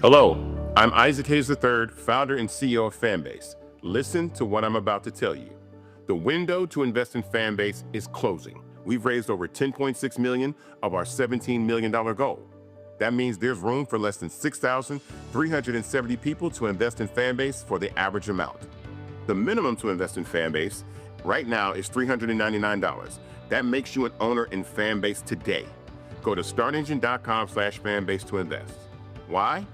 Hello, I'm Isaac Hayes III, founder and CEO of Fanbase. Listen to what I'm about to tell you. The window to invest in Fanbase is closing. We've raised over $10.6 million of our $17 million goal. That means there's room for less than 6,370 people to invest in Fanbase for the average amount. The minimum to invest in Fanbase right now is $399. That makes you an owner in Fanbase today. Go to startengine.com/fanbase to invest. Why?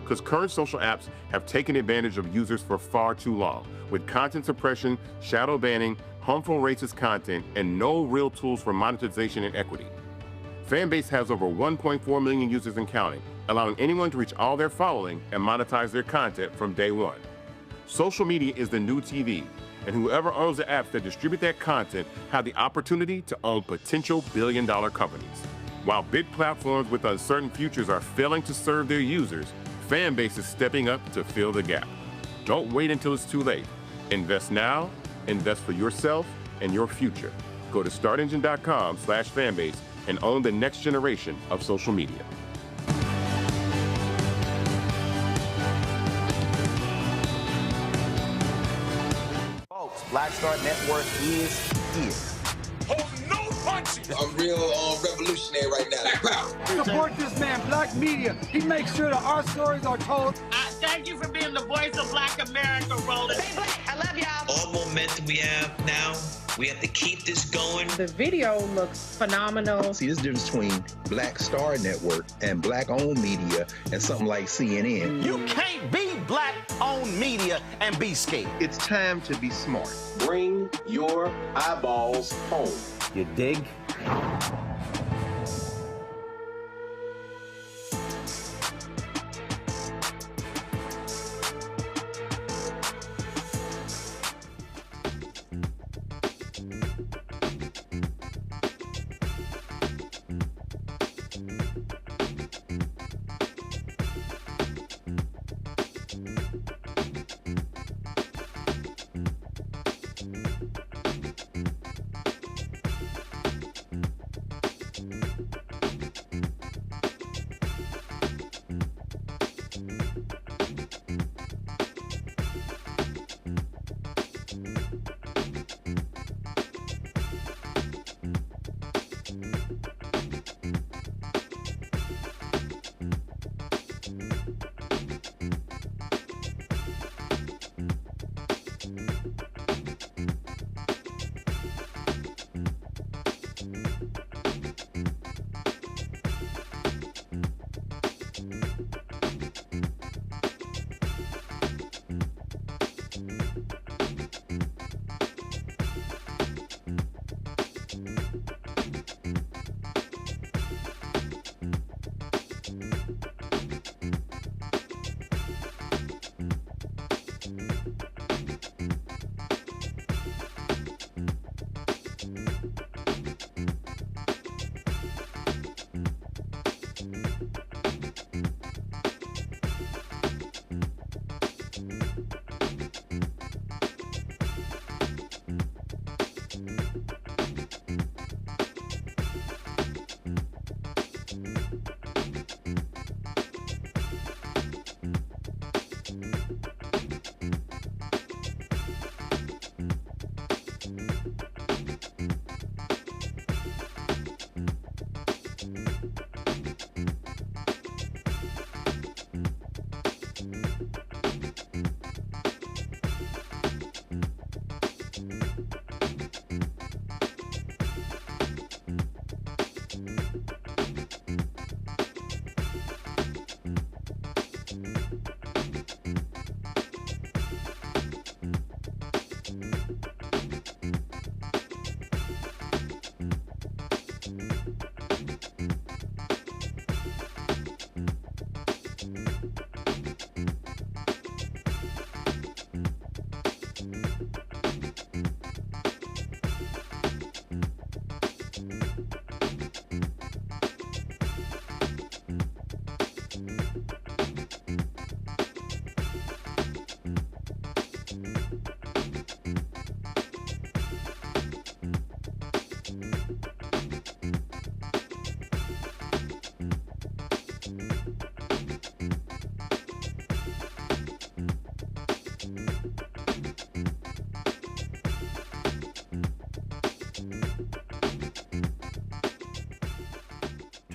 Because current social apps have taken advantage of users for far too long, with content suppression, shadow banning, harmful racist content, and no real tools for monetization and equity. Fanbase has over 1.4 million users and counting, allowing anyone to reach all their following and monetize their content from day one. Social media is the new TV, and whoever owns the apps that distribute that content have the opportunity to own potential billion-dollar companies. While big platforms with uncertain futures are failing to serve their users, Fanbase is stepping up to fill the gap. Don't wait until it's too late. Invest now, invest for yourself and your future. Go to startengine.com/fanbase and own the next generation of social media. Folks, Black Star Network is here. Hold no punches. I'm real revolutionary right now. Black power. Support this man, Black media. He makes sure that our stories are told. Thank you for being the voice of Black America, Roland. Stay black. I love y'all. All momentum we have now, we have to keep this going. The video looks phenomenal. See, this difference between Black Star Network and Black-owned media and something like CNN. You can't be Black-owned media and be scared. It's time to be smart. Bring your eyeballs home. You dig?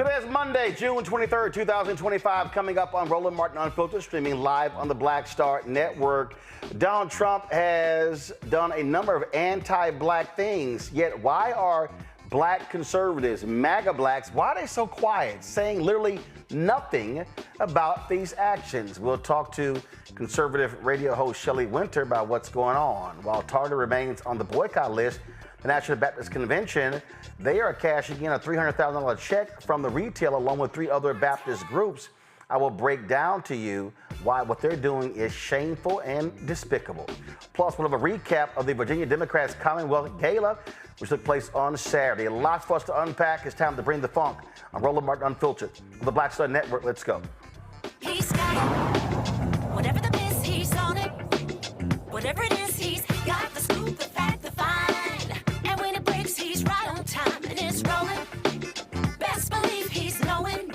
Today is Monday, June 23rd, 2025, coming up on Roland Martin Unfiltered, streaming live on the Black Star Network. Donald Trump has done a number of anti-black things, yet why are black conservatives, MAGA blacks, why are they so quiet, saying literally nothing about these actions? We'll talk to conservative radio host Shelley Wynter about what's going on. While Target remains on the boycott list, the National Baptist Convention, they are cashing in a $300,000 check from the retailer along with 3 other Baptist groups. I will break down to you why what they're doing is shameful and despicable. Plus, we'll have a recap of the Virginia Democrats Commonwealth Gala, which took place on Saturday. Lots for us to unpack. It's time to bring the funk on Roland Martin Unfiltered on the Black Star Network. Let's go. He's got it. Whatever the biz, he's on it. Whatever it is, he's got the scoop, the fact, the find. And when it breaks, he's right on time and it's rolling. Best believe he's knowing.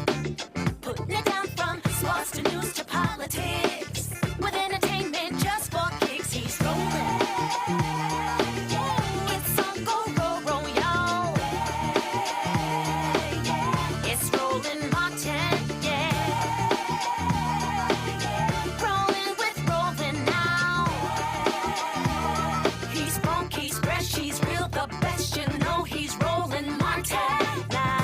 Putting it down from sports to news to politics. With entertainment just for kicks, he's rolling. It's on go, roll, y'all. It's Roland Martin, yeah. Rolling with Roland now. He's funk, he's fresh, he's real, the best, you know he's Roland Martin now.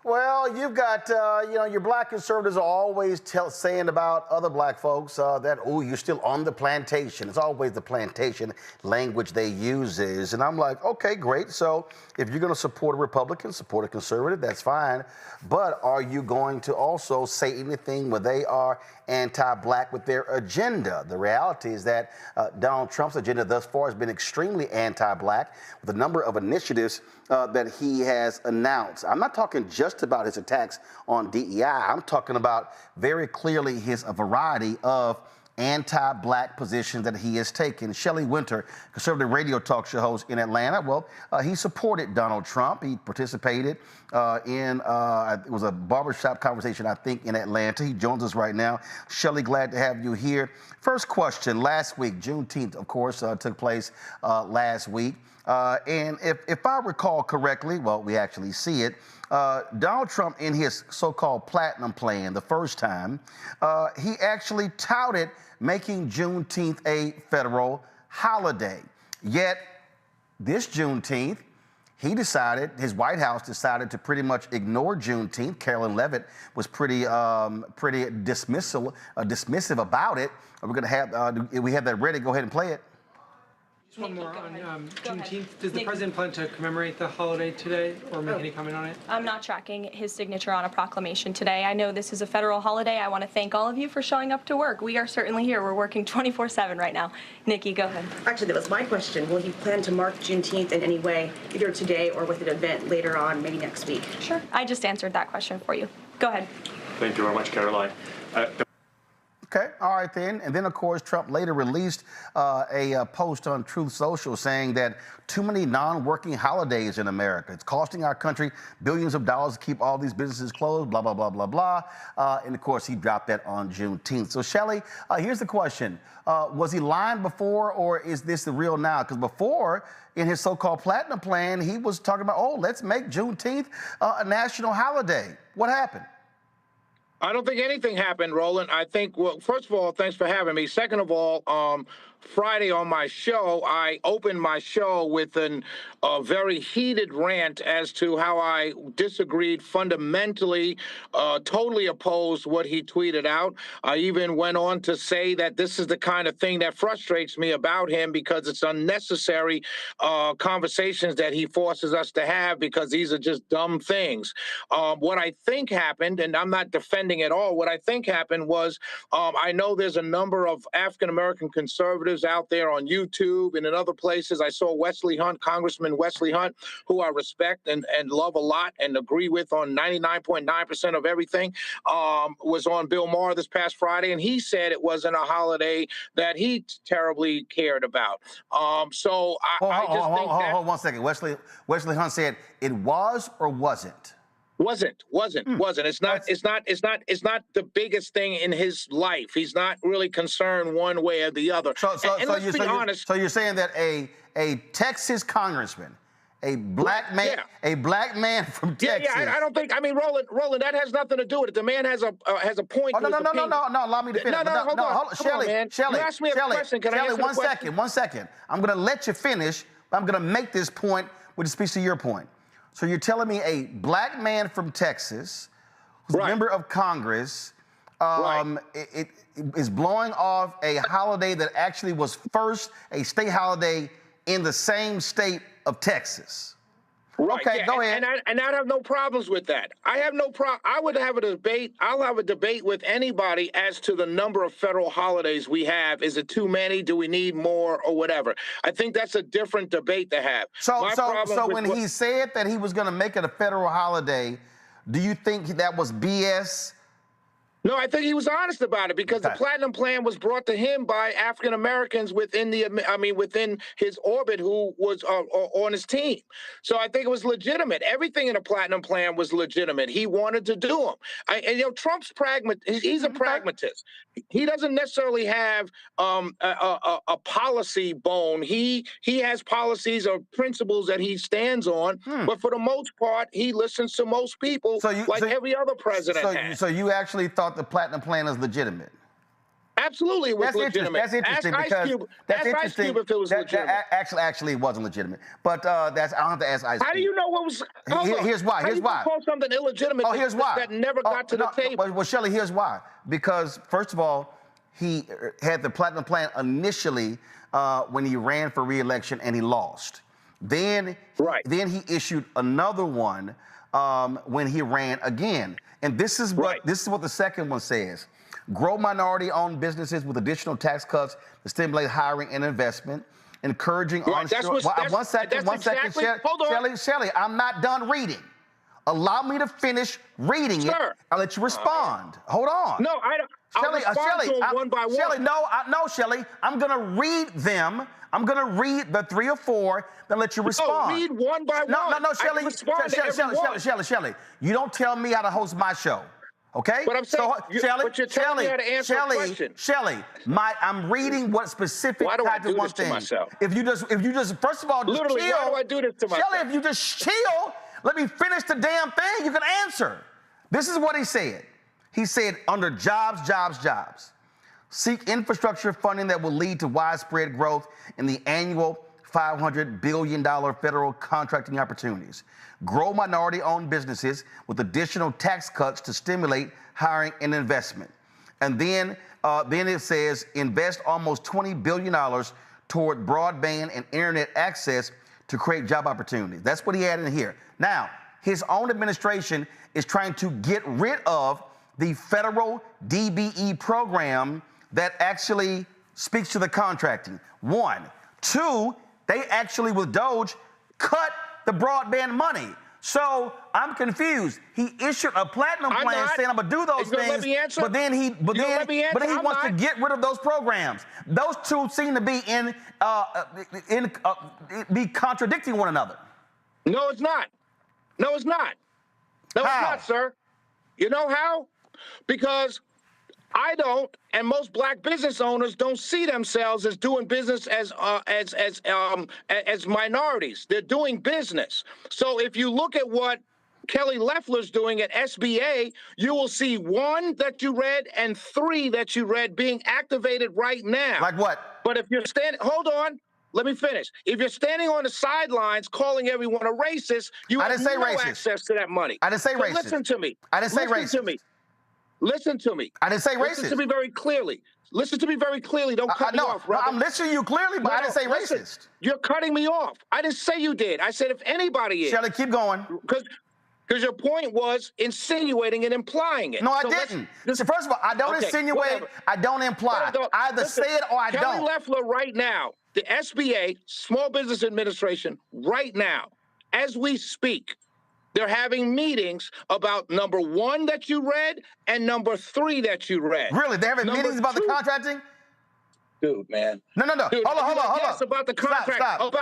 Well, you've got, your black conservatives are always saying about other black folks that, oh, you're still on the plantation. It's always the plantation language they use. And I'm like, okay, great. So if you're going to support a Republican, support a conservative, that's fine. But are you going to also say anything where they are anti-black with their agenda? The reality is that Donald Trump's agenda thus far has been extremely anti-black with a number of initiatives that he has announced. I'm not talking just about his attacks on DEI. I'm talking about very clearly a variety of anti-black positions that he has taken. Shelley Wynter, conservative radio talk show host in Atlanta, well, he supported Donald Trump. He participated it was a barbershop conversation, I think, in Atlanta. He joins us right now. Shelley, glad to have you here. First question, last week, Juneteenth, of course, took place last week. And if I recall correctly, well, we actually see it, Donald Trump in his so-called platinum plan the first time, he actually touted making Juneteenth a federal holiday. Yet this Juneteenth, his White House decided to pretty much ignore Juneteenth. Carolyn Levitt was pretty dismissive about it. We're going to have, we have that ready. Go ahead and play it. Just one more on Juneteenth. Does the president plan to commemorate the holiday today or make any comment on it? I'm not tracking his signature on a proclamation today. I know this is a federal holiday. I want to thank all of you for showing up to work. We are certainly here. We're working 24/7 right now. Nikki, go ahead. Actually, that was my question. Will he plan to mark Juneteenth in any way, either today or with an event later on, maybe next week? Sure. I just answered that question for you. Go ahead. Thank you very much, Caroline. Okay, all right then. And then, of course, Trump later released a post on Truth Social saying that too many non-working holidays in America. It's costing our country billions of dollars to keep all these businesses closed, blah, blah, blah, blah, blah. And, of course, he dropped that on Juneteenth. So, Shelley, here's the question. Was he lying before, or is this the real now? Because before, in his so-called platinum plan, he was talking about, oh, let's make Juneteenth a national holiday. What happened? I don't think anything happened, Roland. I think, well, first of all, thanks for having me. Second of all, Friday on my show, I opened my show with a very heated rant as to how I disagreed fundamentally, totally opposed what he tweeted out. I even went on to say that this is the kind of thing that frustrates me about him because it's unnecessary conversations that he forces us to have because these are just dumb things. What I think happened, and I'm not defending at all, what I think happened was I know there's a number of African-American conservatives out there on YouTube and in other places. I saw Wesley Hunt, Congressman Wesley Hunt, who I respect and love a lot and agree with on 99.9% of everything, was on Bill Maher this past Friday, and he said it wasn't a holiday that he terribly cared about. I just think hold on 1 second. Wesley Hunt said it was or wasn't? Wasn't. It's not the biggest thing in his life. He's not really concerned one way or the other. So let's be honest. So you're saying that a Texas congressman, a black man from Texas. Yeah, I don't think. I mean, Roland, that has nothing to do with it. The man has a point. Oh, no. Allow me to finish. No. Hold on. Shelley, You asked me a question. Can I answer the question? One second. I'm going to let you finish, but I'm going to make this point, which speaks to your point. So you're telling me a black man from Texas, who's a member of Congress, it is blowing off a holiday that actually was first a state holiday in the same state of Texas. Right. Okay, go ahead. And I have no problems with that. I have no problem. I would have a debate. I'll have a debate with anybody as to the number of federal holidays we have. Is it too many? Do we need more or whatever? I think that's a different debate to have. So when he said that he was going to make it a federal holiday, do you think that was BS? No, I think he was honest about it because the Platinum Plan was brought to him by African Americans within his orbit who was on his team. So I think it was legitimate. Everything in the Platinum Plan was legitimate. He wanted to do them. Trump's he's a pragmatist. He doesn't necessarily have a policy bone. He has policies or principles that he stands on, but for the most part, he listens to most people every other president has. So you actually thought the Platinum Plan is legitimate? Absolutely, it was legitimate. That's interesting ask because Ice Cube if it was legitimate. Actually, it wasn't legitimate. But I don't have to ask Ice Cube. How do you know what was? Here's why. How do you call something illegitimate that never got to the table? Well, Shelley, here's why. Because first of all, he had the Platinum Plan initially when he ran for re-election and he lost. Then he issued another one when he ran again. And this is what the second one says. Grow minority-owned businesses with additional tax cuts to stimulate hiring and investment. Encouraging onshore. One second, Shelley, I'm not done reading. Allow me to finish reading it. I'll let you respond. Hold on. No, I don't. Shelley, one by one. Shelley, no, Shelley. I'm going to read them. I'm going to read the 3 or 4, then let you respond. No, read one by one. No, Shelley. You don't tell me how to host my show, okay? But I'm saying, but you're telling me how to answer a question. Shelley, I'm reading what specific type of one thing. Myself? If you just, first of all, just literally, chill. why do I do this to myself? Shelley, if you just chill, let me finish the damn thing. You can answer. This is what he said. He said, under jobs, seek infrastructure funding that will lead to widespread growth in the annual $500 billion federal contracting opportunities. Grow minority-owned businesses with additional tax cuts to stimulate hiring and investment. And then it says, invest almost $20 billion toward broadband and internet access to create job opportunities. That's what he had in here. Now, his own administration is trying to get rid of the federal DBE program that actually speaks to the contracting. 1. 2, they actually, with Doge, cut the broadband money. So I'm confused. He issued a platinum plan saying I'm gonna do those things, but then he wants to get rid of those programs. Those two seem to be be contradicting one another. No, it's not. No, it's not. No, it's not, sir. You know how? Because I don't, and most black business owners don't see themselves as doing business as minorities. They're doing business. So if you look at what Kelly Loeffler's doing at SBA, you will see 1 that you read and 3 that you read being activated right now. Like what? But if you're standing, hold on. Let me finish. If you're standing on the sidelines calling everyone a racist, you have no access to that money. I didn't say racist. Listen to me. I didn't say racist. Listen to me. I didn't say racist. Listen to me very clearly. Listen to me very clearly. Don't cut me off, brother. I'm listening to you clearly, but I didn't say racist. You're cutting me off. I didn't say you did. I said if anybody is. Shelley, keep going. Because your point was insinuating and implying it. No, I didn't. First of all, I don't insinuate. Whatever. I don't imply. I either say it or I don't. Kelly Loeffler right now, the SBA, Small Business Administration, right now, as we speak, they're having meetings about number 1 that you read and number 3 that you read. Really? They're having meetings about the contracting? Dude, man. No. Dude, Hold on. About the contract. Stop.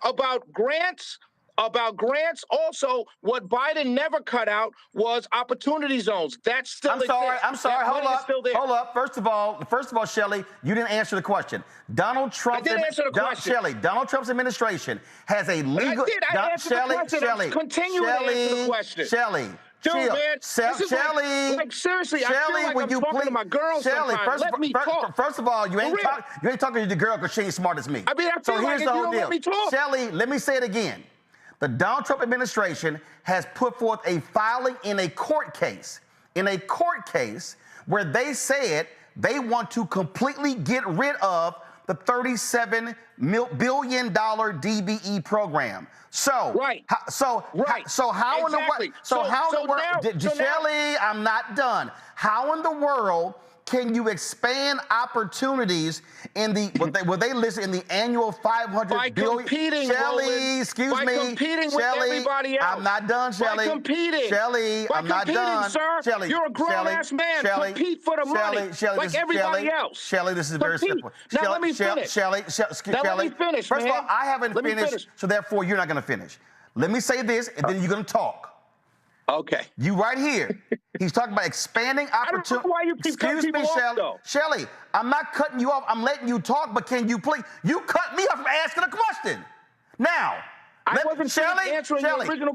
About grants, about grants. Also, what Biden never cut out was opportunity zones. That's still I'm sorry. Hold up. Still there. Hold up. First of all, Shelley, you didn't answer the question. Donald Trump. I didn't answer the question. Shelley, Donald Trump's administration has a legal. I answered the question. I'm continuing to answer the question. Shelley. Dude, man, Shelley, like seriously, Shelley, I feel like I'm talking to my girl sometimes. Let me talk. First of all, you ain't talking to the girl because she ain't smart as me. I mean, I feel so like here's the whole deal. Let me talk. Shelley, let me say it again. The Donald Trump administration has put forth a filing in a court case, where they said they want to completely get rid of the $37 billion DBE program. So, how in the world, Shelley, I'm not done. How in the world can you expand opportunities in the what they list in the annual $500 billion? Competing, Shelley, Roland, excuse by me, competing with Shelley, everybody else. I'm not done, Shelley. By competing, Shelley, by I'm not competing, done, sir. Shelley. You're a grown-ass man. Shelley, compete for the money, like everybody else. Shelley, this is very simple. Now let me finish. Shelley, let me finish. First of all, I haven't finished, so therefore you're not going to finish. Let me say this, and then you're going to talk. Okay. You right here. He's talking about expanding opportunities. I don't know why you keep cutting people off, though. Shelley, I'm not cutting you off. I'm letting you talk, but can you please? You cut me off from asking a question. Now, Shelley,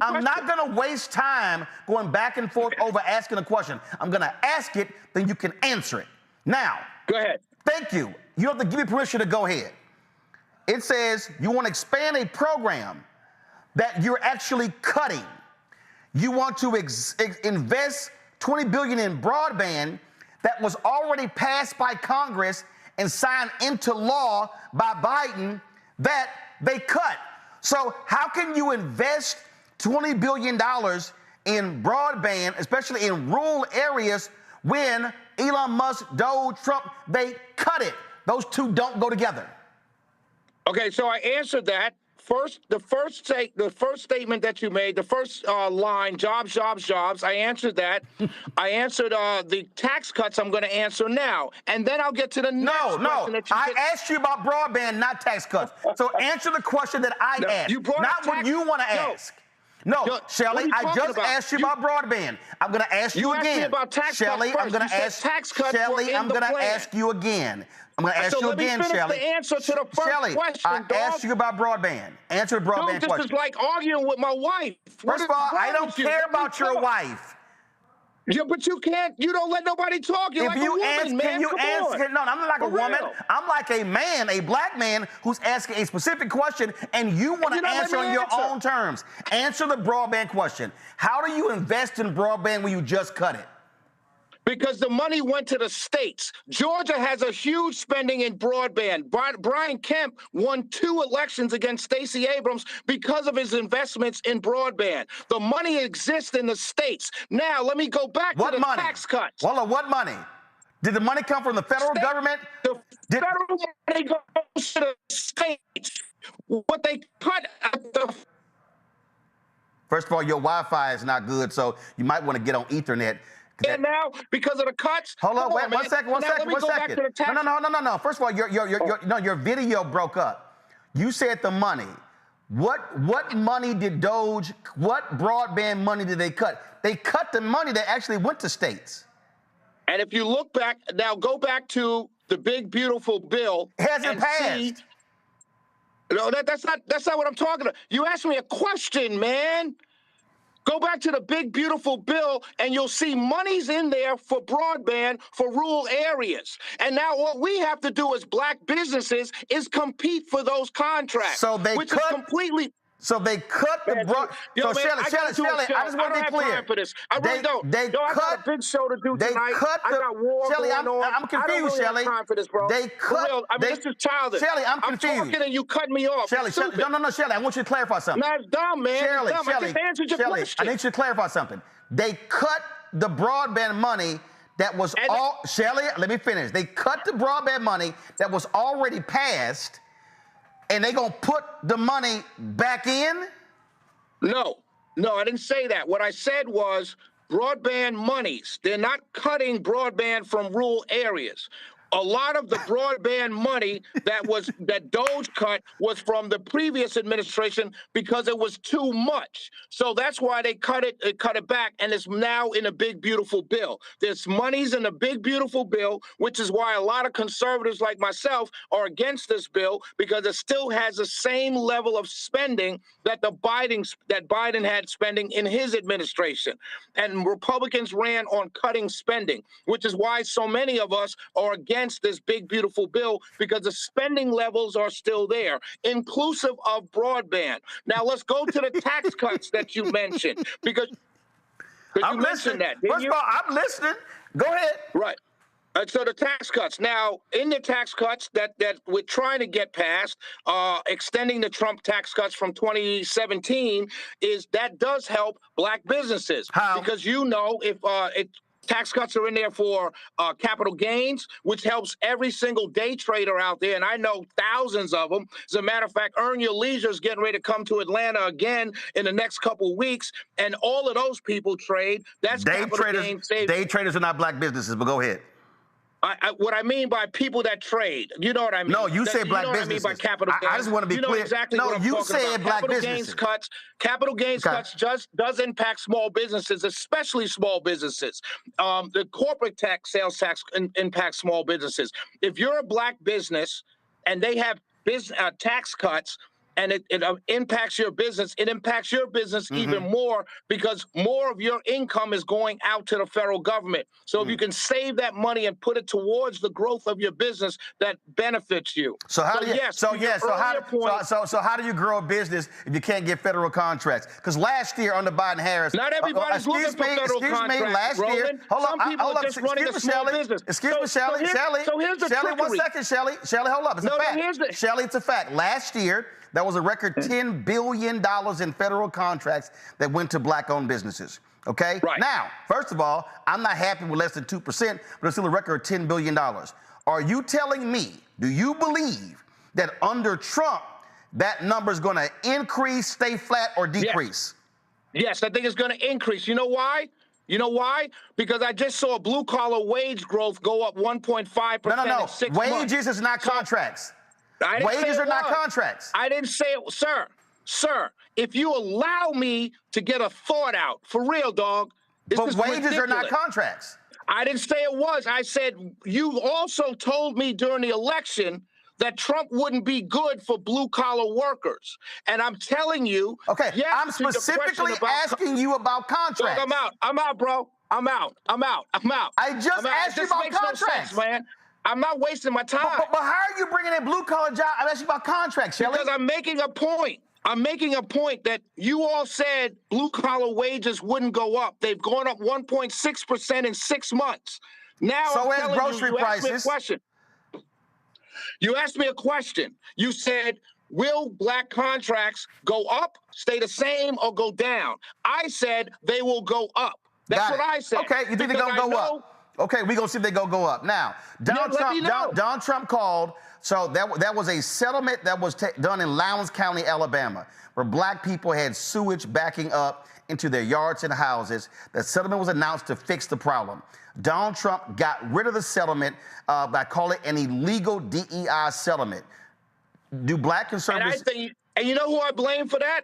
I'm not going to waste time going back and forth over asking a question. I'm going to ask it, then you can answer it. Now. Go ahead. Thank you. You have to give me permission to go ahead. It says you want to expand a program that you're actually cutting. You want to invest $20 billion in broadband that was already passed by Congress and signed into law by Biden that they cut. So how can you invest $20 billion in broadband, especially in rural areas, when Elon Musk, Doge, Trump, they cut it? Those two don't go together. Okay, so I answered that. The first statement that you made, the first line, jobs, jobs, jobs, I answered that. I answered the tax cuts I'm going to answer now. And then I'll get to the next question. No, I asked you about broadband, not tax cuts. So answer the question that I asked, not what you want to ask. No, Shelley, I just asked you about broadband. I'm going to ask you again. Asked me about tax Shelley, cuts I'm going to ask tax cuts. Shelley, I'm going to ask you again. I'm going to ask you again, Shelley. Let me finish the answer to the first question, I asked you about broadband. Answer the broadband question. This is like arguing with my wife. First of all, I don't care about your wife. Yeah, but you can't. You don't let nobody talk. You're like a woman, man. Can you answer? No, I'm not like a woman. I'm like a man, a black man who's asking a specific question, and you want to answer on your own terms. Answer the broadband question. How do you invest in broadband when you just cut it? Because the money went to the states. Georgia has a huge spending in broadband. Brian Kemp won 2 elections against Stacey Abrams because of his investments in broadband. The money exists in the states. Now, let me go back to the tax cuts. Well, what money? Did the money come from the federal government? The federal money goes to the states. What they cut at the... First of all, your Wi-Fi is not good, so you might want to get on Ethernet. And now, because of the cuts. Hold on, wait, one second. No. First of all, your video broke up. You said the money. What money did Doge? What broadband money did they cut? They cut the money that actually went to states. And if you look back now, go back to the big beautiful bill. It hasn't passed. No, that's not what I'm talking about. You asked me a question, man. Go back to the big, beautiful bill, and you'll see money's in there for broadband for rural areas. And now what we have to do as black businesses is compete for those contracts. So they which is completely... So they cut the broad. So Shelley, I just want to be clear. Time for this. I really don't. I got a big show to do tonight. I got war going on. I'm confused, Shelley. I don't really have time for this, bro. They cut. I mean, this is childish. Shelley, I'm confused. I'm talking and you cut me off. Shelley, no, Shelley. I want you to clarify something. No, it's dumb, man. Shelley, it's dumb. I just answered your question. I need you to clarify something. They cut the broadband money that was Shelley, let me finish. They cut the broadband money that was already passed, and they gonna put the money back in? No, I didn't say that. What I said was broadband monies. They're not cutting broadband from rural areas. a lot of the broadband money that Doge cut was from the previous administration because it was too much. So that's why they cut it back, and it's now in a big, beautiful bill. There's monies in a big, beautiful bill, which is why a lot of conservatives like myself are against this bill, because it still has the same level of spending that Biden had spending in his administration. And Republicans ran on cutting spending, which is why so many of us are against this big, beautiful bill, because the spending levels are still there, inclusive of broadband. Now, let's go to the tax cuts that you mentioned, because you mentioned that. First of all, I'm listening. Go ahead. Right. So the tax cuts. Now, in the tax cuts that we're trying to get passed, extending the Trump tax cuts from 2017, that does help black businesses. How? Because if tax cuts are in there for capital gains, which helps every single day trader out there, and I know thousands of them. As a matter of fact, Earn Your Leisure is getting ready to come to Atlanta again in the next couple of weeks, and all of those people trade. That's capital gains savings. Day traders are not black businesses, but go ahead. What I mean by people that trade, you know what I mean? No, you say black businesses. What I mean by capital gains. I just want to be clear. Exactly no, what I'm you talking say about. black businesses. Capital gains cuts just does impact small businesses, especially small businesses. The corporate tax, sales tax impacts small businesses. If you're a black business and they have tax cuts, and it impacts your business, it impacts your business even more, because more of your income is going out to the federal government. So if you can save that money and put it towards the growth of your business, that benefits you. So how do you grow a business if you can't get federal contracts? Because last year under Biden-Harris, not everybody's looking for federal contracts. Roland. Some people are just running a small business. Excuse me, Shelley. So here's the Shelley, trickery. 1 second, Shelley. Shelley, hold up. It's a fact. Shelley, it's a fact. Last year, there was a record $10 billion in federal contracts that went to black-owned businesses, okay? Right. Now, first of all, I'm not happy with less than 2%, but it's still a record of $10 billion. Are you telling me, do you believe that under Trump, that number is going to increase, stay flat, or decrease? Yes, I think it's going to increase. You know why? You know why? Because I just saw blue-collar wage growth go up 1.5% in 6 months. Wages is not contracts. Wages are not contracts. I didn't say it, sir, if you allow me to get a thought out, for real, dog. But wages are not contracts. I didn't say it was. I said you also told me during the election that Trump wouldn't be good for blue-collar workers. And I'm telling you. Okay, yes, I'm specifically asking you about contracts. Dog, I'm out, bro. I'm out. I just asked you about contracts. No sense, man. I'm not wasting my time. But how are you bringing in blue-collar jobs? I'm asking about contracts, Shelley. Because I'm making a point. I'm making a point that you all said blue-collar wages wouldn't go up. They've gone up 1.6% in 6 months. Now so as grocery prices. You asked me a question. You said, will black contracts go up, stay the same, or go down? I said they will go up. That's what I said. Okay, you think they're going to go up? Okay, we're going to see if they go up. Now, Donald Trump called, so that was a settlement that was done in Lowndes County, Alabama, where black people had sewage backing up into their yards and houses. The settlement was announced to fix the problem. Donald Trump got rid of the settlement by calling it an illegal DEI settlement. Do black conservatives... And you know who I blame for that?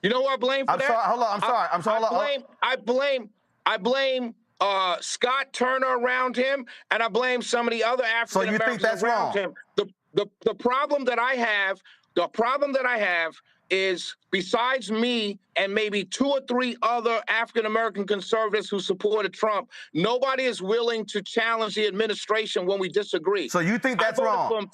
You know who I blame for that? Sorry, hold on, I'm sorry. I blame Scott Turner around him, and I blame some of the other African Americans around him. The problem that I have, is besides me and maybe 2 or 3 other African American conservatives who supported Trump, nobody is willing to challenge the administration when we disagree. So you think that's wrong?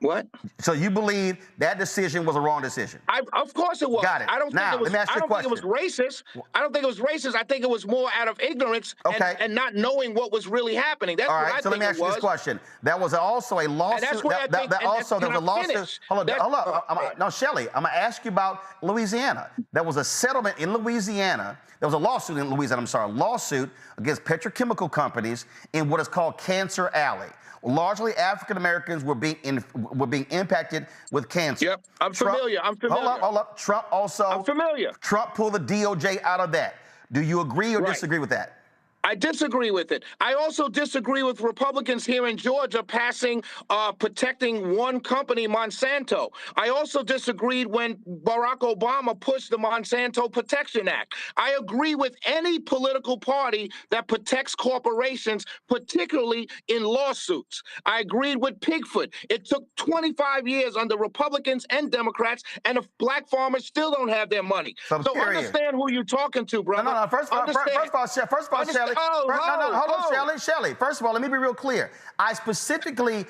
What? So you believe that decision was a wrong decision? Of course it was. Got it. I don't think it was racist. I don't think it was racist. I think it was more out of ignorance and not knowing what was really happening. That's what I think it was. So let me ask you this question. There was also a lawsuit. And that's what I think. There was a lawsuit. Hold on. No, Shelley, I'm going to ask you about Louisiana. There was a settlement in Louisiana. There was a lawsuit in Louisiana, lawsuit against petrochemical companies in what is called Cancer Alley. Largely African Americans were being impacted with cancer. Yep, I'm familiar. Hold up. I'm familiar. Trump pulled the DOJ out of that. Do you agree or disagree with that? I disagree with it. I also disagree with Republicans here in Georgia passing protecting one company, Monsanto. I also disagreed when Barack Obama pushed the Monsanto Protection Act. I agree with any political party that protects corporations, particularly in lawsuits. I agreed with Pigfoot. It took 25 years under Republicans and Democrats, and the black farmers still don't have their money. So understand who you're talking to, brother. No. First of all, Shelley. Hold on, Shelley. First of all, let me be real clear. I specifically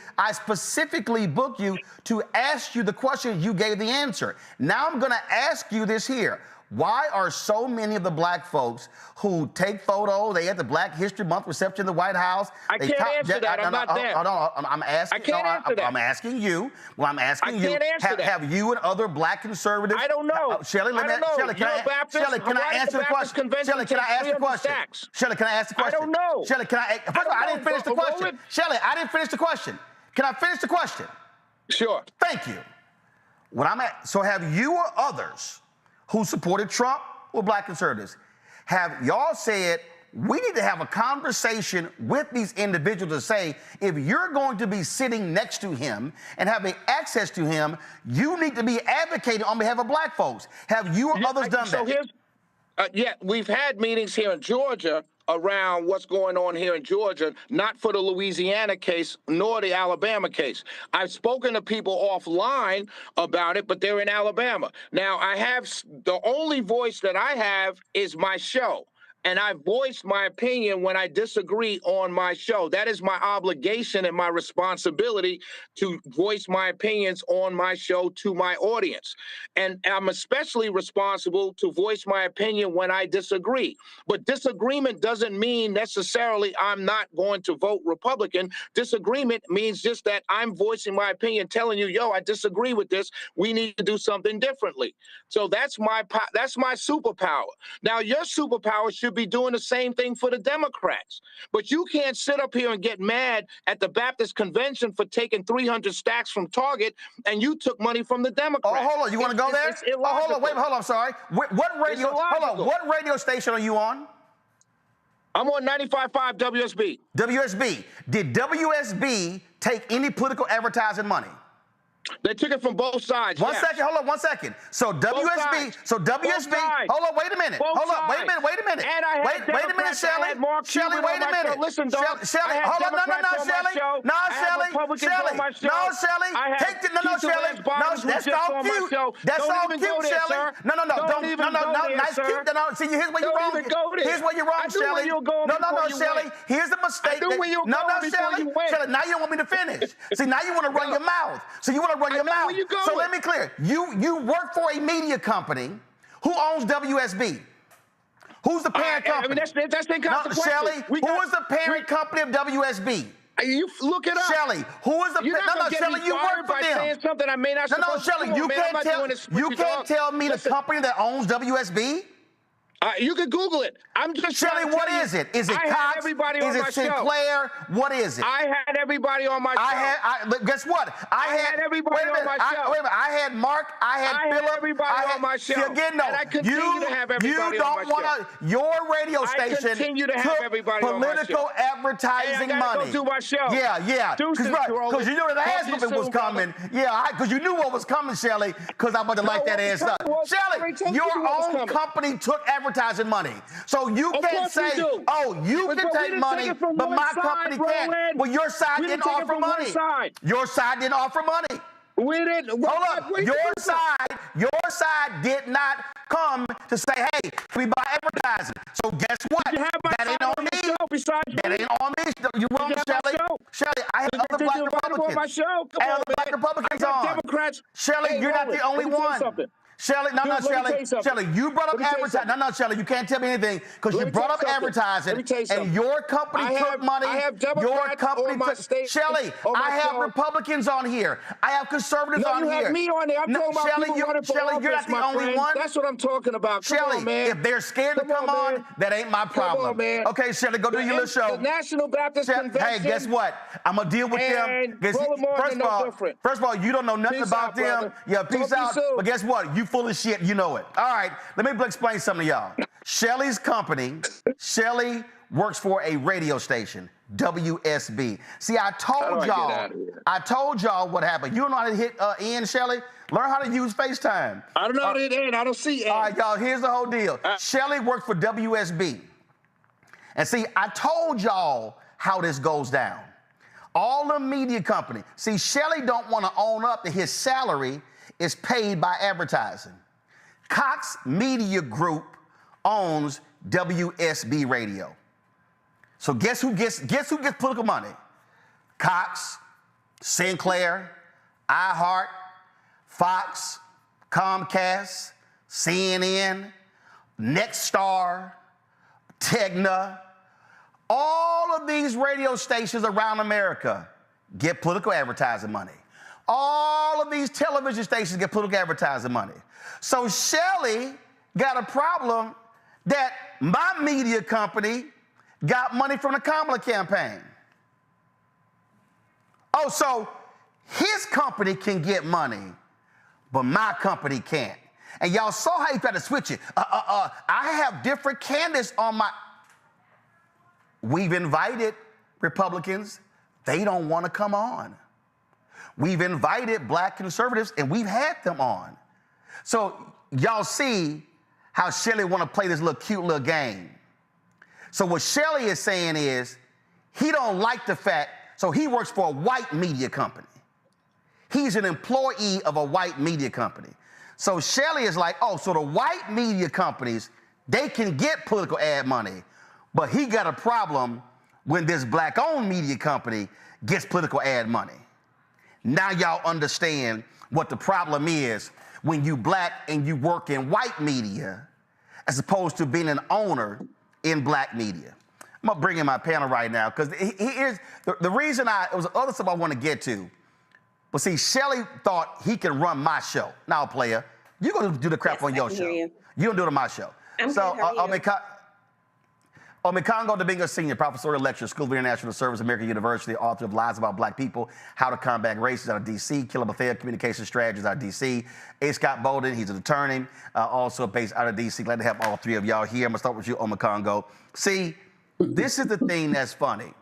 booked you to ask you the question. You gave the answer. Now I'm going to ask you this here. Why are so many of the black folks who take photos, they at the Black History Month reception in the White House? I can't answer that. I'm not there. I'm asking. I can't answer that. I'm asking you. Well, I'm asking you. I can't answer that. Have you and other black conservatives? I don't know. Shelley, let me. Shelley, can I answer the question? Shelley, can I ask the question? Shelley, can I ask the question? I don't know. Shelley, can I? First of all, I didn't finish the question. Shelley, I didn't finish the question. Can I finish the question? Sure. Thank you. So have you or others who supported Trump or black conservatives, have y'all said we need to have a conversation with these individuals to say, if you're going to be sitting next to him and having access to him, you need to be advocating on behalf of black folks. Have you or others done that? We've had meetings here in Georgia around what's going on here in Georgia, not for the Louisiana case nor the Alabama case. I've spoken to people offline about it, but they're in Alabama. Now, the only voice that I have is my show. And I voiced my opinion when I disagree on my show. That is my obligation and my responsibility to voice my opinions on my show to my audience. And I'm especially responsible to voice my opinion when I disagree. But disagreement doesn't mean necessarily I'm not going to vote Republican. Disagreement means just that I'm voicing my opinion, telling you, yo, I disagree with this. We need to do something differently. So that's my superpower. Now, your superpower should be doing the same thing for the Democrats. But you can't sit up here and get mad at the Baptist Convention for taking 300 stacks from Target, and you took money from the Democrats. Oh, hold on. You want to go there? Hold on. Wait, hold on. I'm sorry. What radio station are you on? I'm on 95.5 WSB. WSB. Did WSB take any political advertising money? They took it from both sides. One second, hold on, 1 second. So WSB, hold on, wait a minute. Wait a minute. And I had wait a minute, Shelley. Shelley, wait a minute. Listen, dog. Shelley, hold on, Shelley. No, Shelley. Take the, Shelley. No, that's all cute. That's all cute, Shelley. No, nice cute. See, here's where you're wrong. Here's where you're wrong, Shelley. No, Shelley. Here's the mistake. No, Shelley. Shelley, now you don't want me to finish. See, now you want to run your mouth. So you want to run your mouth. So let me clear. You work for a media company. Who owns WSB? Who's the parent company? That's inconsequential. Shelley, who is the parent company of WSB? You look it up. Shelley, who is the Shelley, you work for them. Saying something I may not Shelley, you can't tell me the company that owns WSB? You can Google it. I'm just Shelley, what is it? Is it Cox? Is it Sinclair? What is it? I had everybody on my show. Guess what? I had everybody on my show. Wait a minute. I had Mark. I had Philip. Everybody on my show. Again, no. And I continue to have everybody on my show. Your radio station continue to have everybody on my show. Political advertising money. I gotta go do my show. Yeah. Because you knew the ass whooping was coming. Yeah, because you knew what was coming, Shelley. Because I'm about to light that ass up. Shelley, your own company took advertising money. So you can't say, you can take money, but my company can't. Well, your side didn't offer money. Your side didn't offer money. We didn't. Hold up. Your side did not come to say, hey, can we buy advertising? So guess what? That ain't on me. That ain't on me. You wrong, Shelley. Shelley, I have other black Republicans. I have other black Republicans on. Democrats. Shelley, you're not the only one. Shelley, Shelley, you brought up advertising. No, Shelley, you can't tell me anything because you brought up advertising and your company took money. Your company took. Shelley, I have Republicans on here. I have conservatives on here. You have me on there. I'm talking about people running for office, you're not the only one. That's what I'm talking about. Shelley, if they're scared to come on, that ain't my problem. Come on, man. Okay, Shelley, go do your little show. The National Baptist Convention. Hey, guess what? I'm going to deal with them. First of all, you don't know nothing about them. Yeah, peace out. But guess what? You full of shit, you know it. All right, let me explain something to y'all. Shelley's company, Shelley works for a radio station, WSB. See, I told y'all what happened. You don't know how to hit N, Shelley? Learn how to use FaceTime. I don't know how to hit N. I don't see N. All right, y'all, here's the whole deal. Shelley worked for WSB. And see, I told y'all how this goes down. All the media company. See, Shelley don't want to own up that his salary is paid by advertising. Cox Media Group owns WSB Radio. So guess who gets political money? Cox, Sinclair, iHeart, Fox, Comcast, CNN, Nexstar, Tegna. All of these radio stations around America get political advertising money. All of these television stations get political advertising money. So Shelley got a problem that my media company got money from the Kamala campaign. Oh, so his company can get money, but my company can't. And y'all saw how he tried to switch it. I have different candidates on my... We've invited Republicans. They don't want to come on. We've invited black conservatives, and we've had them on. So y'all see how Shelley want to play this little cute little game. So what Shelley is saying is he don't like the fact, so he works for a white media company. He's an employee of a white media company. So Shelley is like, oh, so the white media companies, they can get political ad money, but he got a problem when this black-owned media company gets political ad money. Now y'all understand what the problem is when you black and you work in white media as opposed to being an owner in black media. I'm gonna bring in my panel right now because here's the reason it was other stuff I want to get to. But see, Shelley thought he can run my show. Now, player, you're gonna do the crap on your show. You don't do it on my show. Omekongo Dominguez Sr., professorial lecturer, School of International Service, American University, author of Lies About Black People, How to Combat Racism out of D.C., Killer Bethea Communication Strategies out of D.C., A. Scott Bolden, he's an attorney, also based out of D.C. Glad to have all three of y'all here. I'm going to start with you, Omekongo. See, this is the thing that's funny.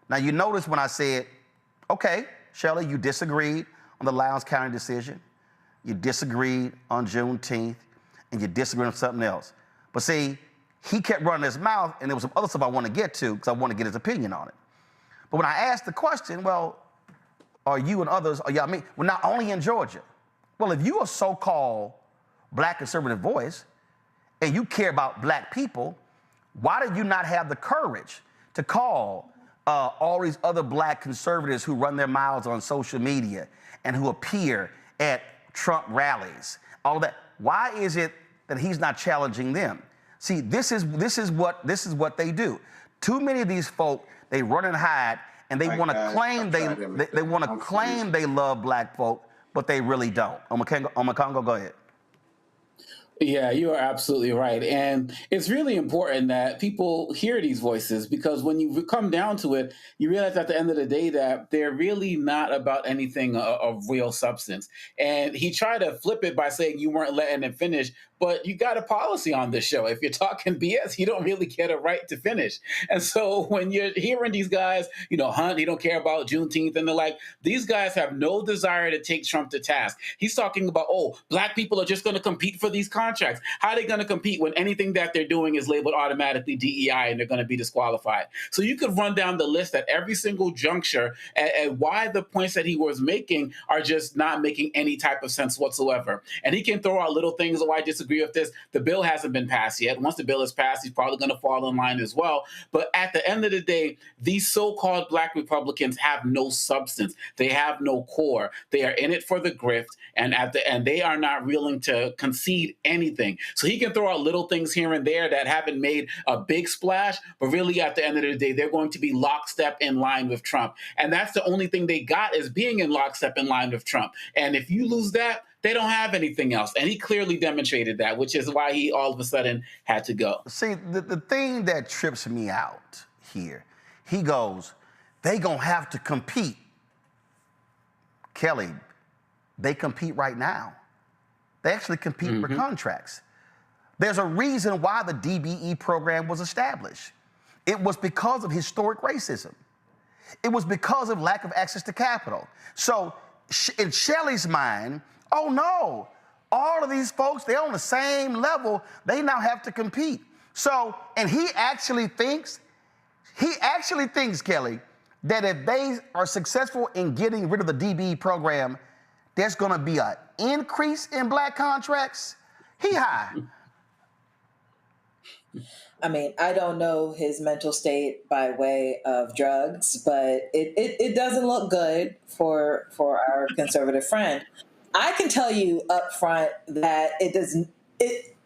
Now, you notice when I said, okay, Shelley, you disagreed on the Lowndes County decision, you disagreed on Juneteenth, and you disagreed on something else. But see, he kept running his mouth, and there was some other stuff I want to get to because I want to get his opinion on it. But when I asked the question, well, are you and others, well, not only in Georgia. Well, if you are a so-called black conservative voice and you care about black people, why did you not have the courage to call all these other black conservatives who run their mouths on social media and who appear at Trump rallies, all that? Why is it that he's not challenging them? See, this is what they do. Too many of these folk, they run and hide, and they want to claim they love black folk, but they really don't. Omekongo, go ahead. Yeah, you are absolutely right. And it's really important that people hear these voices because when you come down to it, you realize at the end of the day that they're really not about anything of real substance. And he tried to flip it by saying you weren't letting him finish, but you got a policy on this show. If you're talking BS, you don't really get a right to finish. And so when you're hearing these guys, Hunt, he don't care about Juneteenth, and they're like, these guys have no desire to take Trump to task. He's talking about, black people are just going to compete for these contracts. How are they going to compete when anything that they're doing is labeled automatically DEI and they're going to be disqualified? So you could run down the list at every single juncture and why the points that he was making are just not making any type of sense whatsoever. And he can throw out little things, I disagree with this. The bill hasn't been passed yet. Once the bill is passed, he's probably going to fall in line as well. But at the end of the day, these so-called black Republicans have no substance. They have no core. They are in it for the grift, and at the end, they are not willing to concede anything. So he can throw out little things here and there that haven't made a big splash, but really at the end of the day, they're going to be lockstep in line with Trump. And that's the only thing they got is being in lockstep in line with Trump. And if you lose that, they don't have anything else. And he clearly demonstrated that, which is why he all of a sudden had to go. See, the thing that trips me out here, he goes, they gonna have to compete. Kelly, they compete right now. They actually compete for contracts. There's a reason why the DBE program was established. It was because of historic racism. It was because of lack of access to capital. So in Shelley's mind, oh no, all of these folks, they're on the same level. They now have to compete. So, and he actually thinks, Kelly, that if they are successful in getting rid of the DBE program, there's going to be an increase in black contracts. Hee-haw. I mean, I don't know his mental state by way of drugs, but it doesn't look good for our conservative friend. I can tell you up front that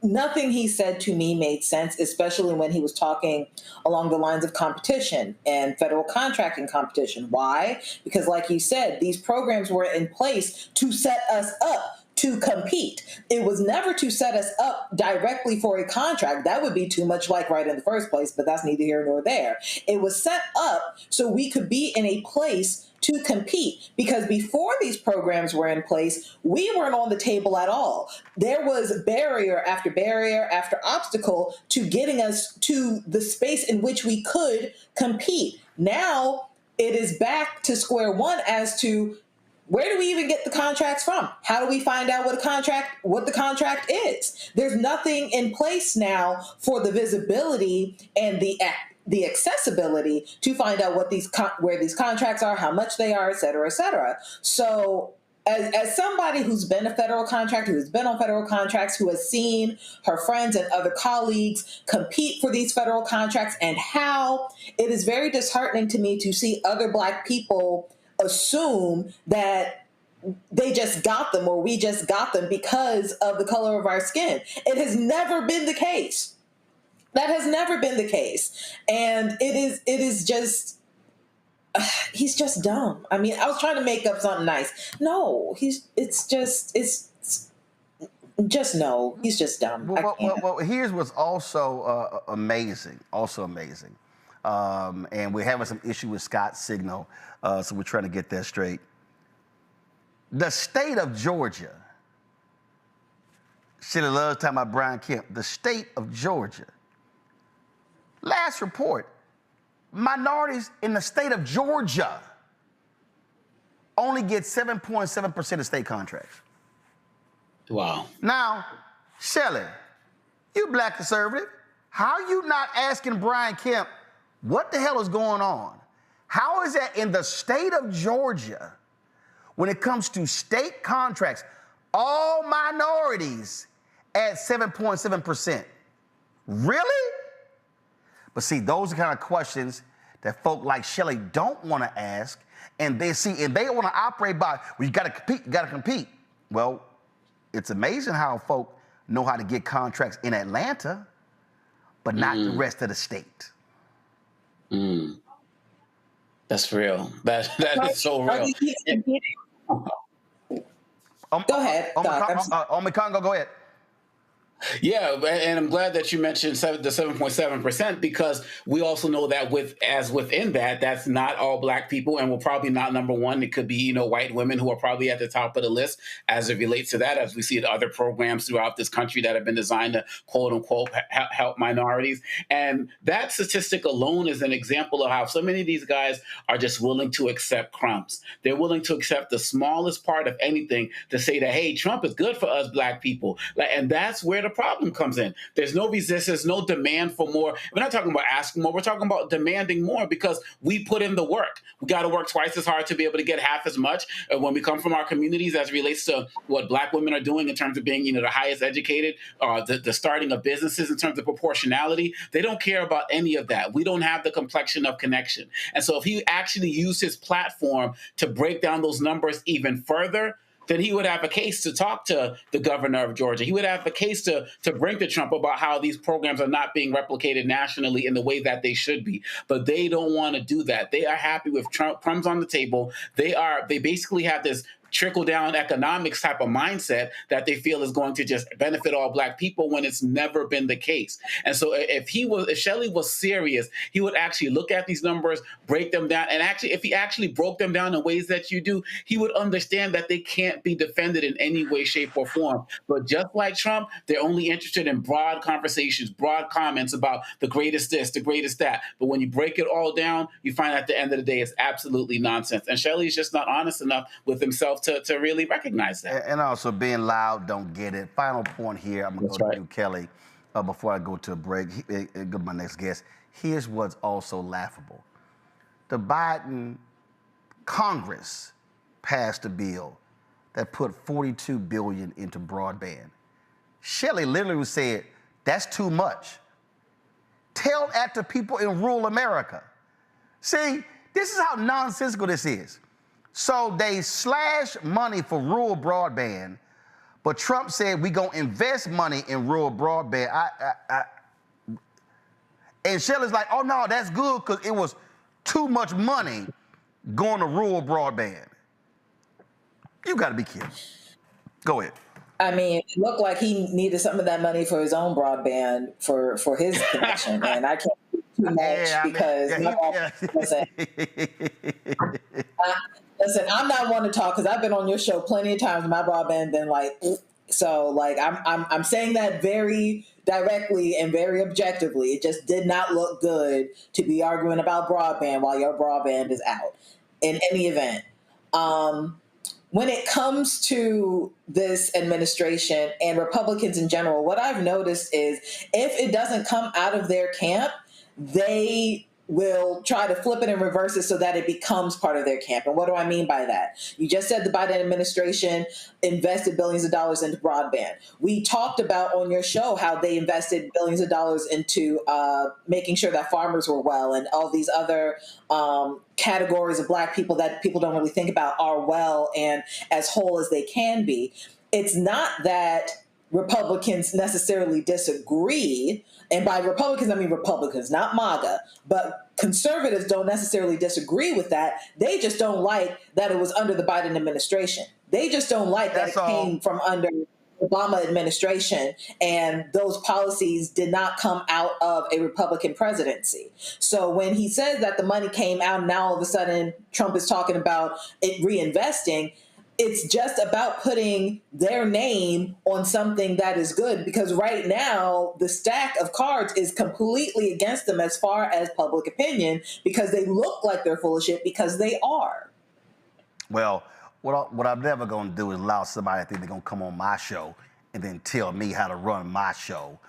nothing he said to me made sense, especially when he was talking along the lines of competition and federal contracting competition. Why? Because like you said, these programs were in place to set us up to compete. It was never to set us up directly for a contract. That would be too much like right in the first place, but that's neither here nor there. It was set up so we could be in a place to compete, because before these programs were in place, we weren't on the table at all. There was barrier after obstacle to getting us to the space in which we could compete. Now it is back to square one as to where do we even get the contracts from? How do we find out what the contract is? There's nothing in place now for the visibility and the accessibility to find out what where these contracts are, how much they are, et cetera, et cetera. So as somebody who's been a federal contractor, who's been on federal contracts, who has seen her friends and other colleagues compete for these federal contracts, and how it is very disheartening to me to see other Black people assume that they just got them or we just got them because of the color of our skin. It has never been the case. That has never been the case. And it is just, he's just dumb. I mean, I was trying to make up something nice. No, he's just no, he's just dumb. Well, here's what's also amazing, and we're having some issue with Scott's signal, so we're trying to get that straight. The state of Georgia, Shelley loves talking about Brian Kemp, the state of Georgia. Last report, minorities in the state of Georgia only get 7.7% of state contracts. Wow. Now, Shelley, you Black conservative, how are you not asking Brian Kemp what the hell is going on? How is that in the state of Georgia, when it comes to state contracts, all minorities at 7.7%? Really? But see, those are the kind of questions that folk like Shelley don't want to ask, and they want to operate by, well, you got to compete. Well, it's amazing how folk know how to get contracts in Atlanta, but not the rest of the state. That's real. That is so real. Go ahead, Doc. Congo, go ahead. Yeah, and I'm glad that you mentioned the 7.7%, because we also know that within that, that's not all Black people, and we're probably not number one. It could be, white women who are probably at the top of the list as it relates to that, as we see the other programs throughout this country that have been designed to, quote unquote, help minorities. And that statistic alone is an example of how so many of these guys are just willing to accept crumbs. They're willing to accept the smallest part of anything to say that, hey, Trump is good for us Black people. And that's where the problem comes in. There's no resistance, no demand for more. We're not talking about asking more. We're talking about demanding more, because we put in the work. We got to work twice as hard to be able to get half as much. When we come from our communities, as it relates to what Black women are doing in terms of being, the highest educated, the starting of businesses, in terms of proportionality, they don't care about any of that. We don't have the complexion of connection. And so if he actually used his platform to break down those numbers even further, then he would have a case to talk to the governor of Georgia. He would have a case to bring to Trump about how these programs are not being replicated nationally in the way that they should be. But they don't want to do that. They are happy with crumbs on the table. They basically have this trickle-down economics type of mindset that they feel is going to just benefit all Black people when it's never been the case. And so if Shelley was serious, he would actually look at these numbers, break them down, and actually, if he actually broke them down in ways that you do, he would understand that they can't be defended in any way, shape, or form. But just like Trump, they're only interested in broad conversations, broad comments about the greatest this, the greatest that. But when you break it all down, you find at the end of the day, it's absolutely nonsense. And Shelley's just not honest enough with himself to really recognize that. And also being loud, don't get it. Final point here, I'm going to go to you, Kelly, before I go to a break. Go to my next guest. Here's what's also laughable. The Biden Congress passed a bill that put $42 billion into broadband. Shelley literally said, that's too much. Tell that to people in rural America. See, this is how nonsensical this is. So they slashed money for rural broadband, but Trump said we're going to invest money in rural broadband. And Shelley's like, oh, no, that's good because it was too much money going to rural broadband. You got to be kidding. Go ahead. I mean, it looked like he needed some of that money for his own broadband for his connection, and I can't do too much because listen, I'm not one to talk because I've been on your show plenty of times. My broadband been like, so like I'm saying that very directly and very objectively. It just did not look good to be arguing about broadband while your broadband is out. In any event, when it comes to this administration and Republicans in general, what I've noticed is if it doesn't come out of their camp, they will try to flip it and reverse it so that it becomes part of their camp. And what do I mean by that? You just said the Biden administration invested billions of dollars into broadband. We talked about on your show how they invested billions of dollars into making sure that farmers were well and all these other categories of Black people that people don't really think about are well and as whole as they can be. It's not that Republicans necessarily disagree. And by Republicans, I mean Republicans, not MAGA, but conservatives don't necessarily disagree with that. They just don't like that it was under the Biden administration. They just don't like that it came from under Obama administration and those policies did not come out of a Republican presidency. So when he says that the money came out and now all of a sudden Trump is talking about it reinvesting, it's just about putting their name on something that is good because right now the stack of cards is completely against them as far as public opinion because they look like they're full of shit because they are. Well, what I'm never going to do is allow somebody to think they're going to come on my show and then tell me how to run my show.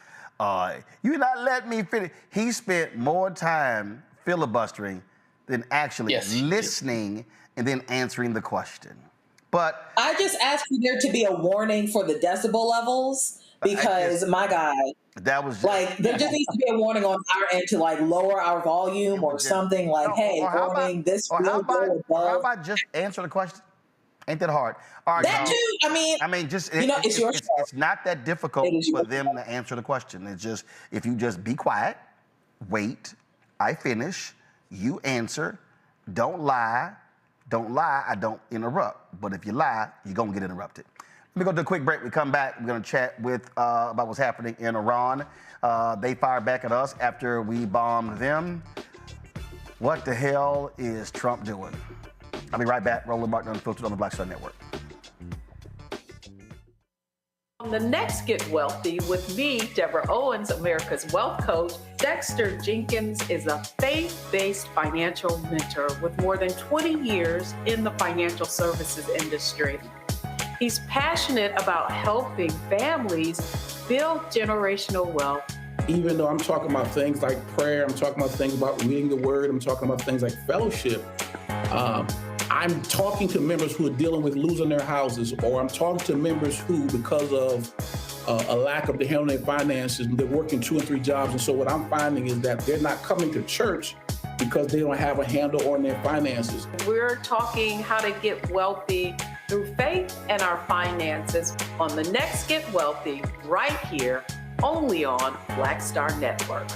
You're not letting me finish. He spent more time filibustering than actually listening and then answering the question. But I just asked for there to be a warning for the decibel levels because my guy, that was just, like there just needs to be a warning on our end to like lower our volume or something like, hey, warning this. How about just answer the question? Ain't that hard? All right, that too. I mean, just it's your show. It's not that difficult for them to answer the question. It's just if you just be quiet, wait, I finish, you answer, don't lie. Don't lie, I don't interrupt. But if you lie, you're going to get interrupted. Let me go to a quick break. We come back, we're going to chat with about what's happening in Iran. They fired back at us after we bombed them. What the hell is Trump doing? I'll be right back. Roland Martin Unfiltered on the Black Star Network. On the next Get Wealthy with me, Deborah Owens, America's Wealth Coach, Dexter Jenkins is a faith-based financial mentor with more than 20 years in the financial services industry. He's passionate about helping families build generational wealth. Even though I'm talking about things like prayer, I'm talking about things about reading the word, I'm talking about things like fellowship, I'm talking to members who are dealing with losing their houses, or I'm talking to members who, because of a lack of the handling their finances, they're working 2 and 3 jobs. And so what I'm finding is that they're not coming to church because they don't have a handle on their finances. We're talking how to get wealthy through faith and our finances on the next Get Wealthy right here, only on Black Star Network.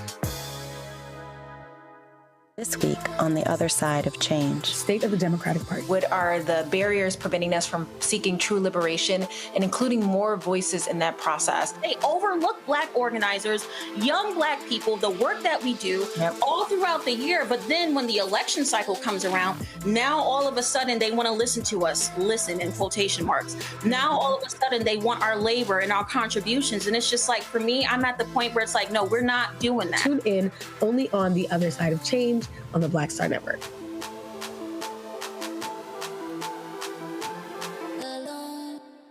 This week on The Other Side of Change. State of the Democratic Party. What are the barriers preventing us from seeking true liberation and including more voices in that process? They overlook Black organizers, young Black people, the work that we do all throughout the year. But then when the election cycle comes around, now all of a sudden they want to listen to us, listen in quotation marks. Now all of a sudden they want our labor and our contributions. And it's just like, for me, I'm at the point where it's like, no, we're not doing that. Tune in only on The Other Side of Change on the Black Star Network.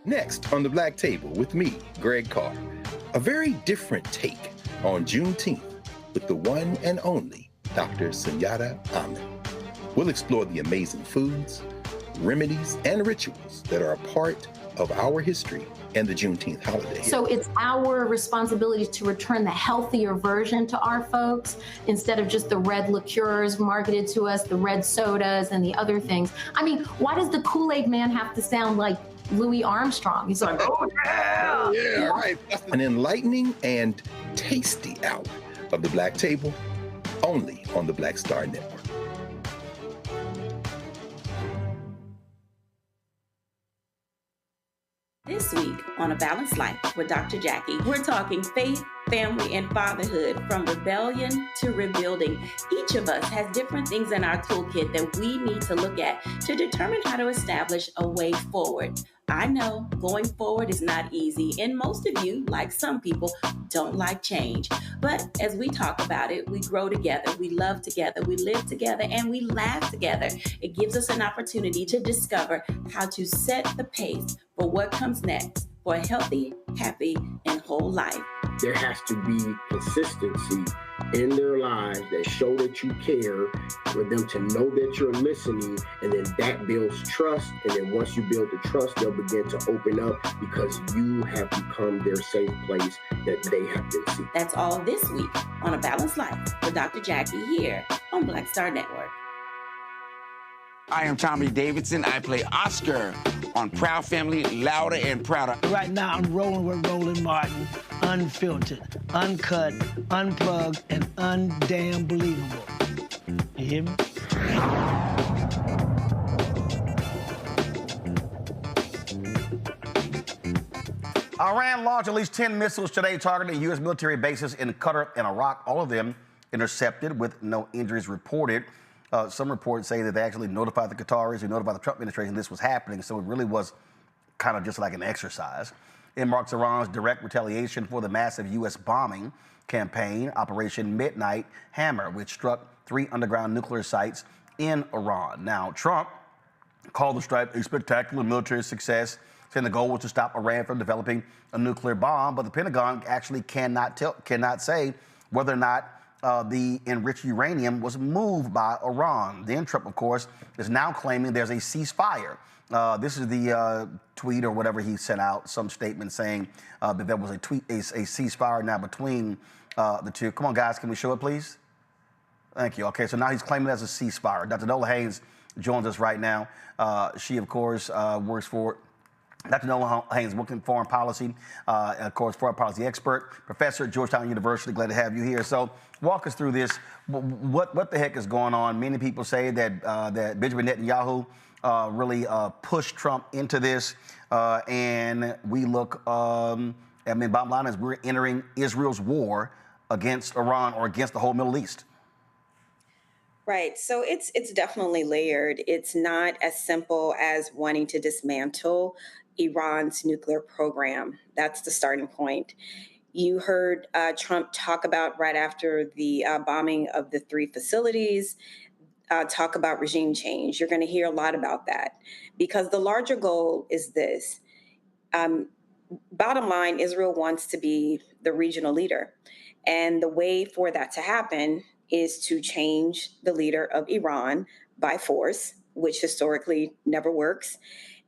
Next on the Black Table with me, Greg Carr. A very different take on Juneteenth with the one and only Dr. Sunyata Ahmed. We'll explore the amazing foods, remedies, and rituals that are a part of our history and the Juneteenth holiday. So it's our responsibility to return the healthier version to our folks instead of just the red liqueurs marketed to us, the red sodas and the other things. I mean, why does the Kool-Aid man have to sound like Louis Armstrong? He's like, oh yeah! Oh, yeah, right. An enlightening and tasty hour of the Black Table, only on the Black Star Network. This week on A Balanced Life with Dr. Jackie, we're talking faith, family, and fatherhood, from rebellion to rebuilding. Each of us has different things in our toolkit that we need to look at to determine how to establish a way forward. I know going forward is not easy, and most of you, like some people, don't like change. But as we talk about it, we grow together, we love together, we live together, and we laugh together. It gives us an opportunity to discover how to set the pace for what comes next for a healthy, happy, and whole life. There has to be consistency in their lives that show that you care, for them to know that you're listening, and then that builds trust. And then once you build the trust, they'll begin to open up because you have become their safe place that they have been seeking. That's all this week on A Balanced Life with Dr. Jackie here on Black Star Network. I am Tommy Davidson. I play Oscar on Proud Family, Louder and Prouder. Right now, I'm rolling with Roland Martin, unfiltered, uncut, unplugged, and undamn believable. You hear me? Iran launched at least 10 missiles today targeting U.S. military bases in Qatar and Iraq, all of them intercepted with no injuries reported. Some reports say that they actually notified the Qataris, who notified the Trump administration this was happening, so it really was kind of just like an exercise. It marks Iran's direct retaliation for the massive U.S. bombing campaign, Operation Midnight Hammer, which struck 3 underground nuclear sites in Iran. Now, Trump called the strike a spectacular military success, saying the goal was to stop Iran from developing a nuclear bomb, but the Pentagon actually cannot say whether or not the enriched uranium was moved by Iran. Then Trump, of course, is now claiming there's a ceasefire. This is the tweet or whatever he sent out, some statement saying that there was a ceasefire now between the two. Come on, guys, can we show it, please? Thank you. Okay, so now he's claiming there's a ceasefire. Dr. Nola Haynes joins us right now. She, of course, works for Dr. Nola Haynes, working in foreign policy, of course, foreign policy expert, professor at Georgetown University. Glad to have you here. So walk us through this. What the heck is going on? Many people say that that Benjamin Netanyahu really pushed Trump into this. And we look, I mean, bottom line is we're entering Israel's war against Iran or against the whole Middle East. Right. So it's definitely layered. It's not as simple as wanting to dismantle Iran's nuclear program. That's the starting point. You heard Trump talk about right after the bombing of the 3 facilities, talk about regime change. You're going to hear a lot about that because the larger goal is this. Bottom line, Israel wants to be the regional leader. And the way for that to happen is to change the leader of Iran by force, which historically never works.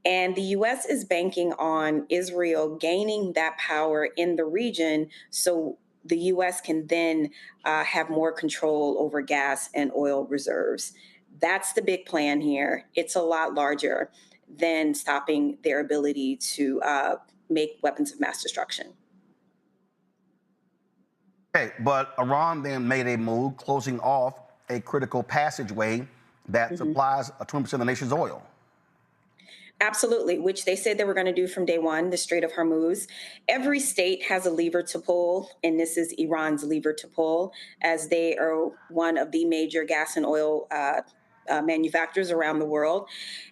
And the U.S. is banking on Israel gaining that power in the region so the U.S. can then have more control over gas and oil reserves. That's the big plan here. It's a lot larger than stopping their ability to make weapons of mass destruction. Okay, but Iran then made a move, closing off a critical passageway that supplies 20% of the nation's oil. Absolutely, which they said they were going to do from day one, the Strait of Hormuz. Every state has a lever to pull, and this is Iran's lever to pull, as they are one of the major gas and oil manufacturers around the world.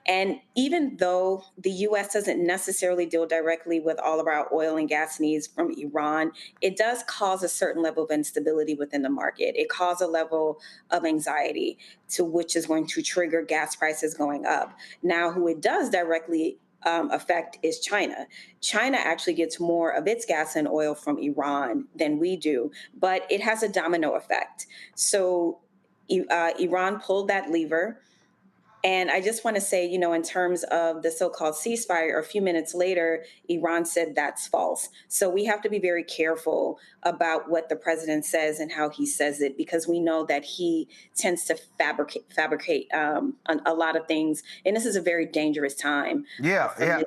And even though the U.S. doesn't necessarily deal directly with all of our oil and gas needs from Iran, it does cause a certain level of instability within the market. It causes a level of anxiety to which is going to trigger gas prices going up. Now, who it does directly affect is China. China actually gets more of its gas and oil from Iran than we do, but it has a domino effect. So Iran pulled that lever. And I just want to say, you know, in terms of the so-called ceasefire, a few minutes later, Iran said that's false. So we have to be very careful about what the president says and how he says it, because we know that he tends to fabricate a lot of things. And this is a very dangerous time. Yeah.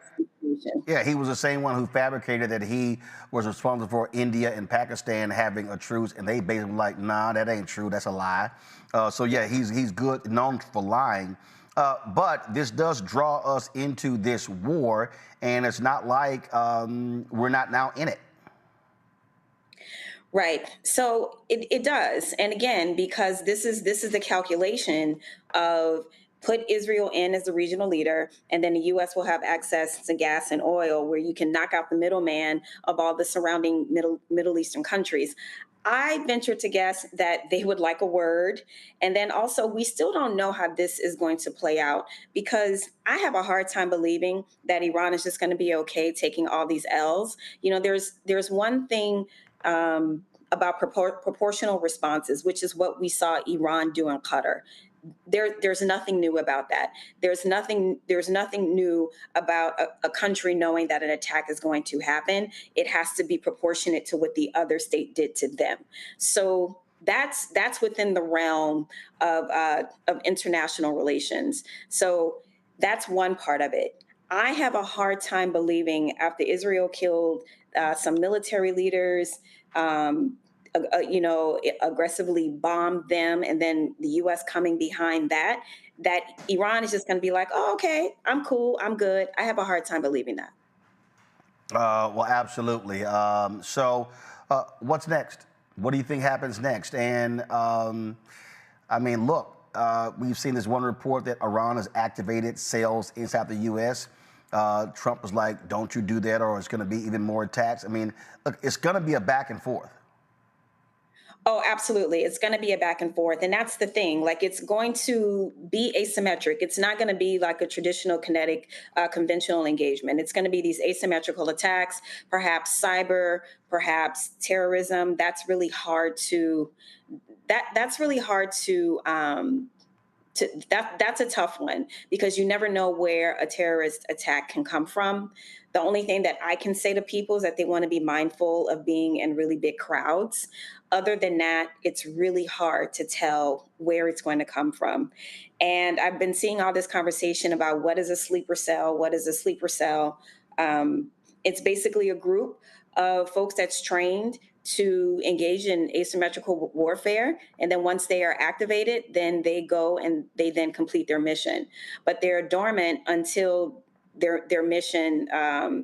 Yeah, he was the same one who fabricated that he was responsible for India and Pakistan having a truce, and they basically were like, nah, that ain't true, that's a lie. So yeah, he's good, known for lying. But this does draw us into this war, and it's not like we're not now in it. Right. So it does. And again, because this is the calculation of put Israel in as the regional leader, and then the U.S. will have access to gas and oil where you can knock out the middleman of all the surrounding Middle Eastern countries. I venture to guess that they would like a word. And then also, we still don't know how this is going to play out, because I have a hard time believing that Iran is just going to be okay taking all these L's. You know, there's one thing about proportional responses, which is what we saw Iran do in Qatar. There's nothing new about that. There's nothing new about a country knowing that an attack is going to happen. It has to be proportionate to what the other state did to them. So that's within the realm of international relations. So that's one part of it. I have a hard time believing, after Israel killed some military leaders, aggressively bombed them, and then the U.S. coming behind that Iran is just going to be like, oh, okay, I'm cool, I'm good. I have a hard time believing that. Well, absolutely. So what's next? What do you think happens next? And I mean, look, we've seen this one report that Iran has activated sales inside the U.S. Trump was like, don't you do that, or it's going to be even more attacks. I mean, look, it's going to be a back and forth. Oh, absolutely. It's going to be a back and forth. And that's the thing. Like, it's going to be asymmetric. It's not going to be like a traditional kinetic, conventional engagement. It's going to be these asymmetrical attacks, perhaps cyber, perhaps terrorism. That's really hard to, that's a tough one, because you never know where a terrorist attack can come from. The only thing that I can say to people is that they want to be mindful of being in really big crowds. Other than that, it's really hard to tell where it's going to come from. And I've been seeing all this conversation about what is a sleeper cell? What is a sleeper cell? It's basically a group of folks that's trained to engage in asymmetrical warfare. And then once they are activated, then they go and they then complete their mission. But they're dormant until their mission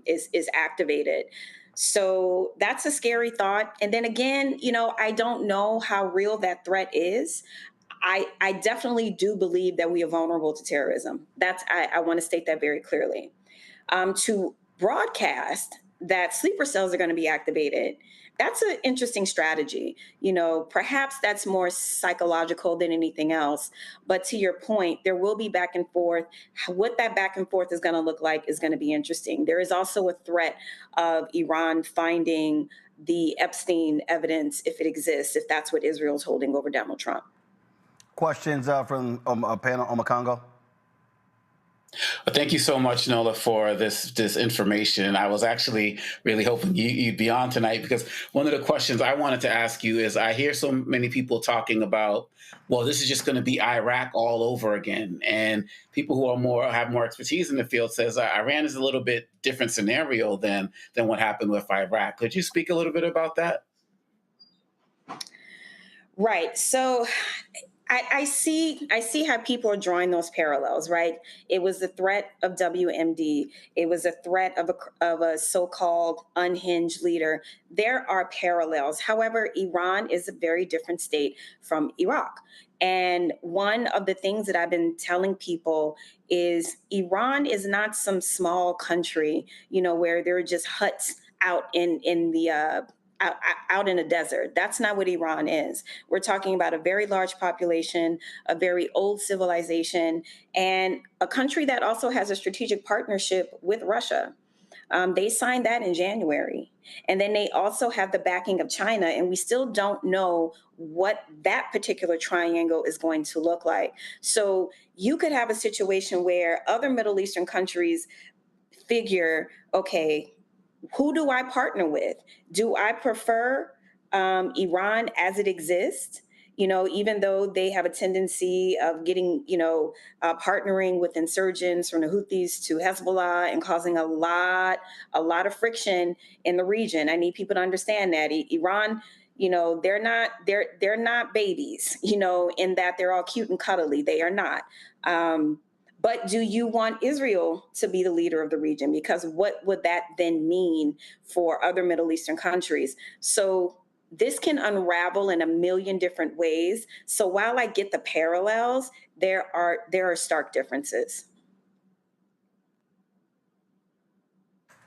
is activated. So that's a scary thought. And then again, you know, I don't know how real that threat is. I definitely do believe that we are vulnerable to terrorism. I want to state that very clearly. To broadcast that sleeper cells are going to be activated, that's an interesting strategy. You know, perhaps that's more psychological than anything else. But to your point, there will be back and forth. What that back and forth is going to look like is going to be interesting. There is also a threat of Iran finding the Epstein evidence, if it exists, if that's what Israel's holding over Donald Trump. Questions from a panel on Congo? Well, thank you so much, Nola, for this information. I was actually really hoping you'd be on tonight, because one of the questions I wanted to ask you is, I hear so many people talking about, well, this is just going to be Iraq all over again. And people who have more expertise in the field says Iran is a little bit different scenario than what happened with Iraq. Could you speak a little bit about that? Right. So I see how people are drawing those parallels, right? It was the threat of WMD. It was a threat of a so-called unhinged leader. There are parallels. However, Iran is a very different state from Iraq. And one of the things that I've been telling people is Iran is not some small country, where there are just huts out in the out in a desert. That's not what Iran is. We're talking about a very large population, a very old civilization, and a country that also has a strategic partnership with Russia. They signed that in January. And then they also have the backing of China, and we still don't know what that particular triangle is going to look like. So you could have a situation where other Middle Eastern countries figure, okay, who do I partner with? Do I prefer Iran as it exists? Even though they have a tendency of getting, partnering with insurgents from the Houthis to Hezbollah and causing a lot of friction in the region. I need people to understand that Iran, they're not babies, in that they're all cute and cuddly. They are not. But do you want Israel to be the leader of the region? Because what would that then mean for other Middle Eastern countries? So this can unravel in a million different ways. So while I get the parallels, there are stark differences.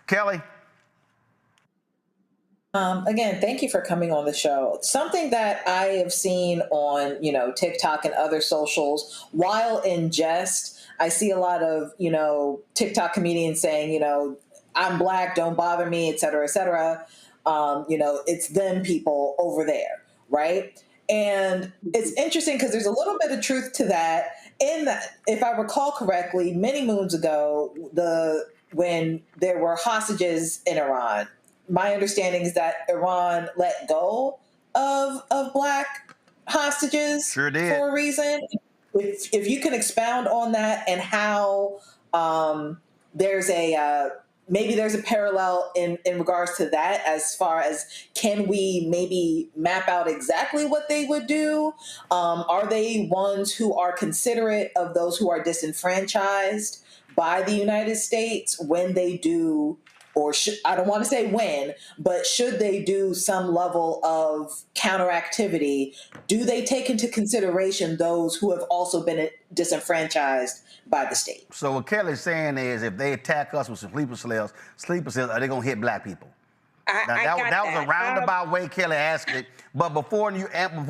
Kelly. Again, thank you for coming on the show. Something that I have seen on, TikTok and other socials, while in jest, I see a lot of, TikTok comedians saying, I'm Black, don't bother me, et cetera, et cetera. It's them people over there, right? And it's interesting because there's a little bit of truth to that. In that, if I recall correctly, many moons ago, when there were hostages in Iran, my understanding is that Iran let go of Black hostages for a reason. If you can expound on that and how there's maybe there's a parallel in regards to that, as far as can we maybe map out exactly what they would do? Are they ones who are considerate of those who are disenfranchised by the United States when they do, or I don't want to say when, but should they do some level of counteractivity? Do they take into consideration those who have also been disenfranchised by the state? So what Kelly's saying is, if they attack us with some sleeper cells, are they going to hit Black people? That was a roundabout way Kelly asked it. But before you answer, I'm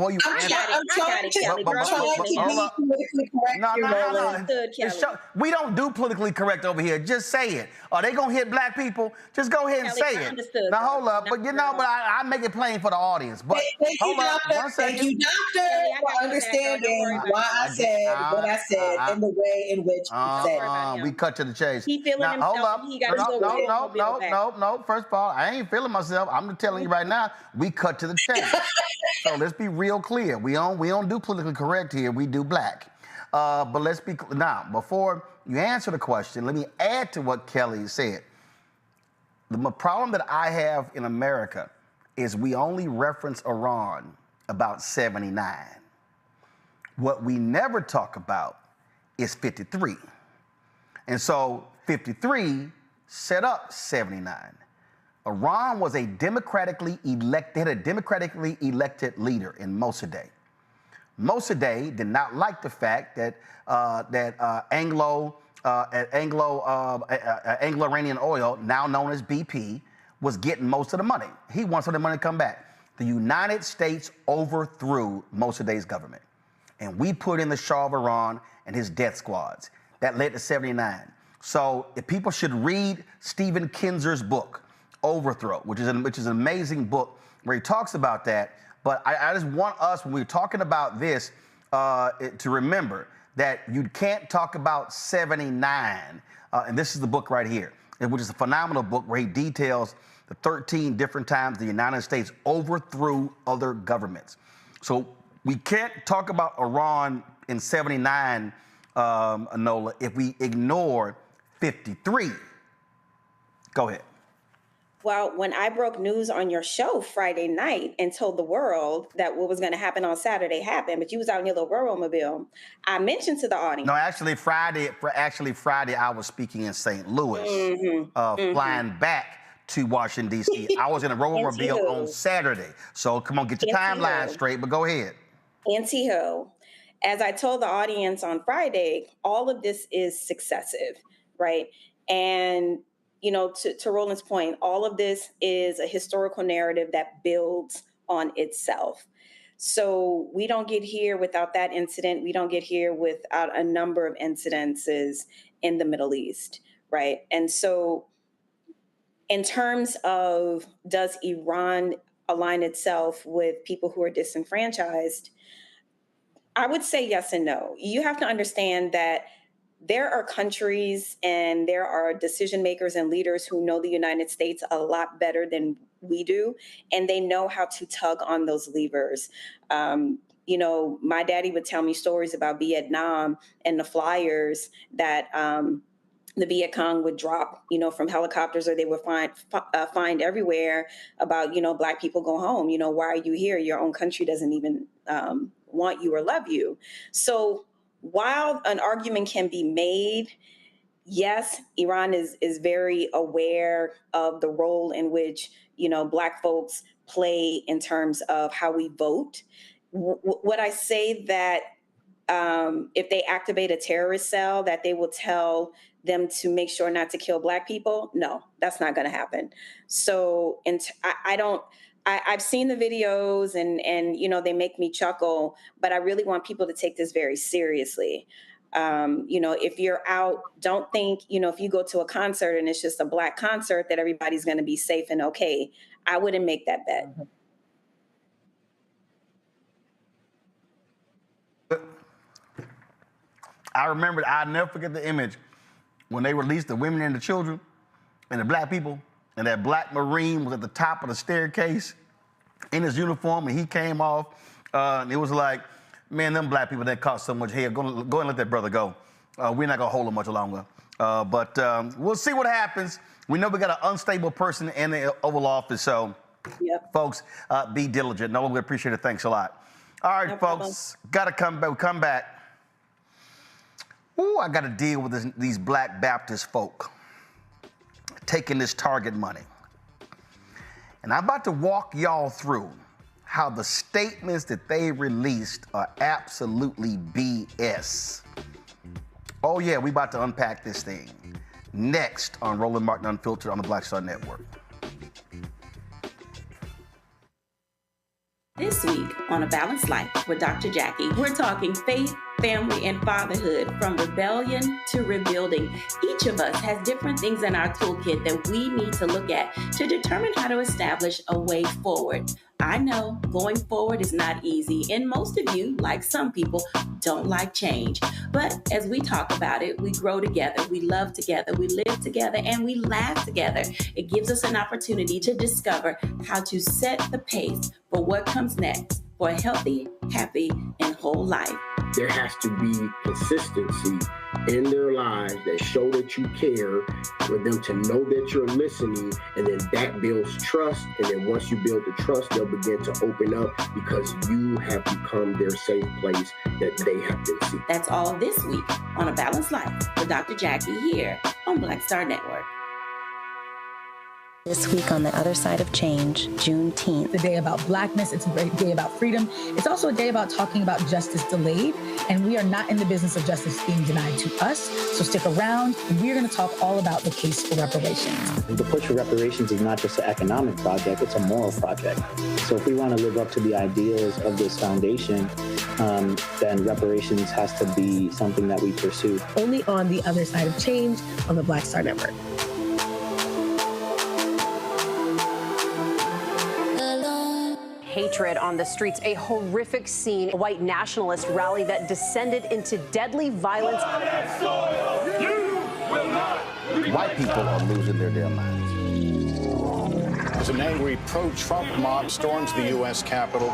trying to be politically correct. We don't do politically correct over here. Just say it. Are they gonna hit Black people? Just go ahead and say it. Now hold up, but I make it plain for the audience. But thank you, doctor. Thank you, doctor, for understanding why I said what I said in the way in which you said it. We cut to the chase. He feeling himself. Hold up. He got to go. No. First of all, I ain't feeling myself. I'm just telling you right now. We cut to the chase. So let's be real clear. We don't do politically correct here. We do Black. But let's be now. Before you answer the question, let me add to what Kelly said. The problem that I have in America is we only reference Iran about 79. What we never talk about is 53. And so 53 set up 79. Iran was a democratically elected leader in Mossadegh. Mossadegh did not like the fact that Anglo-Iranian oil, now known as BP, was getting most of the money. He wants some of the money to come back. The United States overthrew Mossadegh's government, and we put in the Shah of Iran and his death squads. That led to 79. So if people should read Stephen Kinzer's book, Overthrow, which is an amazing book where he talks about that. But I just want us, when we're talking about this, to remember that you can't talk about 79. And this is the book right here, which is a phenomenal book where he details the 13 different times the United States overthrew other governments. So we can't talk about Iran in 79, Anola, if we ignore 53. Go ahead. Well, when I broke news on your show Friday night and told the world that what was going to happen on Saturday happened, but you was out in your little Roromobile, I mentioned to the audience. No, actually Friday, I was speaking in St. Louis, flying back to Washington, D.C. I was in a Roromobile on Saturday. So come on, get your timeline straight, but go ahead. Anywho, as I told the audience on Friday, all of this is successive, right? And you know, to Roland's point, all of this is a historical narrative that builds on itself. So we don't get here without that incident. We don't get here without a number of incidences in the Middle East, right? And so in terms of does Iran align itself with people who are disenfranchised, I would say yes and no. You have to understand that there are countries and there are decision makers and leaders who know the United States a lot better than we do, and they know how to tug on those levers. You know, my daddy would tell me stories about Vietnam and the flyers that the Viet Cong would drop, you know, from helicopters, or they would find everywhere about, you know, Black people go home. You know, why are you here? Your own country doesn't even want you or love you. So while an argument can be made, yes, Iran is very aware of the role in which, you know, Black folks play in terms of how we vote. Would I say that if they activate a terrorist cell, that they will tell them to make sure not to kill Black people? No, that's not going to happen. So, I've seen the videos and, you know, they make me chuckle, but I really want people to take this very seriously. You know, if you're out, don't think, you know, if you go to a concert and it's just a Black concert, that everybody's going to be safe and okay. I wouldn't make that bet. I remember, I'll never forget the image when they released the women and the children and the Black people, and that Black Marine was at the top of the staircase in his uniform, and he came off, and it was like, man, them Black people that caused so much hell, go and let that brother go. We're not gonna hold him much longer. But we'll see what happens. We know we got an unstable person in the Oval Office, so folks, be diligent. No, we appreciate it. Thanks a lot. All right, no folks, gotta come back. Ooh, I got to deal with these Black Baptist folk taking this Target money. And I'm about to walk y'all through how the statements that they released are absolutely BS. Oh yeah, we about to unpack this thing. Next on Roland Martin Unfiltered on the Black Star Network. This week on A Balanced Life with Dr. Jackie, we're talking faith, family, and fatherhood, from rebellion to rebuilding. Each of us has different things in our toolkit that we need to look at to determine how to establish a way forward. I know going forward is not easy, and most of you, like some people, don't like change. But as we talk about it, we grow together, we love together, we live together, and we laugh together. It gives us an opportunity to discover how to set the pace for what comes next for a healthy, happy, and whole life. There has to be consistency in their lives that show that you care, for them to know that you're listening, and then that builds trust. And then once you build the trust, they'll begin to open up because you have become their safe place that they have been seeking. That's all this week on A Balanced Life with Dr. Jackie here on Black Star Network. This week on The Other Side of Change, Juneteenth. It's a day about Blackness. It's a day about freedom. It's also a day about talking about justice delayed. And we are not in the business of justice being denied to us. So stick around. We're going to talk all about the case for reparations. The push for reparations is not just an economic project, it's a moral project. So if we want to live up to the ideals of this foundation, then reparations has to be something that we pursue. Only on The Other Side of Change on the Black Star Network. Hatred on the streets, a horrific scene, a white nationalist rally that descended into deadly violence. White people are losing their damn minds. As an angry pro-Trump mob storms the U.S. Capitol,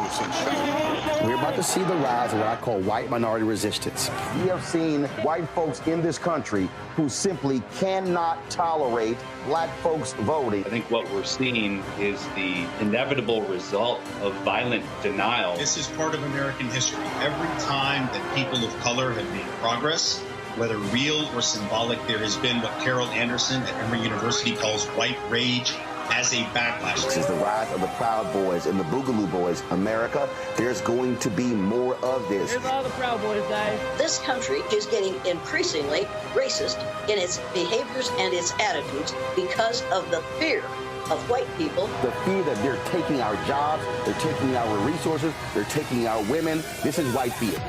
we're about to to see the rise of what I call white minority resistance. We have seen white folks in this country who simply cannot tolerate black folks voting. I think what we're seeing is the inevitable result of violent denial. This is part of American history. Every time that people of color have made progress, whether real or symbolic, there has been what Carol Anderson at Emory University calls white rage as a backlash. This is the rise of the Proud Boys and the Boogaloo Boys. America, there's going to be more of this. Here's all the Proud Boys, guys. This country is getting increasingly racist in its behaviors and its attitudes because of the fear of white people. The fear that they're taking our jobs, they're taking our resources, they're taking our women. This is white fear.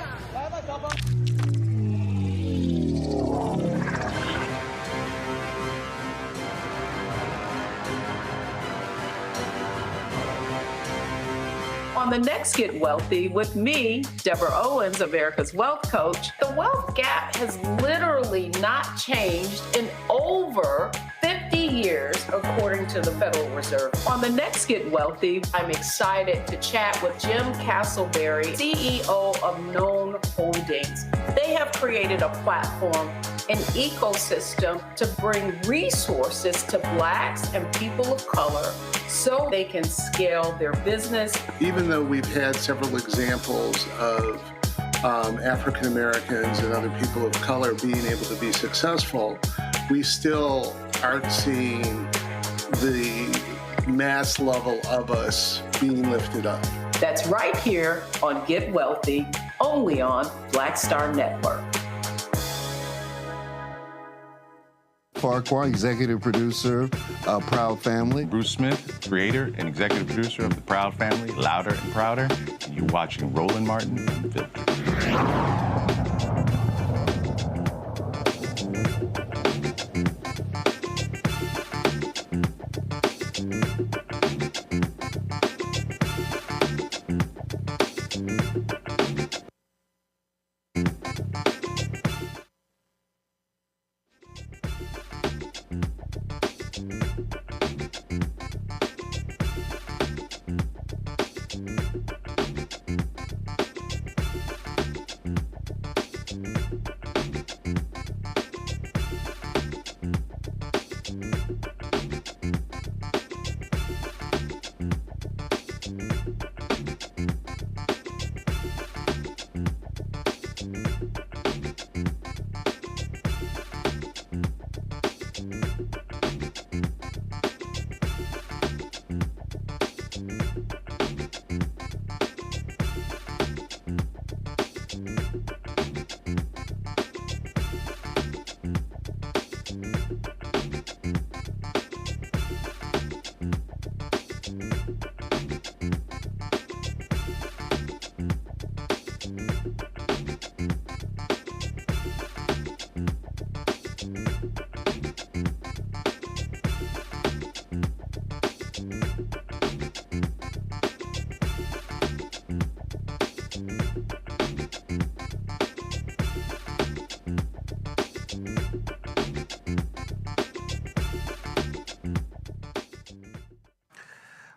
On the next Get Wealthy with me, Deborah Owens, America's Wealth Coach, the wealth gap has literally not changed in over 50 years, according to the Federal Reserve. On the next Get Wealthy, I'm excited to chat with Jim Castleberry, CEO of Known Holdings. They have created a platform, an ecosystem to bring resources to Blacks and people of color so they can scale their business. Even though we've had several examples of African Americans and other people of color being able to be successful, we still aren't seeing the mass level of us being lifted up. That's right here on Get Wealthy, only on Black Star Network. Farquhar, executive producer of Proud Family. Bruce Smith, creator and executive producer of The Proud Family, Louder and Prouder. And you're watching Roland Martin Unfiltered.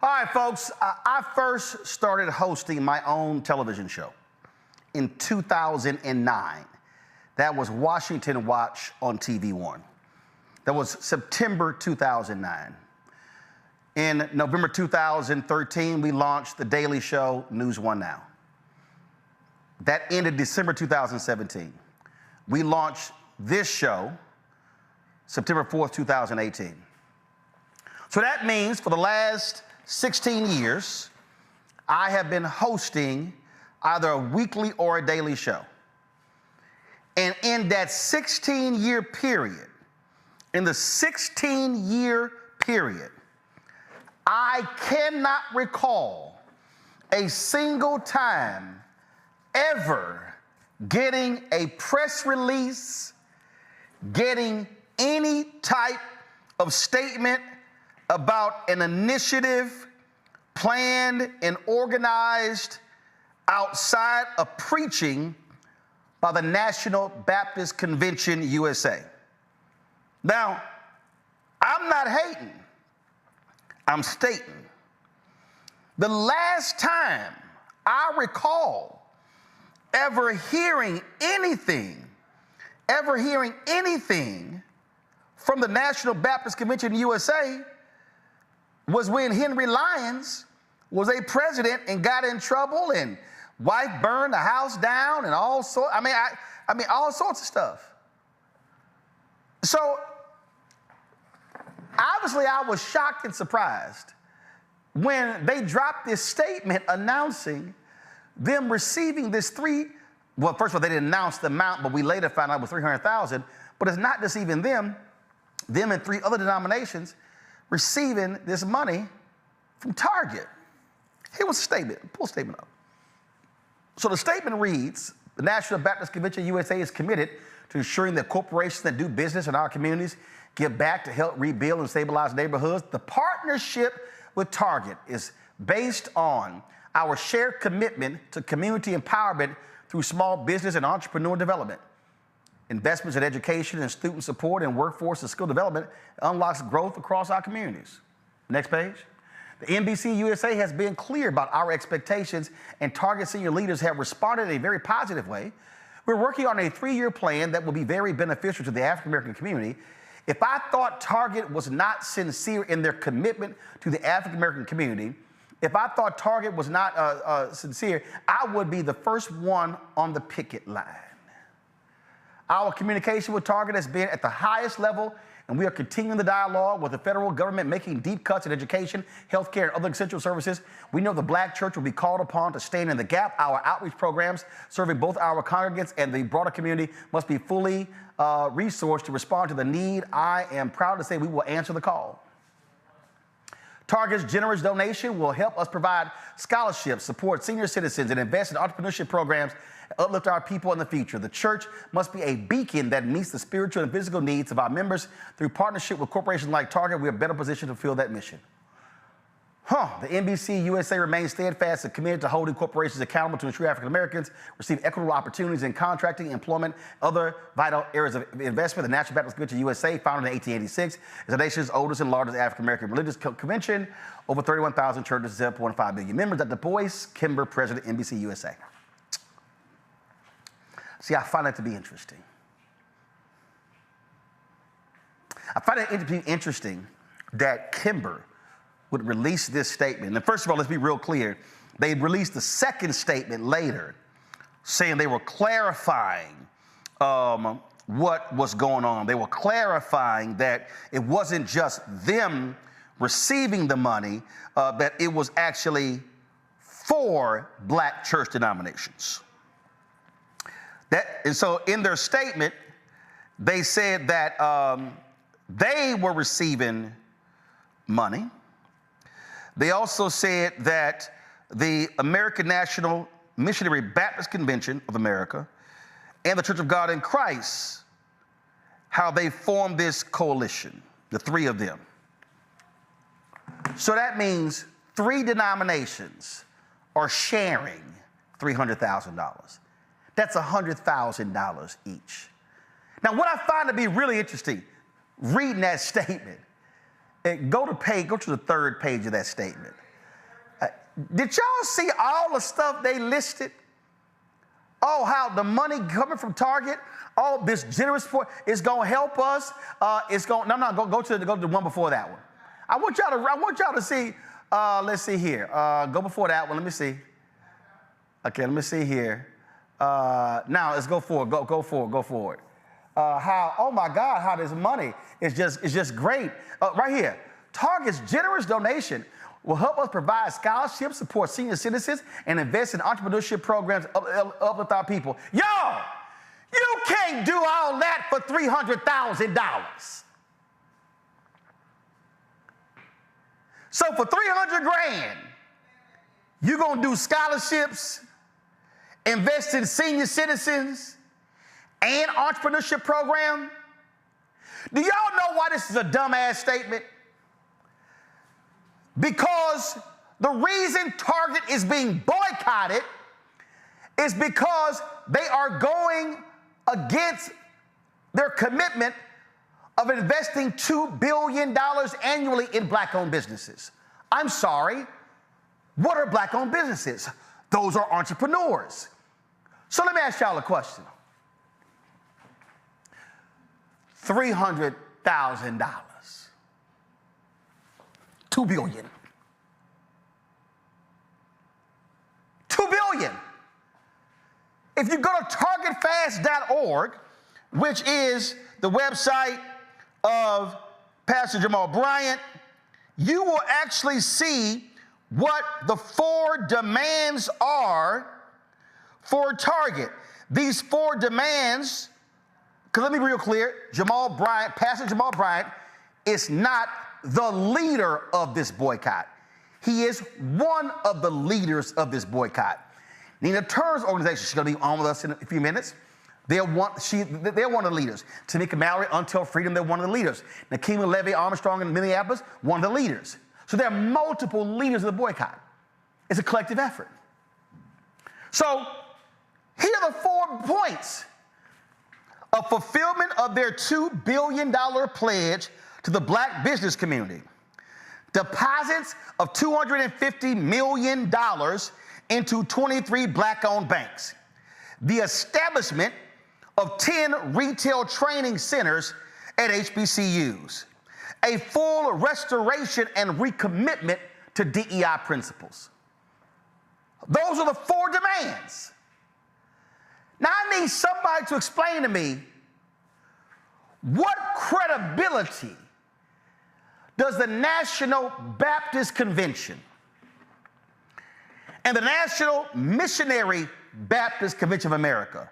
All right, folks, I first started hosting my own television show in 2009. That was Washington Watch on TV One. That was September 2009. In November 2013, we launched The Daily Show, News One Now. That ended December 2017. We launched this show September 4th, 2018. So that means for the last 16 years, I have been hosting either a weekly or a daily show. And in that 16-year period, I cannot recall a single time ever getting a press release, getting any type of statement about an initiative planned and organized outside of preaching by the National Baptist Convention USA. Now, I'm not hating, I'm stating. The last time I recall ever hearing anything from the National Baptist Convention USA was when Henry Lyons was a president and got in trouble and wife burned the house down and all sorts. I mean, all sorts of stuff. So obviously I was shocked and surprised when they dropped this statement announcing them receiving this well, first of all, they didn't announce the amount, but we later found out it was $300,000. But it's not just even them and 3 other denominations receiving this money from Target. Here was a statement. Pull the statement up. So the statement reads, the National Baptist Convention USA is committed to ensuring that corporations that do business in our communities give back to help rebuild and stabilize neighborhoods. The partnership with Target is based on our shared commitment to community empowerment through small business and entrepreneur development. Investments in education and student support and workforce and skill development unlocks growth across our communities. Next page. The NBC USA has been clear about our expectations, and Target senior leaders have responded in a very positive way. We're working on a 3-year plan that will be very beneficial to the African American community. If I thought Target was not sincere in their commitment to the African American community, if I thought Target was not sincere, I would be the first one on the picket line. Our communication with Target has been at the highest level, and we are continuing the dialogue with the federal government, making deep cuts in education, healthcare, and other essential services. We know the Black church will be called upon to stand in the gap. Our outreach programs, serving both our congregants and the broader community, must be fully resourced to respond to the need. I am proud to say we will answer the call. Target's generous donation will help us provide scholarships, support senior citizens, and invest in entrepreneurship programs and uplift our people in the future. The church must be a beacon that meets the spiritual and physical needs of our members. Through partnership with corporations like Target, we are better positioned to fulfill that mission. The NBC USA remains steadfast and committed to holding corporations accountable to ensure African Americans receive equitable opportunities in contracting, employment, other vital areas of investment. The National Baptist Convention USA, founded in 1886, is the nation's oldest and largest African American religious convention. Over 31,000 churches, 7.5 million members. At Du Bois, Kimber, President, NBC USA. See, I find that to be interesting. I find it to be interesting that Kimber would release this statement. And first of all, let's be real clear. They released the second statement later, saying they were clarifying what was going on. They were clarifying that it wasn't just them receiving the money, that it was actually for Black church denominations. And so in their statement, they said that they were receiving money. They also said that the American National Missionary Baptist Convention of America and the Church of God in Christ, how they formed this coalition, the 3 of them. So that means 3 denominations are sharing $300,000. That's $100,000 each. Now, what I find to be really interesting, reading that statement, go to the 3rd page of that statement. Did y'all see all the stuff they listed? Oh, how the money coming from Target, all this generous support is going to help us. Go to the one before that one. I want y'all to see. Let's see here. Go before that one. Let me see. Okay, let me see here. Now let's go forward. Go forward. Oh my God, how this money is just great. Right here, Target's generous donation will help us provide scholarships, support senior citizens, and invest in entrepreneurship programs, uplift our people. Y'all, you can't do all that for $300,000. So for $300,000, you're gonna do scholarships, invest in senior citizens, and entrepreneurship program? Do y'all know why this is a dumbass statement? Because the reason Target is being boycotted is because they are going against their commitment of investing $2 billion annually in Black-owned businesses. I'm sorry, what are Black-owned businesses? Those are entrepreneurs. So let me ask y'all a question. $300,000. $2 billion. $2 billion. If you go to Target-Nat'l, which is the website of Pastor Jamal Bryant, you will actually see what the 4 demands are for Target. These 4 demands, because let me be real clear, Pastor Jamal Bryant is not the leader of this boycott. He is one of the leaders of this boycott. Nina Turner's organization, she's going to be on with us in a few minutes. They're one of the leaders. Tamika Mallory, Until Freedom, they're one of the leaders. Nakima Levy Armstrong in Minneapolis, one of the leaders. So there are multiple leaders of the boycott. It's a collective effort. So here are the 4 points of fulfillment of their $2 billion pledge to the black business community. Deposits of $250 million into 23 black-owned banks. The establishment of 10 retail training centers at HBCUs. A full restoration and recommitment to DEI principles. Those are the 4 demands. Now I need somebody to explain to me, what credibility does the National Baptist Convention and the National Missionary Baptist Convention of America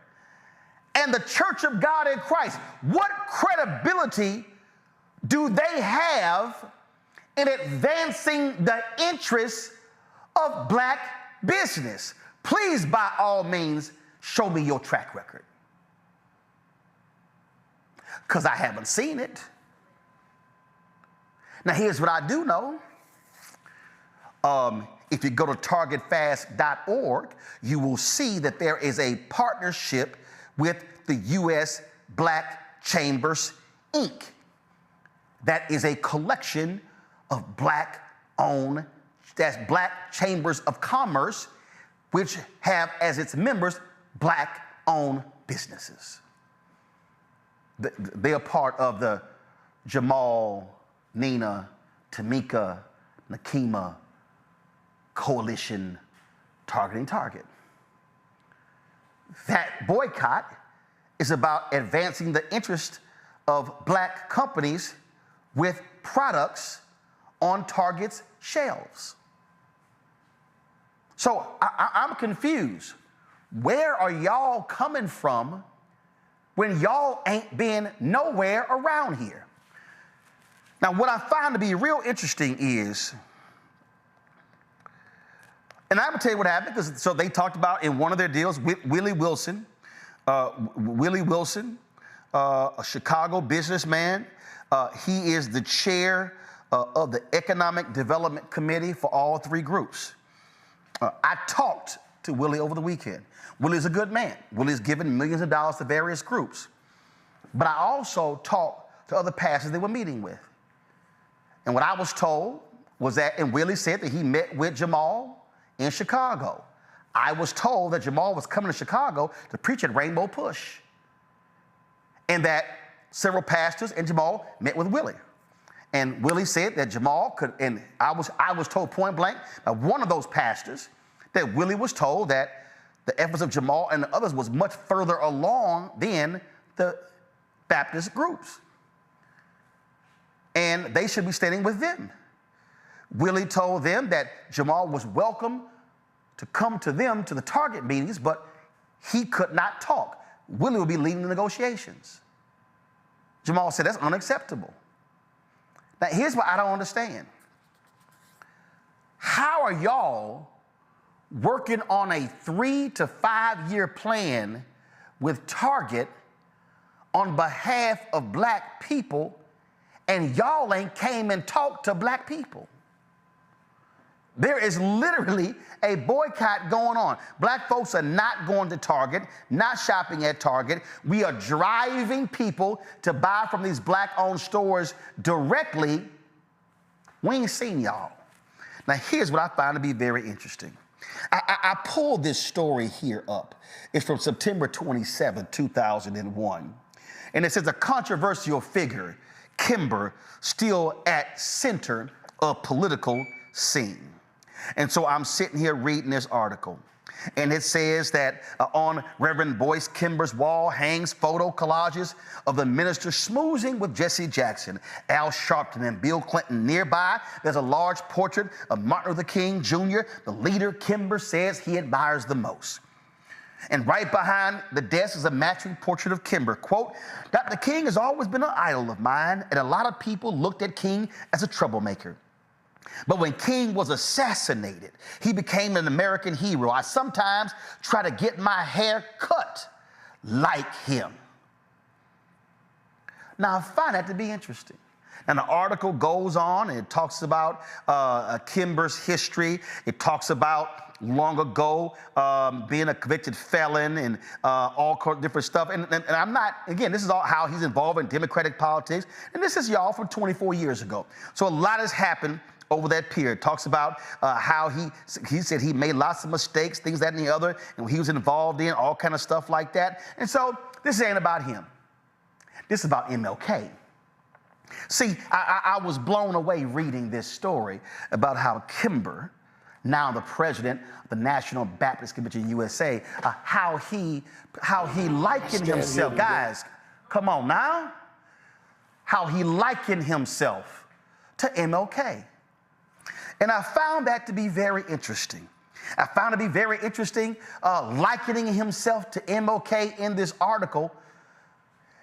and the Church of God in Christ, what credibility do they have in advancing the interests of black business? Please, by all means, show me your track record. Because I haven't seen it. Now, here's what I do know. If you go to Target-Nat'l, you will see that there is a partnership with the U.S. Black Chambers, Inc. That is a collection of black-owned, that's black chambers of commerce, which have as its members black-owned businesses. They are part of the Jamal, Nina, Tamika, Nakima coalition targeting Target. That boycott is about advancing the interest of black companies with products on Target's shelves. So I'm confused. Where are y'all coming from when y'all ain't been nowhere around here? Now, what I find to be real interesting is, and I'm gonna tell you what happened, because so they talked about in one of their deals, Willie Wilson, a Chicago businessman. He is the chair of the Economic Development Committee for all 3 groups. I talked to Willie over the weekend. Willie's a good man. Willie's given millions of dollars to various groups. But I also talked to other pastors they were meeting with. And what I was told was that, and Willie said that he met with Jamal in Chicago. I was told that Jamal was coming to Chicago to preach at Rainbow Push. And that several pastors and Jamal met with Willie. And Willie said that Jamal could, and I was told point blank by one of those pastors that Willie was told that the efforts of Jamal and the others was much further along than the Baptist groups. And they should be standing with them. Willie told them that Jamal was welcome to come to them to the Target meetings, but he could not talk. Willie would be leading the negotiations. Jamal said that's unacceptable. Now, here's what I don't understand. How are y'all working on a 3 to 5 year plan with Target on behalf of black people, and y'all ain't came and talked to black people? There is literally a boycott going on. Black folks are not going to Target, not shopping at Target. We are driving people to buy from these black-owned stores directly. We ain't seen y'all. Now, here's what I find to be very interesting. I pulled this story here up. It's from September 27, 2001. And it says a controversial figure, Kimber, still at center of political scene. And so I'm sitting here reading this article. And it says that on Reverend Boyce Kimber's wall hangs photo collages of the minister schmoozing with Jesse Jackson, Al Sharpton, and Bill Clinton. Nearby, there's a large portrait of Martin Luther King Jr., the leader Kimber says he admires the most. And right behind the desk is a matching portrait of Kimber. Quote, Dr. King has always been an idol of mine, and a lot of people looked at King as a troublemaker. But when King was assassinated, he became an American hero. I sometimes try to get my hair cut like him. Now, I find that to be interesting. And the article goes on and it talks about Kimber's history. It talks about long ago being a convicted felon and all different stuff. And I'm not, again, this is all how he's involved in Democratic politics. And this is, y'all, from 24 years ago. So a lot has happened over that period. Talks about how he said he made lots of mistakes, things, that, and the other, and he was involved in all kind of stuff like that. And so this ain't about him. This is about MLK. See, I was blown away reading this story about how Kimber, now the president of the National Baptist Convention USA, how he likened himself. Guys, come on now. How he likened himself to MLK. And I found that to be very interesting. I found it to be very interesting likening himself to MLK in this article,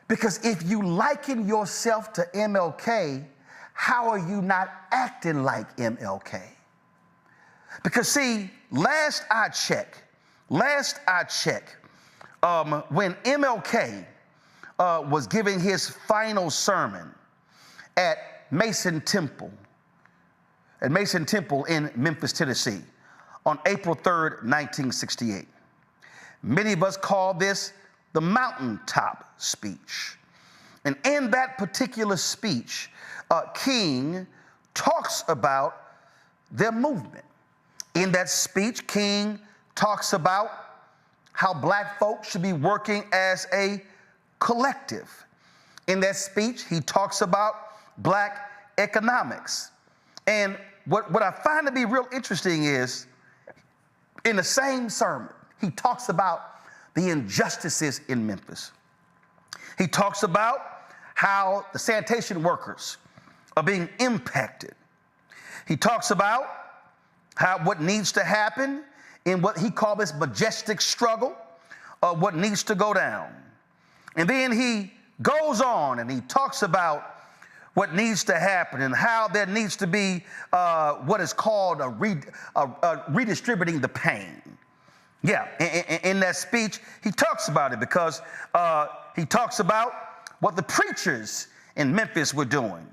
because if you liken yourself to MLK, how are you not acting like MLK? Because see, last I checked, when MLK was giving his final sermon at Mason Temple in Memphis, Tennessee, on April 3rd, 1968. Many of us call this the mountaintop speech. And in that particular speech, King talks about their movement. In that speech, King talks about how black folks should be working as a collective. In that speech, he talks about black economics. And what I find to be real interesting is, in the same sermon, he talks about the injustices in Memphis. He talks about how the sanitation workers are being impacted. He talks about what needs to happen in what he called this majestic struggle of what needs to go down. And then he goes on and he talks about what needs to happen and how there needs to be what is called redistributing the pain. Yeah, in that speech, he talks about it because he talks about what the preachers in Memphis were doing.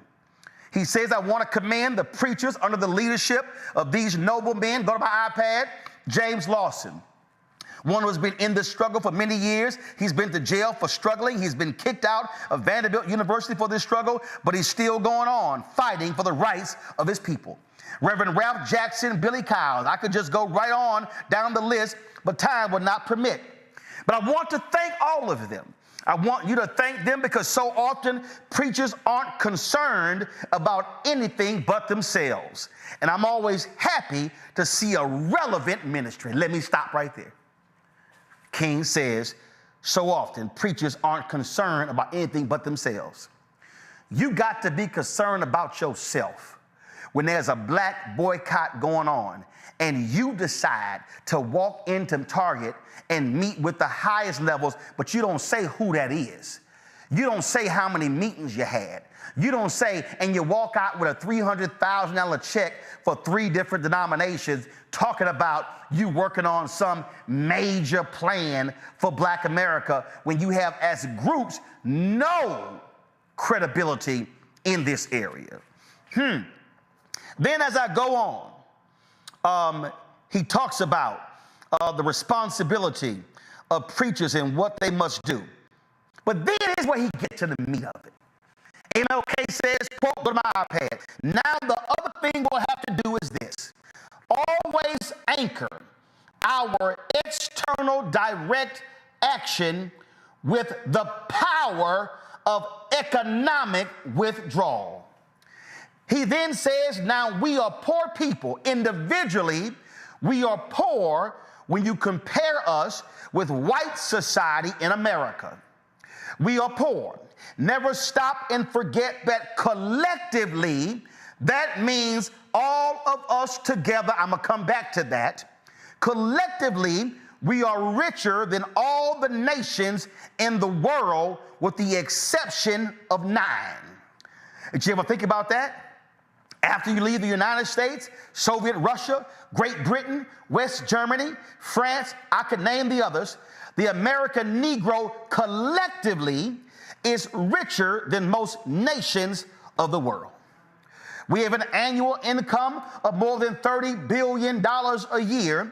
He says, I want to commend the preachers under the leadership of these noble men. Go to my iPad, James Lawson. One who's been in this struggle for many years. He's been to jail for struggling. He's been kicked out of Vanderbilt University for this struggle, but he's still going on, fighting for the rights of his people. Reverend Ralph Jackson, Billy Kyles. I could just go right on down the list, but time would not permit. But I want to thank all of them. I want you to thank them because so often preachers aren't concerned about anything but themselves. And I'm always happy to see a relevant ministry. Let me stop right there. King says, so often preachers aren't concerned about anything but themselves. You got to be concerned about yourself when there's a black boycott going on and you decide to walk into Target and meet with the highest levels, but you don't say who that is. You don't say how many meetings you had. You don't say, and you walk out with a $300,000 check for 3 different denominations talking about you working on some major plan for Black America when you have, as groups, no credibility in this area. Then as I go on, he talks about the responsibility of preachers and what they must do. But then is where he gets to the meat of it. MLK says, quote, go to my iPad. Now the other thing we'll have to do is this. Always anchor our external direct action with the power of economic withdrawal. He then says, now we are poor people. Individually, we are poor when you compare us with white society in America. We are poor. Never stop and forget that collectively, that means all of us together. I'm going to come back to that. Collectively, we are richer than all the nations in the world with the exception of 9. Did you ever think about that? After you leave the United States, Soviet Russia, Great Britain, West Germany, France, I could name the others, the American Negro collectively is richer than most nations of the world. We have an annual income of more than $30 billion a year,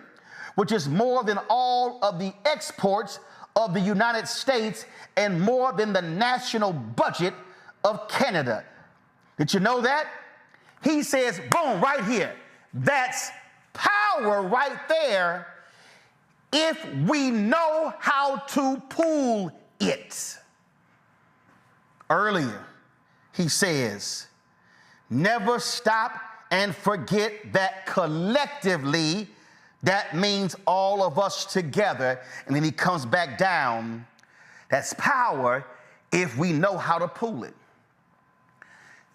which is more than all of the exports of the United States and more than the national budget of Canada. Did you know that? He says, boom, right here. That's power right there if we know how to pool it. Earlier, he says, never stop and forget that collectively, that means all of us together. And then he comes back down. That's power if we know how to pool it.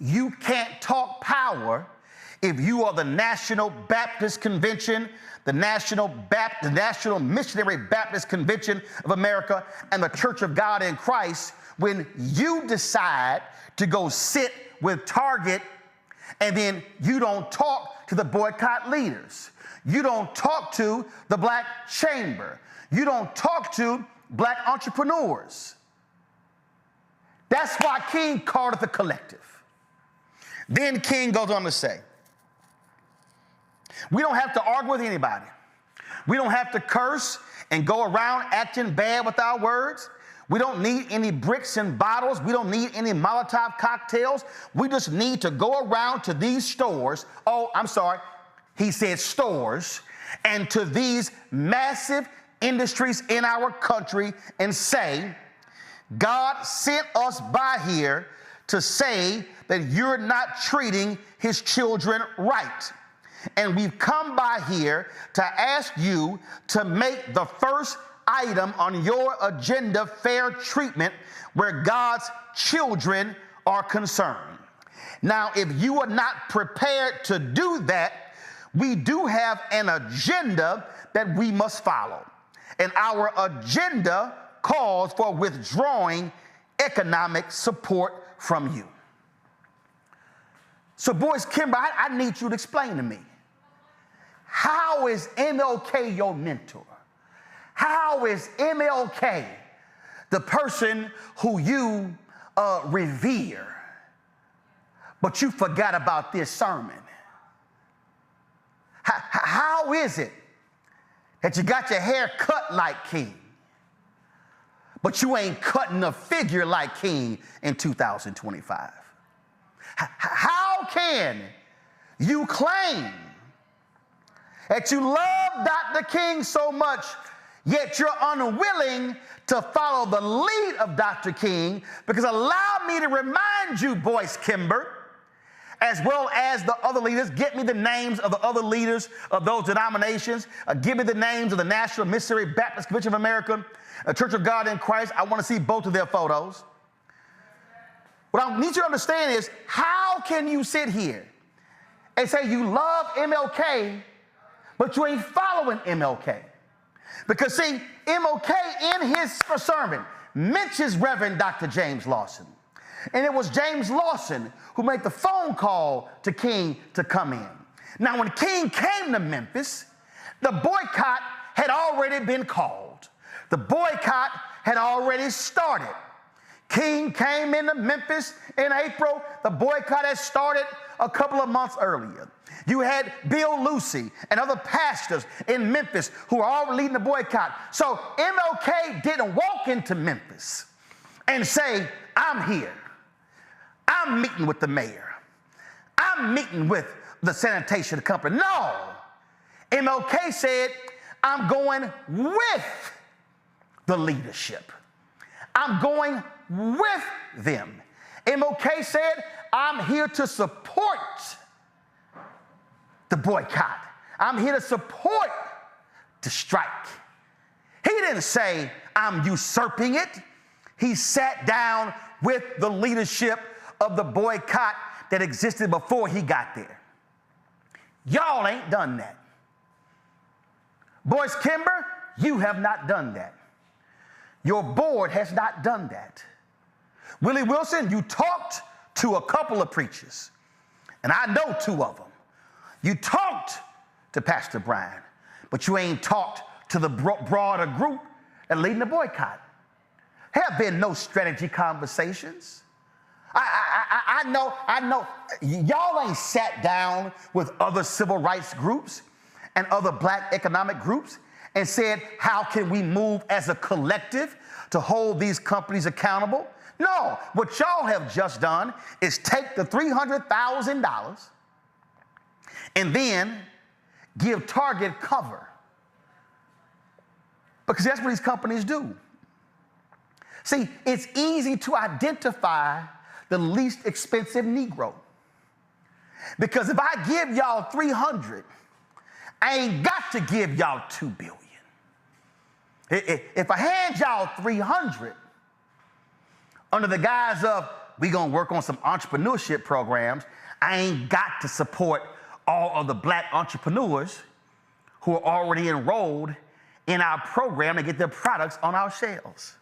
You can't talk power if you are the National Baptist Convention, the National Missionary Baptist Convention of America, and the Church of God in Christ, when you decide to go sit with Target and then you don't talk to the boycott leaders. You don't talk to the Black Chamber. You don't talk to Black entrepreneurs. That's why King called it the collective. Then King goes on to say, we don't have to argue with anybody. We don't have to curse and go around acting bad with our words. We don't need any bricks and bottles. We don't need any Molotov cocktails. We just need to go around to these stores. Oh, I'm sorry. He said stores. And to these massive industries in our country and say, God sent us by here to say that you're not treating his children right. And we've come by here to ask you to make the first item on your agenda fair treatment where God's children are concerned. Now, if you are not prepared to do that, we do have an agenda that we must follow. And our agenda calls for withdrawing economic support from you. So, boys, Kimber, I need you to explain to me, how is MLK your mentor? How is MLK the person who you revere, but you forgot about this sermon? How is it that you got your hair cut like King, but you ain't cutting a figure like King in 2025? How can you claim that you love Dr. King so much, yet you're unwilling to follow the lead of Dr. King? Because allow me to remind you, Boyce Kimber, as well as the other leaders, get me the names of the other leaders of those denominations. Give me the names of the National Missionary Baptist Convention of America, the Church of God in Christ. I want to see both of their photos. What I need you to understand is, how can you sit here and say you love MLK, but you ain't following MLK? Because, see, MLK in his sermon mentions Reverend Dr. James Lawson. And it was James Lawson who made the phone call to King to come in. Now, when King came to Memphis, the boycott had already been called. The boycott had already started. King came into Memphis in April. The boycott had started a couple of months earlier. You had Bill Lucy and other pastors in Memphis who were all leading the boycott. So MLK didn't walk into Memphis and say, I'm here. I'm meeting with the mayor. I'm meeting with the sanitation company. No. MLK said, I'm going with the leadership. I'm going with them. MLK said, I'm here to support the boycott. I'm here to support the strike. He didn't say, I'm usurping it. He sat down with the leadership of the boycott that existed before he got there. Y'all ain't done that. Boyce Kimber, you have not done that. Your board has not done that. Willie Wilson, you talked to a couple of preachers, and I know two of them. You talked to Pastor Brian, but you ain't talked to the broader group that leading the boycott. There have been no strategy conversations. I know, y'all ain't sat down with other civil rights groups and other black economic groups and said, how can we move as a collective to hold these companies accountable? No, what y'all have just done is take the $300,000 and then give Target cover. Because that's what these companies do. See, it's easy to identify the least expensive Negro. Because if I give y'all 300, I ain't got to give y'all 2 billion. If I hand y'all 300 under the guise of we gonna work on some entrepreneurship programs, I ain't got to support all of the black entrepreneurs who are already enrolled in our program to get their products on our shelves.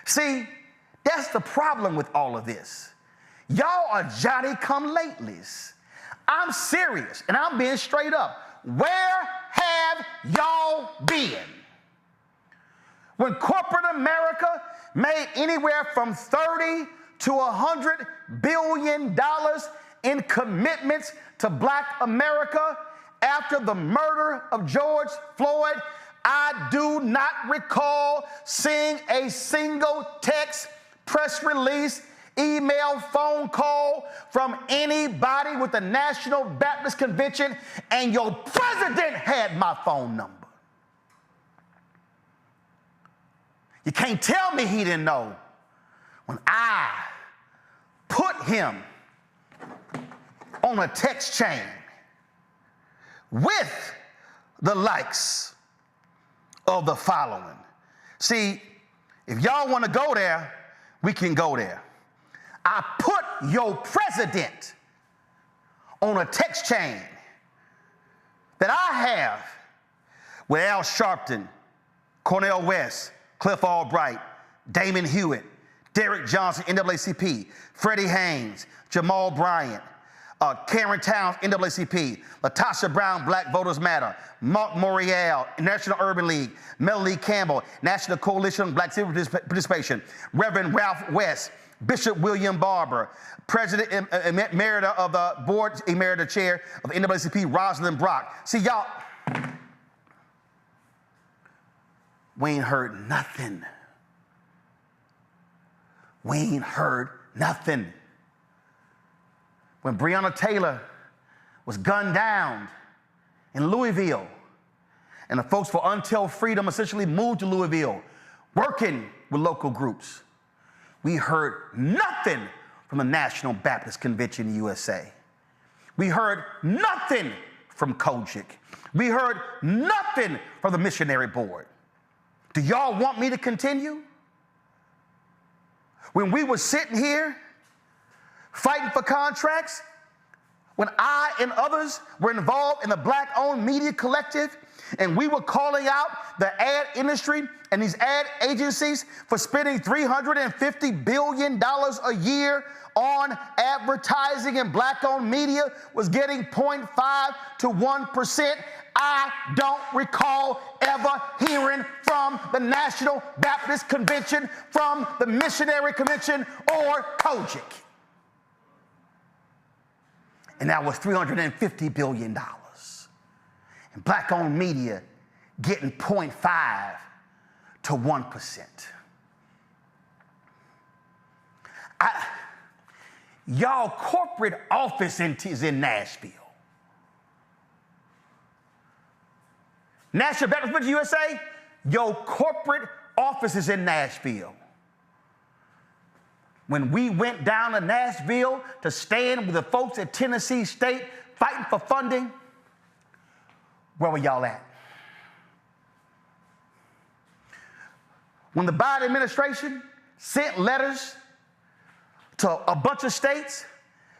See, that's the problem with all of this. Y'all are Johnny-come-latelys. I'm serious, and I'm being straight up. Where have y'all been when corporate America made anywhere from $30 to $100 billion in commitments to black America after the murder of George Floyd? I do not recall seeing a single text, press release, email, phone call from anybody with the National Baptist Convention, and your president had my phone number. You can't tell me he didn't know when I put him on a text chain with the likes of the following. See, if y'all want to go there, we can go there. I put your president on a text chain that I have with Al Sharpton, Cornel West, Cliff Albright, Damon Hewitt, Derek Johnson, NAACP, Freddie Haynes, Jamal Bryant, Karen Towns, NAACP, Latasha Brown, Black Voters Matter, Mark Morial, National Urban League, Melanie Campbell, National Coalition on Black Civil Participation, Reverend Ralph West, Bishop William Barber, President Emerita of the Board Emerita Chair of NAACP, Rosalind Brock. See, y'all, we ain't heard nothing. We ain't heard nothing. When Breonna Taylor was gunned down in Louisville, and the folks for Until Freedom essentially moved to Louisville, working with local groups, we heard nothing from the National Baptist Convention USA. We heard nothing from Kojic. We heard nothing from the Missionary Board. Do y'all want me to continue? When we were sitting here fighting for contracts, when I and others were involved in the Black-owned media collective, and we were calling out the ad industry and these ad agencies for spending $350 billion a year on advertising, and Black-owned media was getting 0.5 to 1%, I don't recall ever hearing from the National Baptist Convention, from the Missionary Convention, or Kojic. And that was $350 billion. And Black-owned media getting 0.5 to 1%. Y'all corporate office is in Nashville. National Baptist Convention USA, your corporate office is in Nashville. When we went down to Nashville to stand with the folks at Tennessee State fighting for funding, where were y'all at? When the Biden administration sent letters to a bunch of states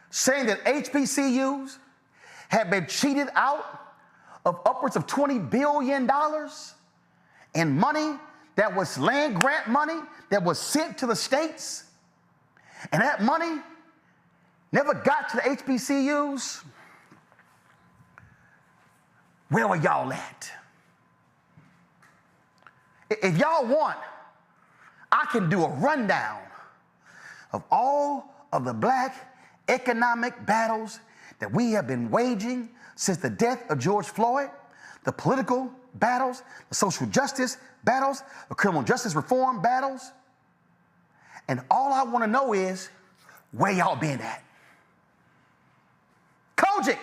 saying that HBCUs had been cheated out of upwards of $20 billion in money that was land grant money that was sent to the states, and that money never got to the HBCUs, where were y'all at? If y'all want, I can do a rundown of all of the black economic battles that we have been waging since the death of George Floyd, the political battles, the social justice battles, the criminal justice reform battles. And all I want to know is where y'all been at. Kojic,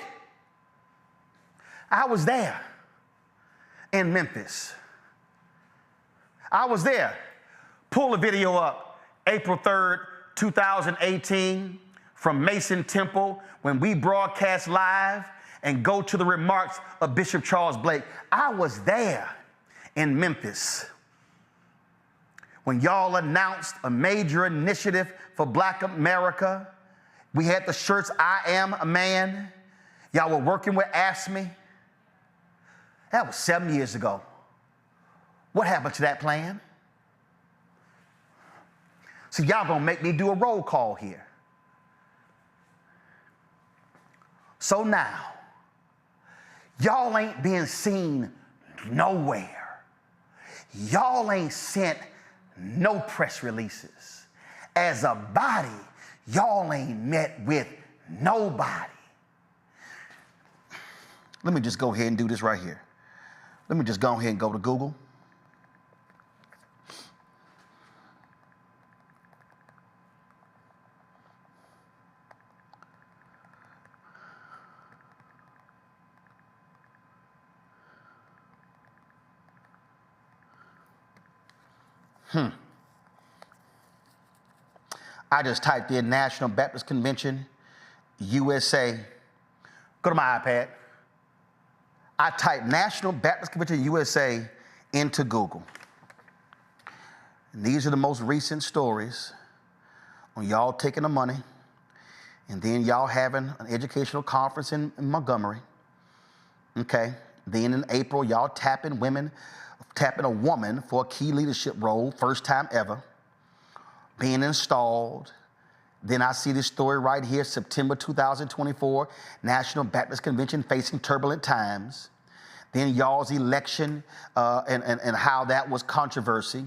I was there in Memphis. I was there. Pull the video up, April 3rd, 2018, from Mason Temple, when we broadcast live and go to the remarks of Bishop Charles Blake. I was there in Memphis when y'all announced a major initiative for Black America. We had the shirts, I Am a Man. Y'all were working with AFSCME. That was 7 years ago. What happened to that plan? See, y'all gonna make me do a roll call here. So now, y'all ain't being seen nowhere. Y'all ain't sent no press releases. As a body, y'all ain't met with nobody. Let me just go ahead and do this right here. Let me just go ahead and go to Google. I just typed in National Baptist Convention, USA. Go to my iPad. I typed National Baptist Convention, USA into Google. And these are the most recent stories on y'all taking the money and then y'all having an educational conference in Montgomery. Okay. Then in April, y'all tapping a woman for a key leadership role, first time ever, being installed. Then I see this story right here, September 2024, National Baptist Convention facing turbulent times. Then y'all's election and how that was controversy.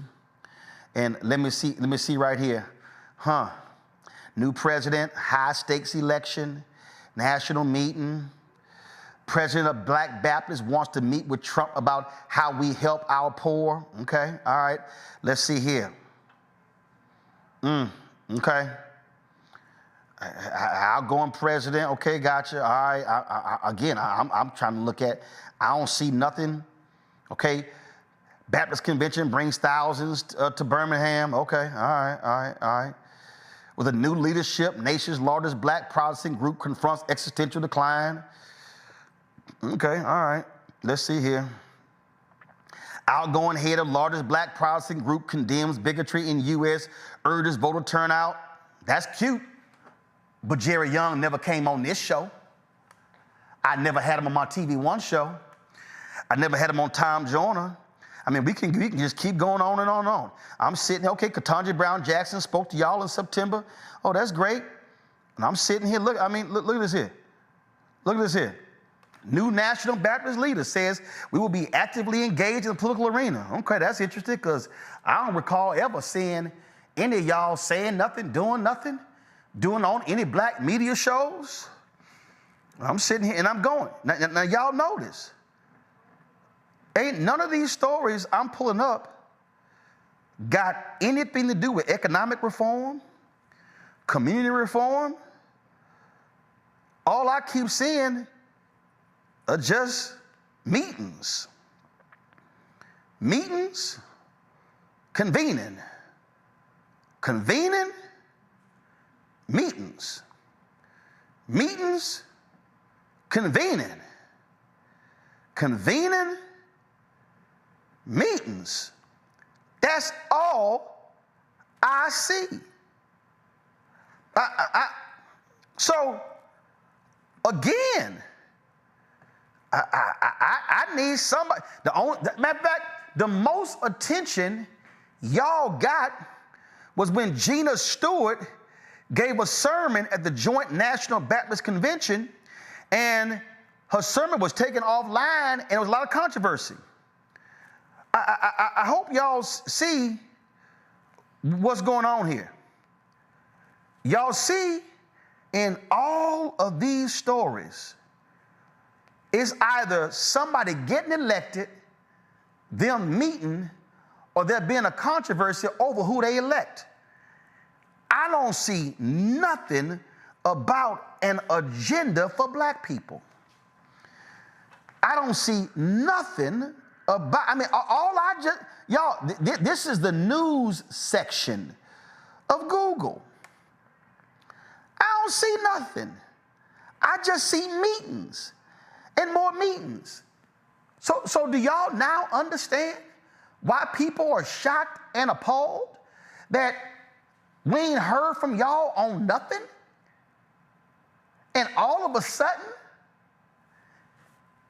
And let me see right here. New president, high stakes election, national meeting. President of Black Baptists wants to meet with Trump about how we help our poor. Okay, all right, let's see here. Okay. Outgoing president, okay, gotcha. All right, I'm trying to look at, I don't see nothing. Okay, Baptist Convention brings thousands to Birmingham. Okay, all right. With a new leadership, nation's largest Black Protestant group confronts existential decline. Okay, all right, let's see here. Outgoing head of largest Black Protestant group condemns bigotry in U.S., urges voter turnout. That's cute. But Jerry Young never came on this show. I never had him on my TV One show. I never had him on Tom Joyner. I mean, we can just keep going on and on and on. I'm sitting here, okay, Ketanji Brown Jackson spoke to y'all in September. Oh, that's great. And I'm sitting here, look at this here. Look at this here. New National Baptist leader says we will be actively engaged in the political arena. Okay, that's interesting because I don't recall ever seeing any of y'all saying nothing, doing on any black media shows. I'm sitting here and I'm going. Now y'all notice, ain't none of these stories I'm pulling up got anything to do with economic reform, community reform. All I keep seeing are just meetings. meetings, convening, convening, meetings, meetings, convening, convening, meetings. That's all I see. So again, I need somebody. Matter of fact, the most attention y'all got was when Gina Stewart gave a sermon at the Joint National Baptist Convention, and her sermon was taken offline, and there was a lot of controversy. I hope y'all see what's going on here. Y'all see in all of these stories, it's either somebody getting elected, them meeting, or there being a controversy over who they elect. I don't see nothing about an agenda for black people. I don't see nothing about, this is the news section of Google. I don't see nothing. I just see meetings and more meetings. So do y'all now understand why people are shocked and appalled that we ain't heard from y'all on nothing? And all of a sudden,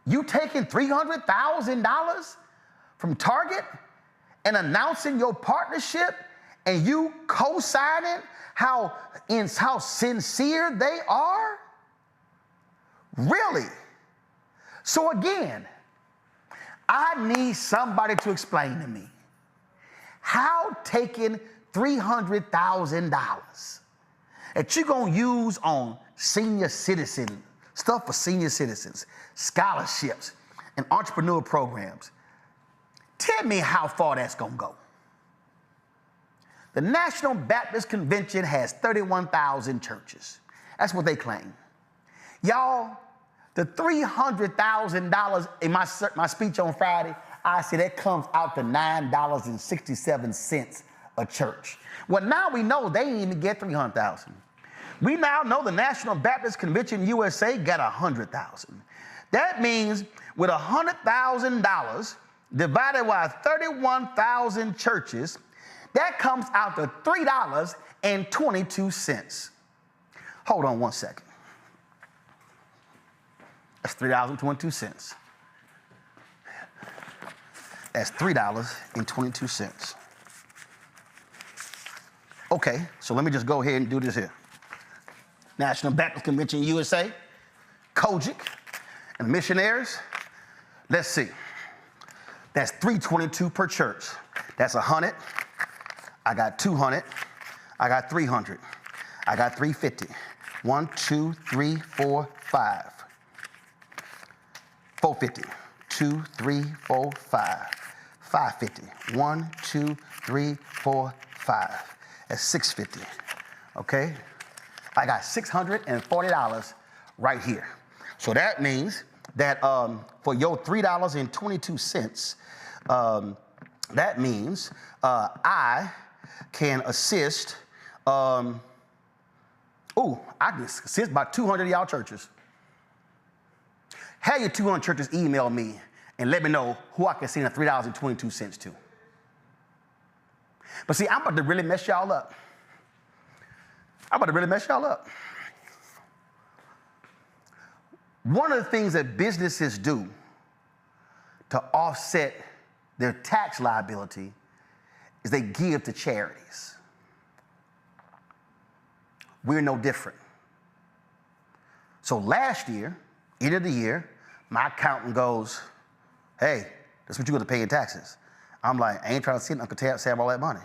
you taking $300,000 from Target and announcing your partnership, and you co-signing how sincere they are? Really? So again, I need somebody to explain to me how taking $300,000 that you're going to use on senior citizen, stuff for senior citizens, scholarships, and entrepreneur programs. Tell me how far that's going to go. The National Baptist Convention has 31,000 churches. That's what they claim. Y'all, the $300,000 in my speech on Friday, I said that comes out to $9.67 a church. Well, now we know they didn't even get $300,000. We now know the National Baptist Convention USA got $100,000. That means with $100,000 divided by 31,000 churches, that comes out to $3.22. Hold on one second. That's $3.22. That's $3.22. Okay, so let me just go ahead and do this here. National Baptist Convention USA, Kojic, and missionaries. Let's see. That's $3.22 per church. That's 100. I got 200. I got 300. I got 350. 1, 2, 3, 4, 5. 450. 2, 3, 4, 5. 550. 1, 2, 3, 4, 5. That's 650. Okay? I got $640 right here. So that means that for your $3.22, that means I can assist, I can assist about 200 of y'all churches. Have your 200 churches email me and let me know who I can send $3.22 to. But see, I'm about to really mess y'all up. One of the things that businesses do to offset their tax liability is they give to charities. We're no different. So last year, end of the year, my accountant goes, hey, that's what you're going to pay in taxes. I'm like, I ain't trying to sit Uncle Tab save all that money.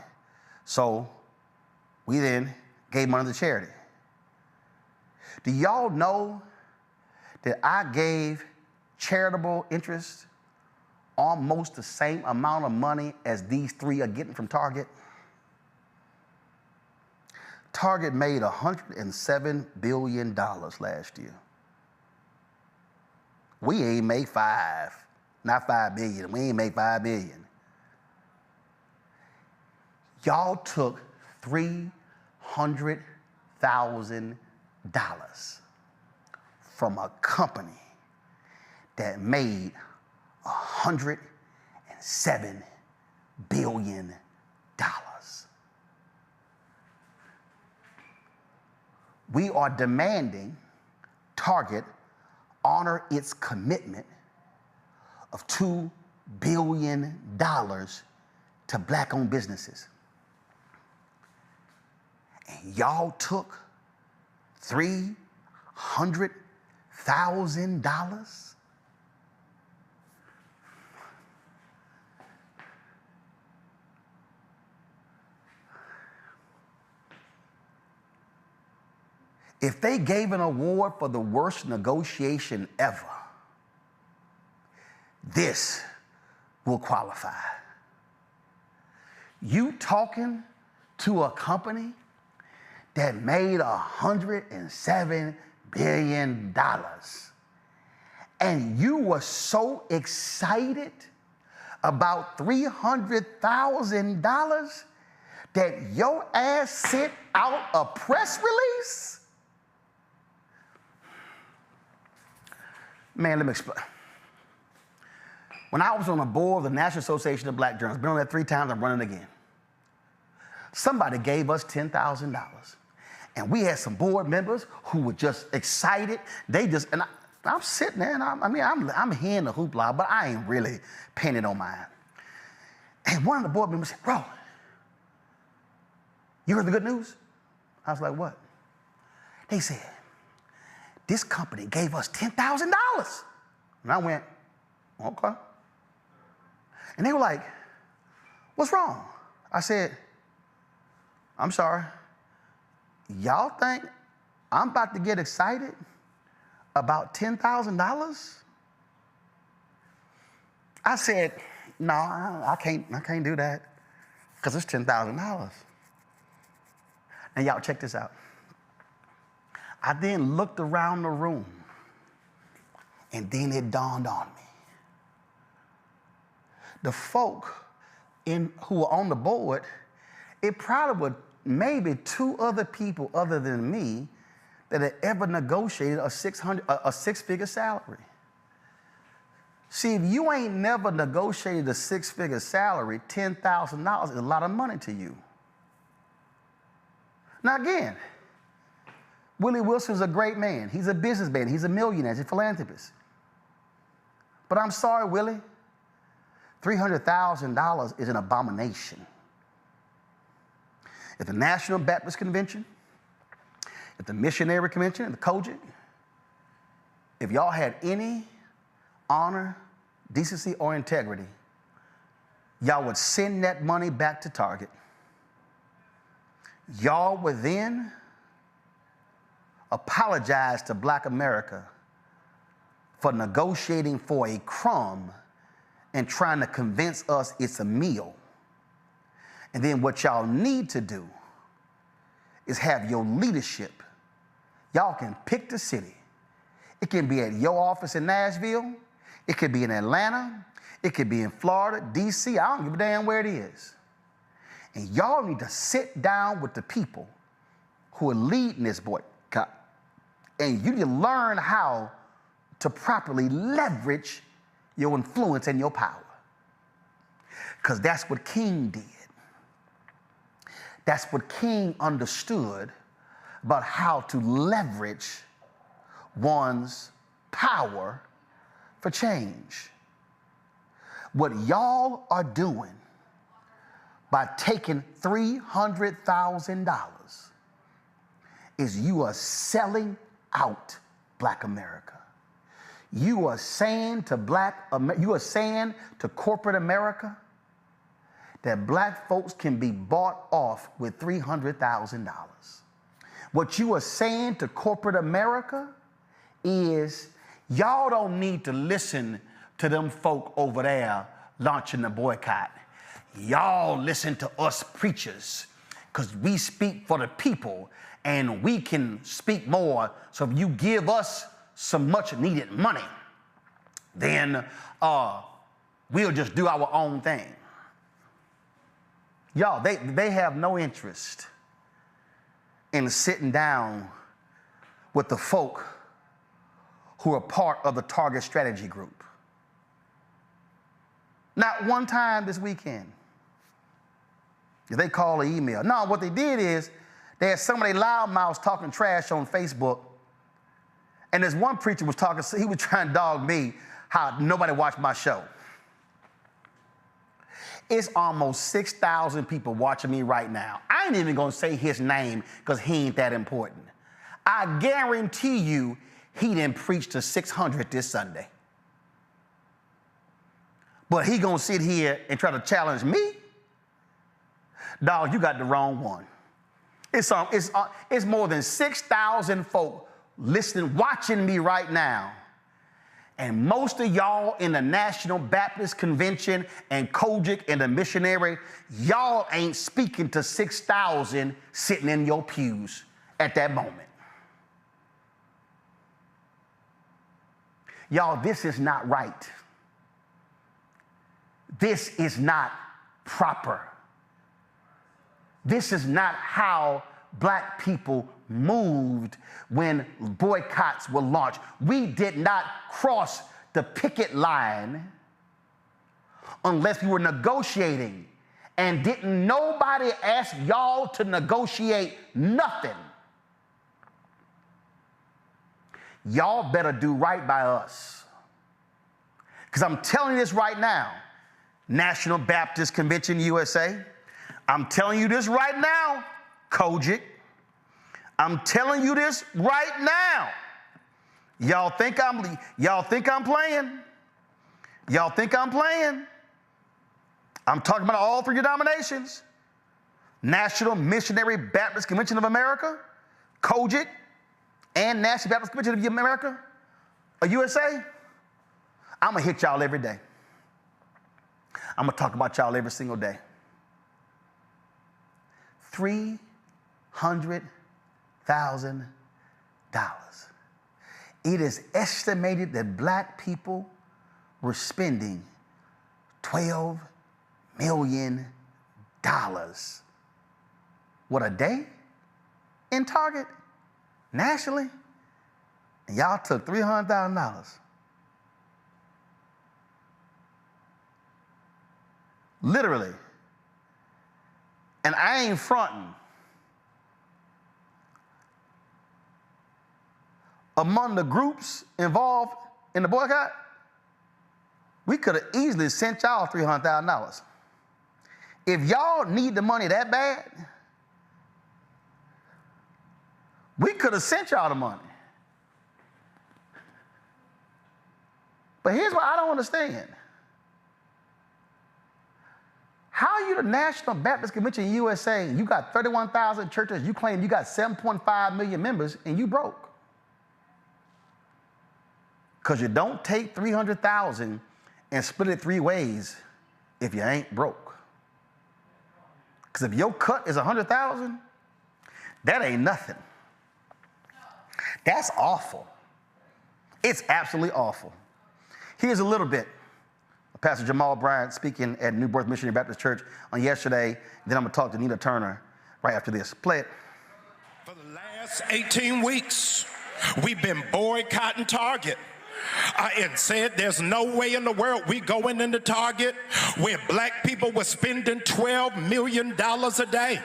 So we then gave money to charity. Do y'all know that I gave charitable interest almost the same amount of money as these three are getting from Target? Target made $107 billion last year. We ain't made not $5 billion. We ain't made $5 billion. Y'all took $300,000 from a company that made $107 billion. We are demanding Target honor its commitment of $2 billion to Black-owned businesses. And y'all took $300,000? If they gave an award for the worst negotiation ever, this will qualify. You talking to a company that made $107 billion, and you were so excited about $300,000 that your ass sent out a press release? Man, let me explain. When I was on the board of the National Association of Black Journalists, been on that 3 times, I'm running again. Somebody gave us $10,000. And we had some board members who were just excited. And I'm sitting there, and I'm hearing the hoopla, but I ain't really paying it on mine. And one of the board members said, "Roland, you heard the good news?" I was like, "What?" They said, "This company gave us $10,000. And I went, "Okay." And they were like, "What's wrong?" I said, "I'm sorry. Y'all think I'm about to get excited about $10,000? I said, "No, I can't do that because it's $10,000. And y'all check this out. I then looked around the room, and then it dawned on me. The folk who were on the board, it probably were maybe 2 other people other than me that had ever negotiated a six-figure salary. See, if you ain't never negotiated a six-figure salary, $10,000 is a lot of money to you. Now again, Willie Wilson's a great man. He's a businessman. He's a millionaire. He's a philanthropist. But I'm sorry, Willie, $300,000 is an abomination. At the National Baptist Convention, at the Missionary Convention, at the COGIC, if y'all had any honor, decency, or integrity, y'all would send that money back to Target. Y'all would then apologize to Black America for negotiating for a crumb and trying to convince us it's a meal. And then what y'all need to do is have your leadership. Y'all can pick the city. It can be at your office in Nashville. It could be in Atlanta. It could be in Florida, D.C. I don't give a damn where it is. And y'all need to sit down with the people who are leading this boycott. And you need to learn how to properly leverage your influence and your power. Because that's what King did. That's what King understood about how to leverage one's power for change. What y'all are doing by taking $300,000 is you are selling out Black America. You are saying to corporate America that Black folks can be bought off with $300,000. What you are saying to corporate America is y'all don't need to listen to them folk over there launching the boycott. Y'all listen to us preachers because we speak for the people and we can speak more. So if you give us some much needed money, then we'll just do our own thing. Y'all, they have no interest in sitting down with the folk who are part of the Target strategy group. Not one time this weekend did they call or email. No, what they did is they had somebody loudmouths talking trash on Facebook, and this one preacher was talking, he was trying to dog me how nobody watched my show. It's almost 6,000 people watching me right now. I ain't even gonna say his name because he ain't that important. I guarantee you he didn't preach to 600 this Sunday. But he gonna sit here and try to challenge me? Dog, you got the wrong one. It's more than 6,000 folk listening, watching me right now. And most of y'all in the National Baptist Convention and Kojic and the missionary, y'all ain't speaking to 6,000 sitting in your pews at that moment. Y'all, this is not right. This is not proper. This is not how black people moved when boycotts were launched. We did not cross the picket line unless we were negotiating, and didn't nobody ask y'all to negotiate nothing. Y'all better do right by us. Because I'm telling you this right now, National Baptist Convention USA, I'm telling you this right now, Kojic, I'm telling you this right now. Y'all think I'm playing? Y'all think I'm playing? I'm talking about all three denominations. National Missionary Baptist Convention of America, Kojic, and National Baptist Convention of America, or USA. I'm gonna hit y'all every day. I'm gonna talk about y'all every single day. $300,000. It is estimated that black people were spending $12 million. What, a day in Target nationally? And y'all took $300,000. Literally. And I ain't fronting. Among the groups involved in the boycott, we could have easily sent y'all $300,000. If y'all need the money that bad, we could have sent y'all the money. But here's what I don't understand. How you the National Baptist Convention USA, you got 31,000 churches, you claim you got 7.5 million members, and you broke? Because you don't take 300,000 and split it three ways if you ain't broke. Because if your cut is 100,000, that ain't nothing. That's awful. It's absolutely awful. Here's a little bit. Pastor Jamal Bryant speaking at New Birth Missionary Baptist Church on yesterday. Then I'm going to talk to Nina Turner right after this. Play it. For the last 18 weeks, we've been boycotting Target. And said there's no way in the world we going into Target where black people were spending $12 million a day.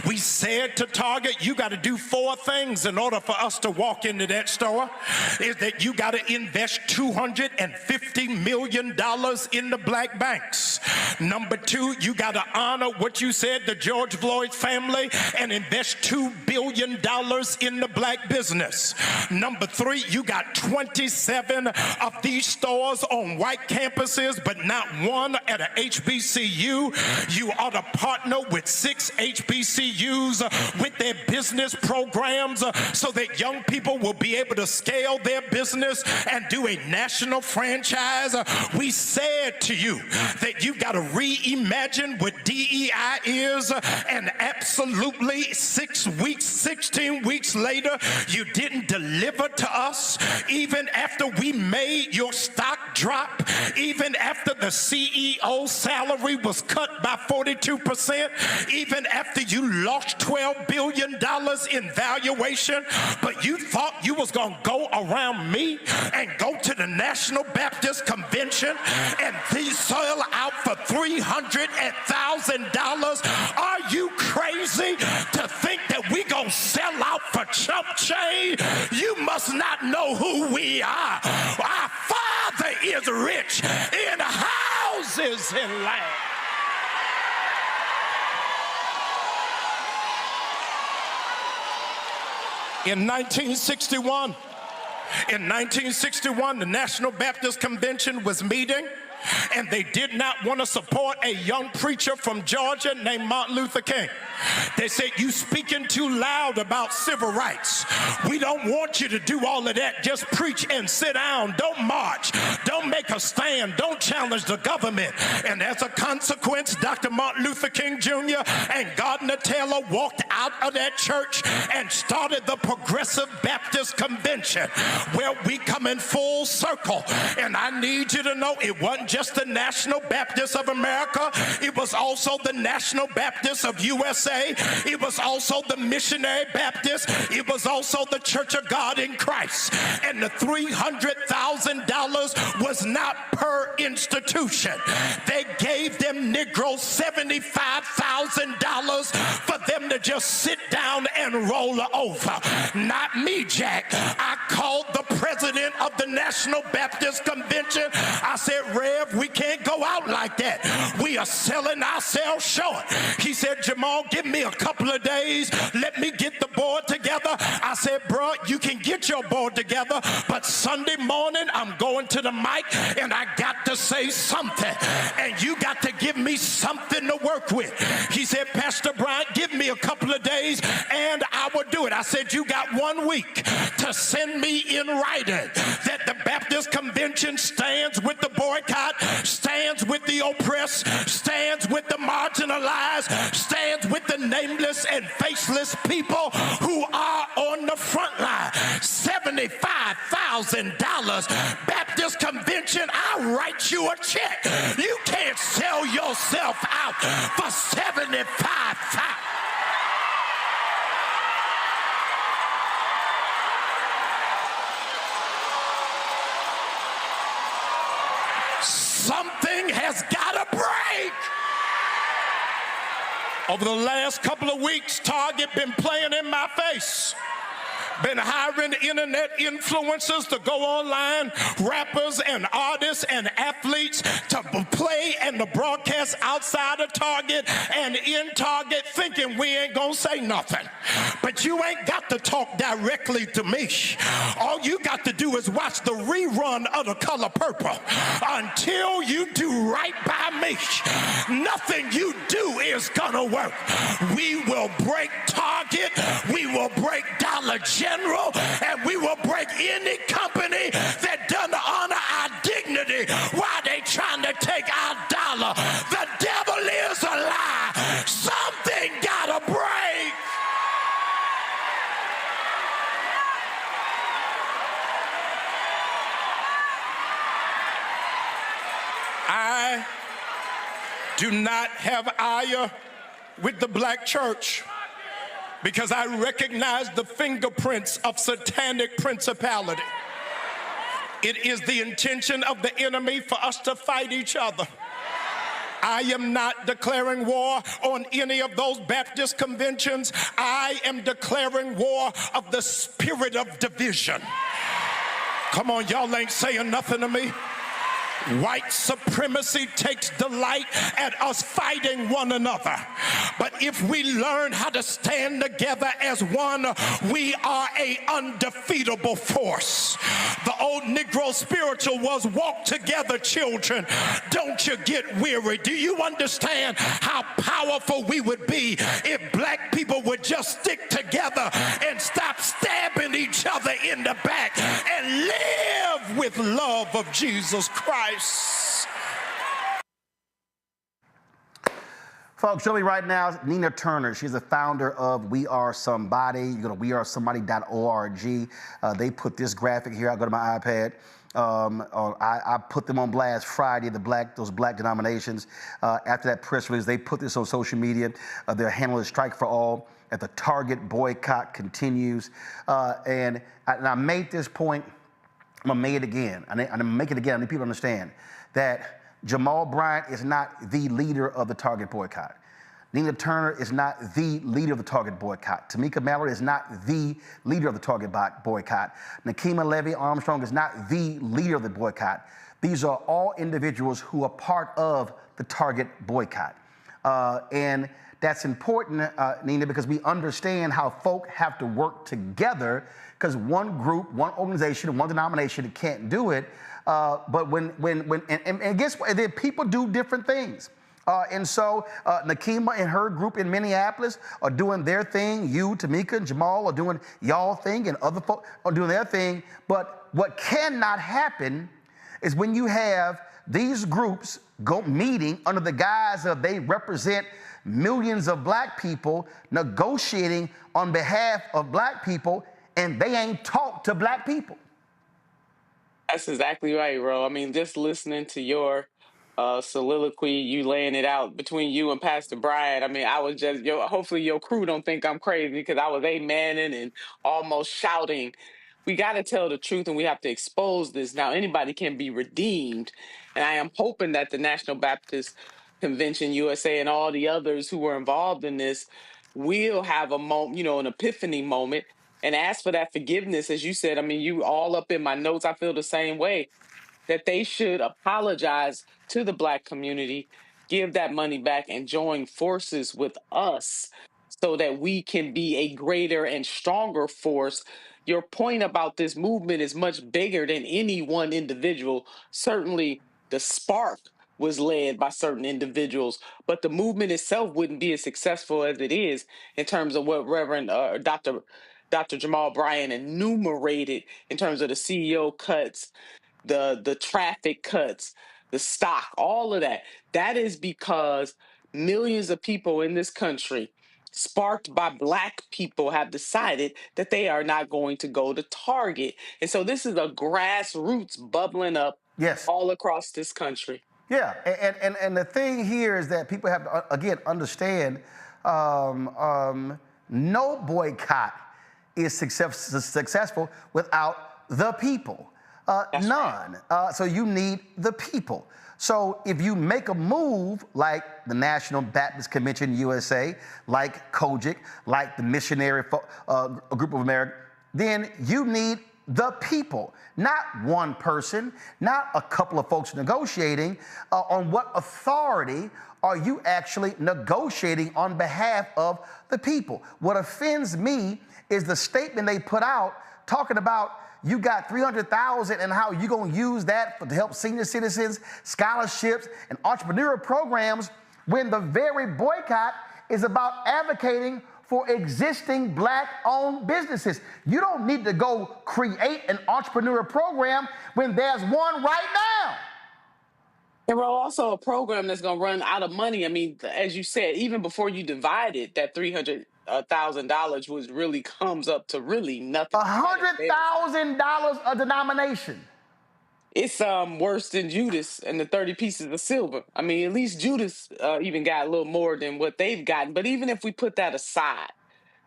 We said to Target, you got to do 4 things in order for us to walk into that store. Is that you got to invest $250 million in the black banks. Number 2, you got to honor what you said, the George Floyd family, and invest $2 billion in the black business. Number 3, you got 27 of these stores on white campuses, but not one at a HBCU. You ought to partner with 6 HBCUs with their business programs so that young people will be able to scale their business and do a national franchise. We said to you that you've got to reimagine what DEI is, and absolutely 16 weeks later, you didn't deliver to us, even after We made your stock drop even after the CEO's salary was cut by 42%, even after you lost $12 billion in valuation. But you thought you was going to go around me and go to the National Baptist Convention and sell out for $300,000. Are you crazy to think that we gonna sell out for chump change? You must not know who we are. Our Father is rich in houses and land. In 1961, the National Baptist Convention was meeting, and they did not want to support a young preacher from Georgia named Martin Luther King. They said, you speaking too loud about civil rights. We don't want you to do all of that. Just preach and sit down. Don't march. Don't make a stand. Don't challenge the government. And as a consequence, Dr. Martin Luther King Jr. and Target-Nat'l walked out of that church and started the Progressive Baptist Convention, where we come in full circle. And I need you to know it wasn't just the National Baptist of America. It was also the National Baptist of USA. It was also the Missionary Baptist. It was also the Church of God in Christ. And the $300,000 was not per institution. They gave them Negroes $75,000 for them to just sit down and roll over. Not me, Jack. I called the president of the National Baptist Convention. I said, Rev, we can't go out like that. We are selling ourselves short. He said, Jamal, give me a couple of days. Let me get the board together. I said, bro, you can get your board together, but Sunday morning I'm going to the mic and I got to say something. And you got to give me something to work with. He said, Pastor Bryant, give me a couple of days and I will do it. I said, you got 1 week to send me in writing that the Baptist Convention stands with the boycott, stands with the oppressed, stands with the marginalized, stands with the nameless and faceless people who are on the front line. $75,000 Baptist Convention, I'll write you a check. You can't sell yourself out for $75,000. Something has got to break. Over the last couple of weeks, Target been playing in my face. Been hiring internet influencers to go online, rappers and artists and athletes to play and to broadcast outside of Target and in Target, thinking we ain't gonna say nothing. But you ain't got to talk directly to me. All you got to do is watch the rerun of The Color Purple. Until you do right by me, nothing you do is gonna work. We will break Target, we will break Dollar General, and we will break any company that doesn't honor our dignity while they trying to take our dollar. The devil is a lie. Something gotta break. I do not have ire with the black church, because I recognize the fingerprints of satanic principality. It is the intention of the enemy for us to fight each other. I am not declaring war on any of those Baptist conventions. I am declaring war of the spirit of division. Come on, y'all ain't saying nothing to me. White supremacy takes delight at us fighting one another. But if we learn how to stand together as one, we are an undefeatable force. The old Negro spiritual was walk together, children. Don't you get weary. Do you understand how powerful we would be if black people would just stick together and stop stabbing each other in the back and live with love of Jesus Christ? Folks, showing right now, Nina Turner. She's the founder of We Are Somebody. You go to wearesomebody.org. They put this graphic here. I'll go to my iPad. I put them on blast Friday, those black denominations. After that press release, they put this on social media. They're handling strike for all. At the Target boycott continues. And I made this point. I'm gonna make it again. I'm gonna make it again. I need people to understand that Jamal Bryant is not the leader of the Target boycott. Nina Turner is not the leader of the Target boycott. Tamika Mallory is not the leader of the Target boycott. Nakima Levy Armstrong is not the leader of the boycott. These are all individuals who are part of the Target boycott. And that's important, Nina, because we understand how folk have to work together, because one group, one organization, one denomination can't do it. But and guess what? Then people do different things. And so Nakima and her group in Minneapolis are doing their thing. You, Tamika, and Jamal are doing y'all thing, and other folks are doing their thing. But what cannot happen is when you have these groups meeting under the guise of they represent millions of black people negotiating on behalf of black people, and they ain't talked to black people. That's exactly right, Ro. I mean, just listening to your soliloquy, you laying it out between you and Pastor Brian. I mean, I was just, hopefully your crew don't think I'm crazy, because I was amening and almost shouting. We got to tell the truth, and we have to expose this. Now, anybody can be redeemed. And I am hoping that the National Baptist Convention USA and all the others who were involved in this will have a moment, an epiphany moment, and ask for that forgiveness. As you said, I mean, you all up in my notes. I feel the same way, that they should apologize to the black community, give that money back, and join forces with us so that we can be a greater and stronger force. Your point about this movement is much bigger than any one individual. Certainly, the spark was led by certain individuals, but the movement itself wouldn't be as successful as it is in terms of what Reverend Dr. Jamal Bryant enumerated in terms of the CEO cuts, the traffic cuts, the stock, all of that. That is because millions of people in this country, sparked by black people, have decided that they are not going to go to Target. And so this is a grassroots bubbling up all across this country. Yeah, and the thing here is that people have to, again, understand no boycott is successful without the people. None. So you need the people. So if you make a move like the National Baptist Convention USA, like COGIC, like the Missionary Group of America, then you need the people, not one person, not a couple of folks negotiating. On what authority are you actually negotiating on behalf of the people? What offends me is the statement they put out talking about you got $300,000 and how you gonna use that to help senior citizens, scholarships, and entrepreneurial programs, when the very boycott is about advocating for existing black-owned businesses. You don't need to go create an entrepreneurial program when there's one right now. And we're also a program that's going to run out of money. I mean, as you said, even before you divide it, that $300,000 was really comes up to really nothing. $100,000 a denomination. It's worse than Judas and the 30 pieces of silver. I mean, at least Judas even got a little more than what they've gotten. But even if we put that aside,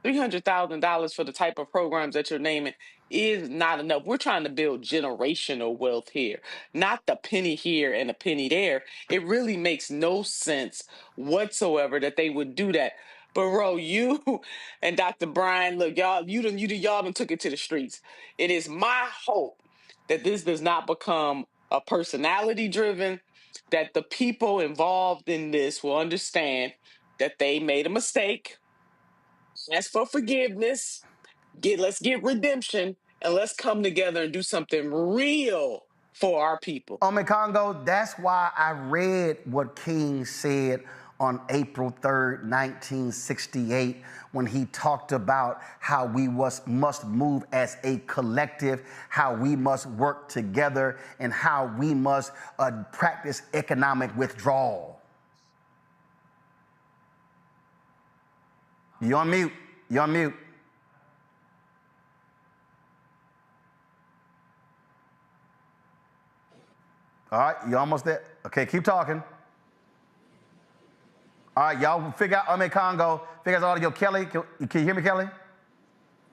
$300,000 for the type of programs that you're naming is not enough. We're trying to build generational wealth here, not the penny here and a penny there. It really makes no sense whatsoever that they would do that. But Ro, you and Dr. Brian, look, y'all done took it to the streets. It is my hope that this does not become a personality driven, that the people involved in this will understand that they made a mistake. Ask for forgiveness. Let's get redemption, and let's come together and do something real for our people. Congo, that's why I read what King said on April 3rd, 1968, when he talked about how we must move as a collective, how we must work together, and how we must practice economic withdrawal. You're on mute. You're on mute. All right, you almost there? Okay, keep talking. All right, y'all figure out, Congo, figure out audio. Kelly, can you hear me, Kelly?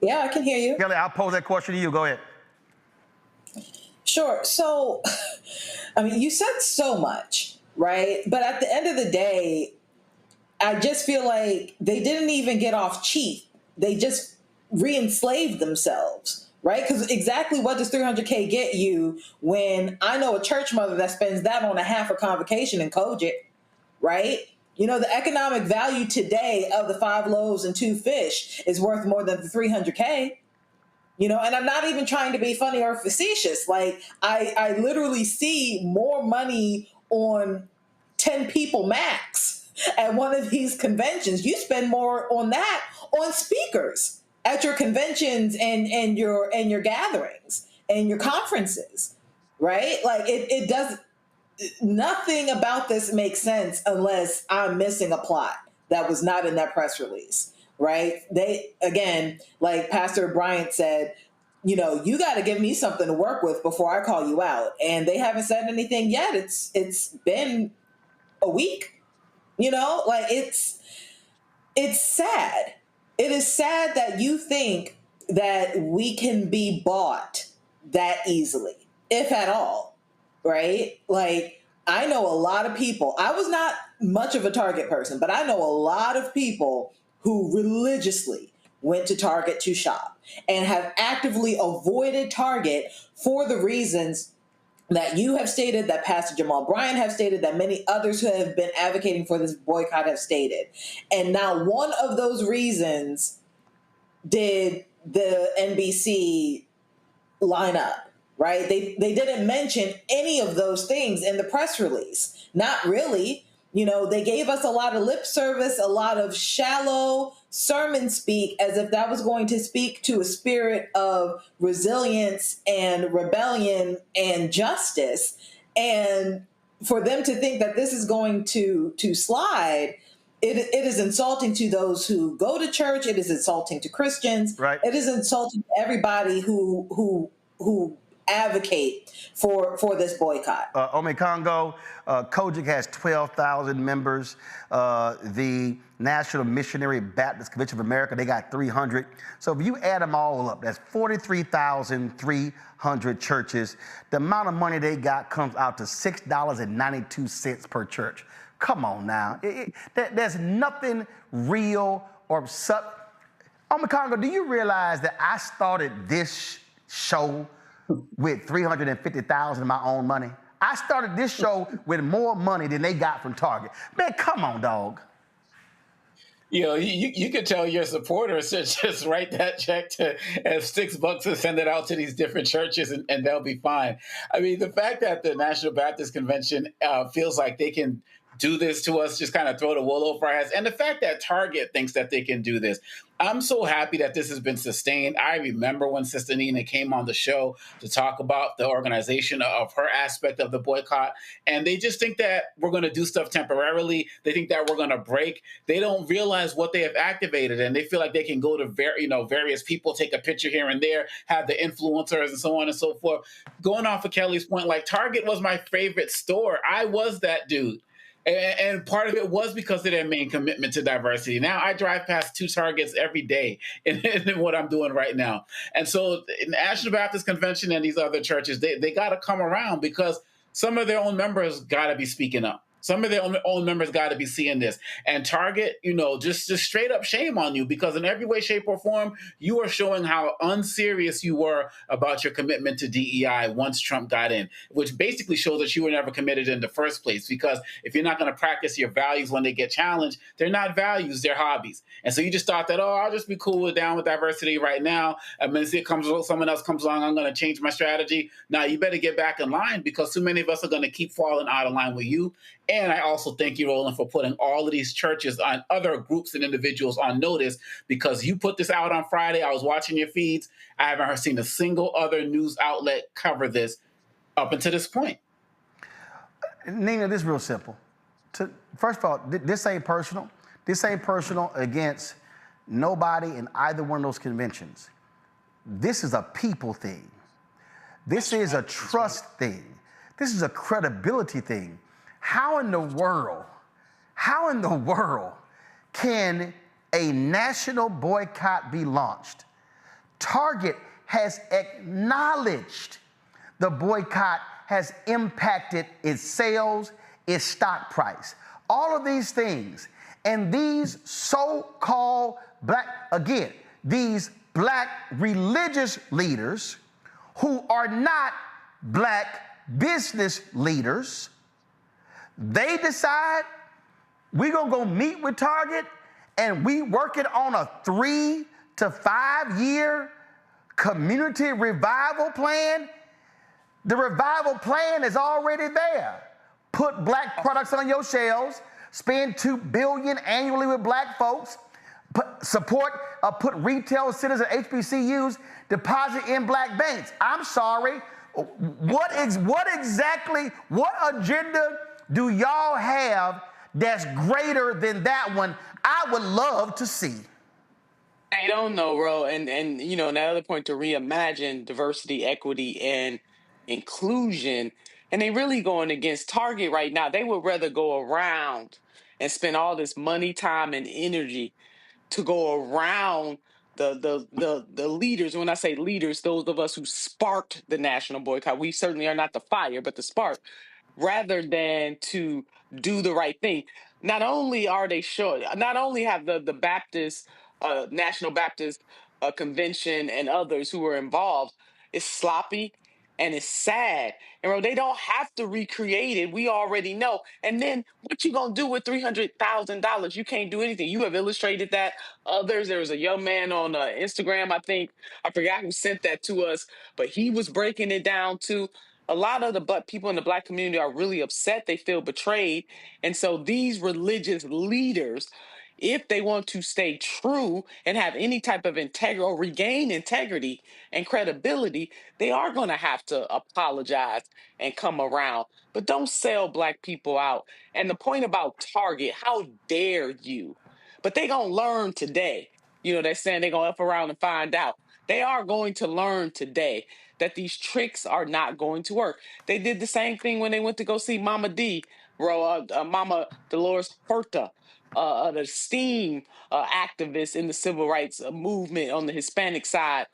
Yeah, I can hear you. Kelly, I'll pose that question to you. Go ahead. Sure. So, I mean, you said so much, right? But at the end of the day, I just feel like they didn't even get off cheap. They just re-enslaved themselves, right? Because exactly what does 300K get you when I know a church mother that spends that on a half a convocation in Kojic, right? You know, the economic value today of the 5 loaves and 2 fish is worth more than the 300K. You know, and I'm not even trying to be funny or facetious. Like, I literally see more money on 10 people max at one of these conventions. You spend more on that on speakers at your conventions and your gatherings and your conferences, right? Like, it does nothing about this makes sense unless I'm missing a plot that was not in that press release. Right? They, again, like Pastor Bryant said, you know, you got to give me something to work with before I call you out. And they haven't said anything yet. It's been a week, you know, like it's sad. It is sad that you think that we can be bought that easily, if at all, right? Like, I know a lot of people. I was not much of a Target person, but I know a lot of people who religiously went to Target to shop and have actively avoided Target for the reasons that you have stated, that Pastor Jamal Bryant have stated, that many others who have been advocating for this boycott have stated. And now one of those reasons did the NBC line up, right? They didn't mention any of those things in the press release. Not really. You know, they gave us a lot of lip service, a lot of shallow sermon speak, as if that was going to speak to a spirit of resilience and rebellion and justice. And for them to think that this is going to slide, it is insulting to those who go to church. It is insulting to Christians. Right. It is insulting to everybody who advocate for this boycott. Ome Congo, Kojic has 12,000 members. The National Missionary Baptist Convention of America, they got 300. So if you add them all up, that's 43,300 churches. The amount of money they got comes out to $6.92 per church. Come on now. There's nothing real or Ome Congo, do you realize that I started this show with $350,000 of my own money? I started this show with more money than they got from Target. Man, come on, dog. You know, you could tell your supporters to just write that check to as $6 and send it out to these different churches, and they'll be fine. I mean, the fact that the National Baptist Convention feels like they can do this to us, just kind of throw the wool over our heads, and the fact that Target thinks that they can do this. I'm so happy that this has been sustained. I remember when Sister Nina came on the show to talk about the organization of her aspect of the boycott, and they just think that we're going to do stuff temporarily. They think that we're going to break. They don't realize what they have activated, and they feel like they can go to various people, take a picture here and there, have the influencers and so on and so forth. Going off of Kelly's point, like Target was my favorite store. I was that dude. And part of it was because of their main commitment to diversity. Now I drive past 2 Targets every day in what I'm doing right now. And so the National Baptist Convention and these other churches, they got to come around because some of their own members got to be speaking up. Some of their own members got to be seeing this. And Target, you know, just straight up shame on you, because in every way, shape, or form, you are showing how unserious you were about your commitment to DEI once Trump got in, which basically shows that you were never committed in the first place. Because if you're not going to practice your values when they get challenged, they're not values, they're hobbies. And so you just thought that, oh, I'll just be cool down with diversity right now. And then someone else comes along, I'm going to change my strategy. Now you better get back in line, because too many of us are going to keep falling out of line with you. And I also thank you, Roland, for putting all of these churches and other groups and individuals on notice, because you put this out on Friday. I was watching your feeds. I haven't seen a single other news outlet cover this up until this point. Nina, this is real simple. First of all, this ain't personal. This ain't personal against nobody in either one of those conventions. This is a people thing. This is a trust thing. This is a credibility thing. How in the world can a national boycott be launched? Target has acknowledged the boycott has impacted its sales, its stock price, all of these things. And these so-called these black religious leaders who are not black business leaders, they decide we're gonna go meet with Target and we working on a 3 to 5 year community revival plan. The revival plan is already there. Put black products on your shelves, spend $2 billion annually with black folks, put retail centers and HBCUs, deposit in black banks. I'm sorry, what agenda do y'all have that's greater than that one? I would love to see. They don't know, Ro. And you know, another point to reimagine diversity, equity, and inclusion. And they really going against Target right now. They would rather go around and spend all this money, time, and energy to go around the leaders. When I say leaders, those of us who sparked the national boycott. We certainly are not the fire, but the spark, rather than to do the right thing. Not only have the Baptist, National Baptist Convention and others who were involved, it's sloppy and it's sad. And they don't have to recreate it. We already know. And then what you gonna do with $300,000? You can't do anything. You have illustrated that. Others, there was a young man on Instagram, I forgot who sent that to us, but he was breaking it down too. A lot of the people in the black community are really upset. They feel betrayed. And so these religious leaders, if they want to stay true and have any type of integrity or regain integrity and credibility, they are going to have to apologize and come around. But don't sell black people out. And the point about Target, how dare you? But they going to learn today. You know, they're saying they're going to up around and find out. They are going to learn today that these tricks are not going to work. They did the same thing when they went to go see Mama D, Mama Dolores Huerta, the esteemed activist in the civil rights movement on the Hispanic side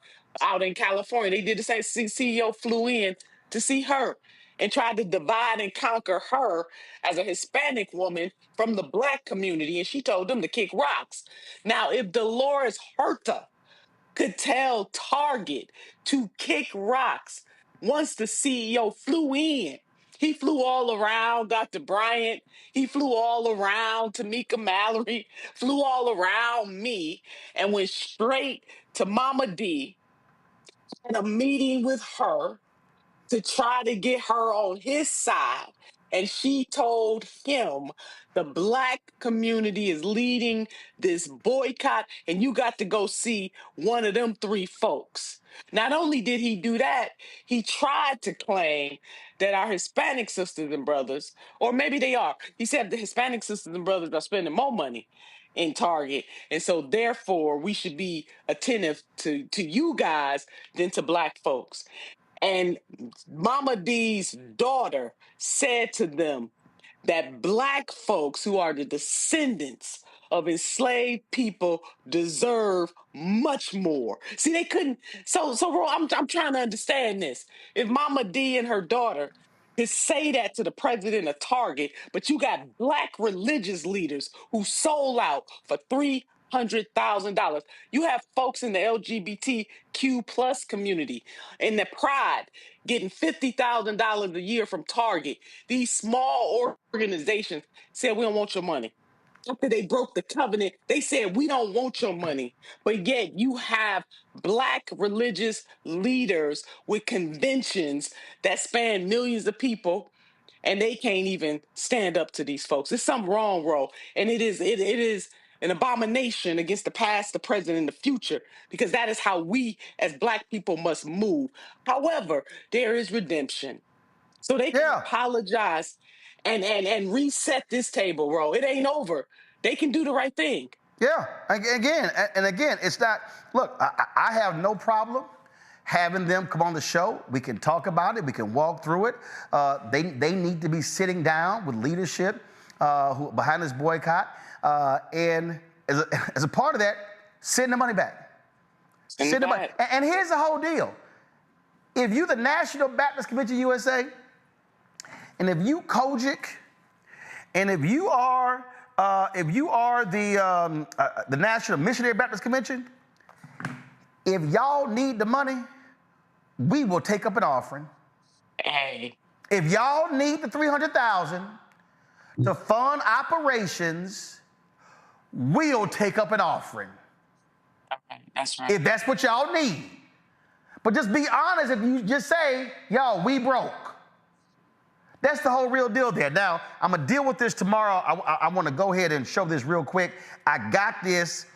out in California. They did the same. CEO flew in to see her and tried to divide and conquer her as a Hispanic woman from the black community. And she told them to kick rocks. Now, if Dolores Huerta could tell Target to kick rocks once the CEO flew in, he flew all around Dr. Bryant. He flew all around Tamika Mallory, flew all around me, and went straight to Mama D and a meeting with her to try to get her on his side. And she told him the black community is leading this boycott, and you got to go see one of them 3 folks. Not only did he do that, he tried to claim that our Hispanic sisters and brothers, or maybe they are, he said the Hispanic sisters and brothers are spending more money in Target. And so therefore we should be attentive to you guys than to black folks. And Mama D's daughter said to them that black folks who are the descendants of enslaved people deserve much more. See, they couldn't. So Ro, I'm trying to understand this. If Mama D and her daughter could say that to the president of Target, but you got black religious leaders who sold out for $300,000. You have folks in the LGBTQ plus community in the Pride getting $50,000 a year from Target. These small organizations said, we don't want your money. After they broke the covenant, they said, we don't want your money. But yet you have black religious leaders with conventions that span millions of people, and they can't even stand up to these folks. There's something wrong, Ro. And it is an abomination against the past, the present, and the future, because that is how we as black people must move. However, there is redemption. So they can apologize and reset this table, Ro. It ain't over. They can do the right thing. Yeah, again, it's not, look, I have no problem having them come on the show. We can talk about it. We can walk through it. They need to be sitting down with leadership behind this boycott. And as a part of that, send the money back. Send the money. And here's the whole deal. If you the National Baptist Convention USA, and if you Kojic, and if you are the National Missionary Baptist Convention, if y'all need the money, we will take up an offering. Hey. If y'all need the $300,000 to fund operations, we'll take up an offering. Okay, that's right. If that's what y'all need. But just be honest. If you just say, yo, we broke. That's the whole real deal there. Now, I'm going to deal with this tomorrow. I want to go ahead and show this real quick. I got this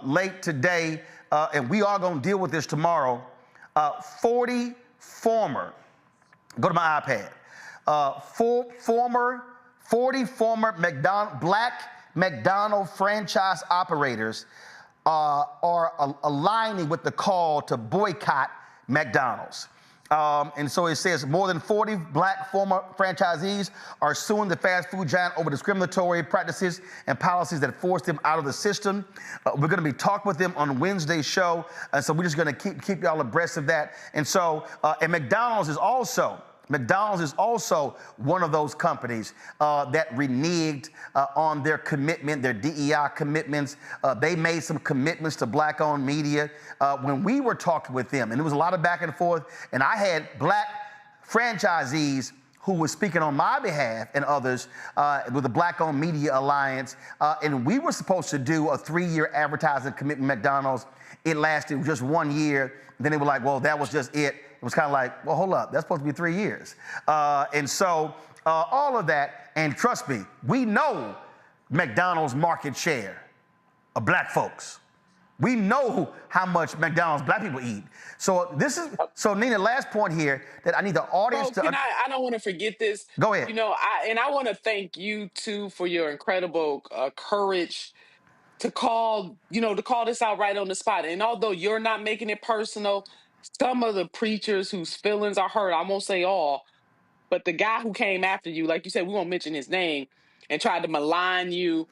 late today, and we are going to deal with this tomorrow. 40 former, go to my iPad, 40 former black McDonald's franchise operators are aligning with the call to boycott McDonald's. And so it says more than 40 black former franchisees are suing the fast food giant over discriminatory practices and policies that forced them out of the system. We're going to be talking with them on Wednesday's show. And so we're just going to keep y'all abreast of that. And so, and McDonald's is also one of those companies that reneged on their commitment, their DEI commitments. They made some commitments to black-owned media when we were talking with them. And there was a lot of back and forth. And I had black franchisees who were speaking on my behalf and others with the Black-Owned Media Alliance. And we were supposed to do a 3-year advertising commitment with McDonald's. It lasted just 1 year. Then they were like, well, that was just it. It was kind of like, well, hold up, that's supposed to be 3 years. And so all of that, and trust me, we know McDonald's market share of black folks. We know how much McDonald's black people eat. So this is, so Nina, last point here that I need the audience to. I don't want to forget this. Go ahead. You know, I want to thank you too for your incredible courage to call this out right on the spot. And although you're not making it personal, some of the preachers whose feelings are hurt, I won't say all, but the guy who came after you, like you said, we won't mention his name, and tried to malign you,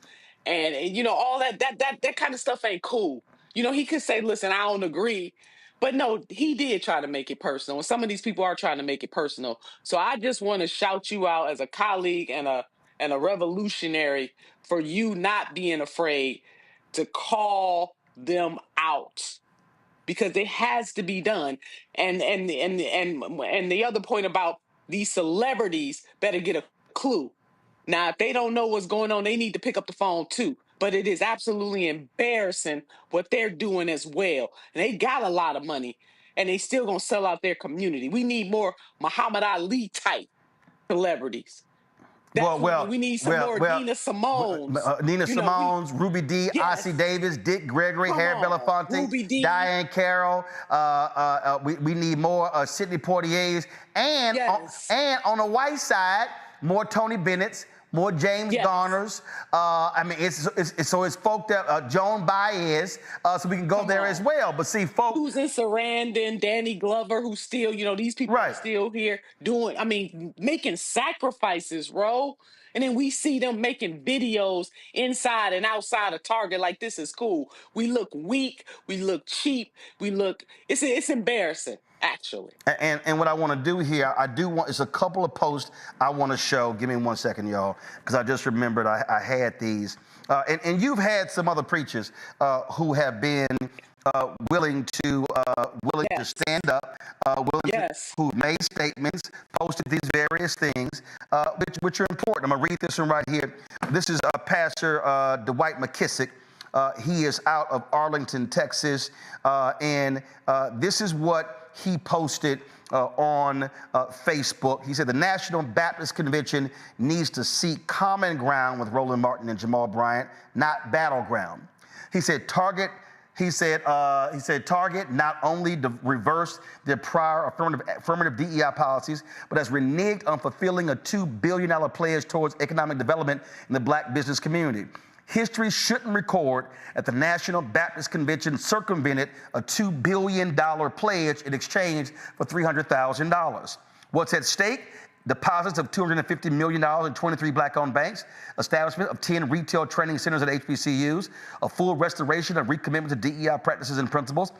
and you know, all that kind of stuff ain't cool. You know, he could say, listen, I don't agree. But no, he did try to make it personal. And some of these people are trying to make it personal. So I just want to shout you out as a colleague and a revolutionary for you not being afraid to call them out, because it has to be done. And the other point about these celebrities better get a clue. Now, if they don't know what's going on, they need to pick up the phone too. But it is absolutely embarrassing what they're doing as well. And they got a lot of money, and they still gonna sell out their community. We need more Muhammad Ali type celebrities. We need some more Nina Simones. Nina Simones, Ruby Dee, Yes. Ossie Davis, Dick Gregory, Harry Belafonte, Ruby Dee. Diane Carroll. We need more Sidney Poitiers. And, and on the white side, more Tony Bennett's, more James Garners. I mean, it's folk that Joan Baez, so we can go there as well. But see, folks, Susan Sarandon, Danny Glover, who's still, you know, these people are still here doing, I mean, making sacrifices, bro. And then we see them making videos inside and outside of Target like this is cool. We look weak, we look cheap, it's embarrassing. Actually. And what I want to do here, it's a couple of posts I want to show. Give me 1 second, y'all, because I just remembered I had these. And you've had some other preachers who have been willing to stand up, who made statements, posted these various things, which are important. I'm going to read this one right here. This is Pastor Dwight McKissick. He is out of Arlington, Texas, and this is what he posted on Facebook. He said the National Baptist Convention needs to seek common ground with Roland Martin and Jamal Bryant, not battleground. He said Target not only reversed their prior affirmative DEI policies, but has reneged on fulfilling a $2 billion pledge towards economic development in the black business community. History shouldn't record that the National Baptist Convention circumvented a $2 billion pledge in exchange for $300,000. What's at stake? Deposits of $250 million in 23 black-owned banks, establishment of 10 retail training centers at HBCUs, a full restoration of recommitment to DEI practices and principles,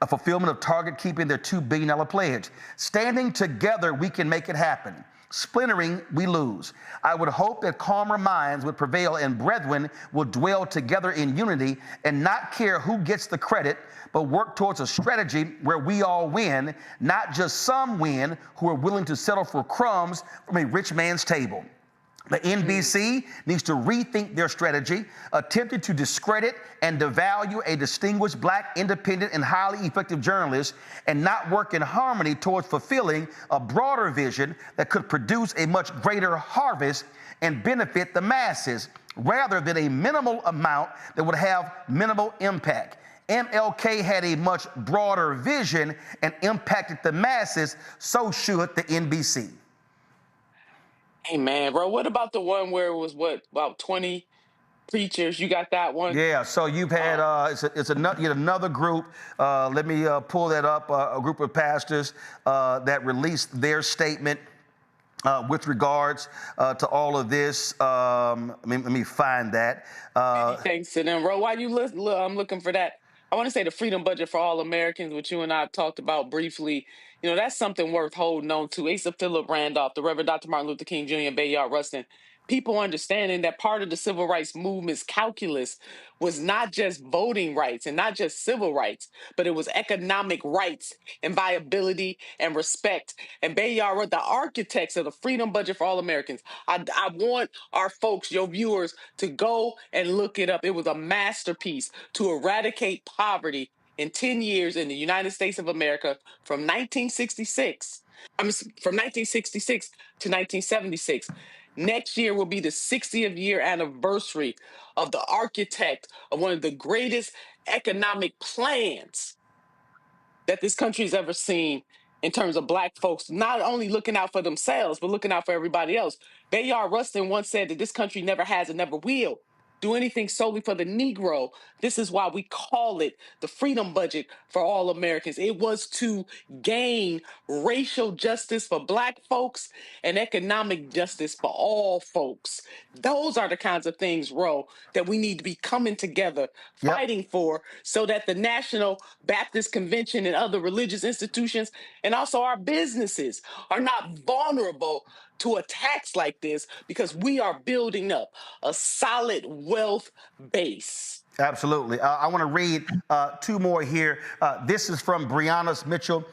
a fulfillment of Target keeping their $2 billion pledge. Standing together, we can make it happen. Splintering, we lose. I would hope that calmer minds would prevail and brethren will dwell together in unity and not care who gets the credit, but work towards a strategy where we all win, not just some win who are willing to settle for crumbs from a rich man's table. The NBC needs to rethink their strategy, attempting to discredit and devalue a distinguished black, independent, and highly effective journalist, and not work in harmony towards fulfilling a broader vision that could produce a much greater harvest and benefit the masses, rather than a minimal amount that would have minimal impact. MLK had a much broader vision and impacted the masses, so should the NBC. Hey, man, bro, what about the one where it was, about 20 preachers? You got that one? Yeah, so you've had, yet another group, let me pull that up, a group of pastors that released their statement with regards to all of this. Let me find that. Thanks to them, bro. While I'm looking for that, I want to say the freedom budget for all Americans, which you and I talked about briefly. You know, that's something worth holding on to. Asa Philip Randolph, the Reverend Dr. Martin Luther King Jr., and Bayard Rustin. People understanding that part of the civil rights movement's calculus was not just voting rights and not just civil rights, but it was economic rights and viability and respect. And Bayard were the architects of the freedom budget for all Americans. I want our folks, your viewers, to go and look it up. It was a masterpiece to eradicate poverty in 10 years in the United States of America from 1966 to 1976. Next year will be the 60th year anniversary of the architect of one of the greatest economic plans that this country's ever seen in terms of black folks, not only looking out for themselves, but looking out for everybody else. Bayard Rustin once said that this country never has and never will do anything solely for the Negro. This is why we call it the freedom budget for all Americans. It was to gain racial justice for black folks and economic justice for all folks. Those are the kinds of things, Ro, that we need to be coming together, fighting for, so that the National Baptist Convention and other religious institutions and also our businesses are not vulnerable to attacks like this, because we are building up a solid wealth base. Absolutely. I want to read two more here. This is from Brianna Mitchell.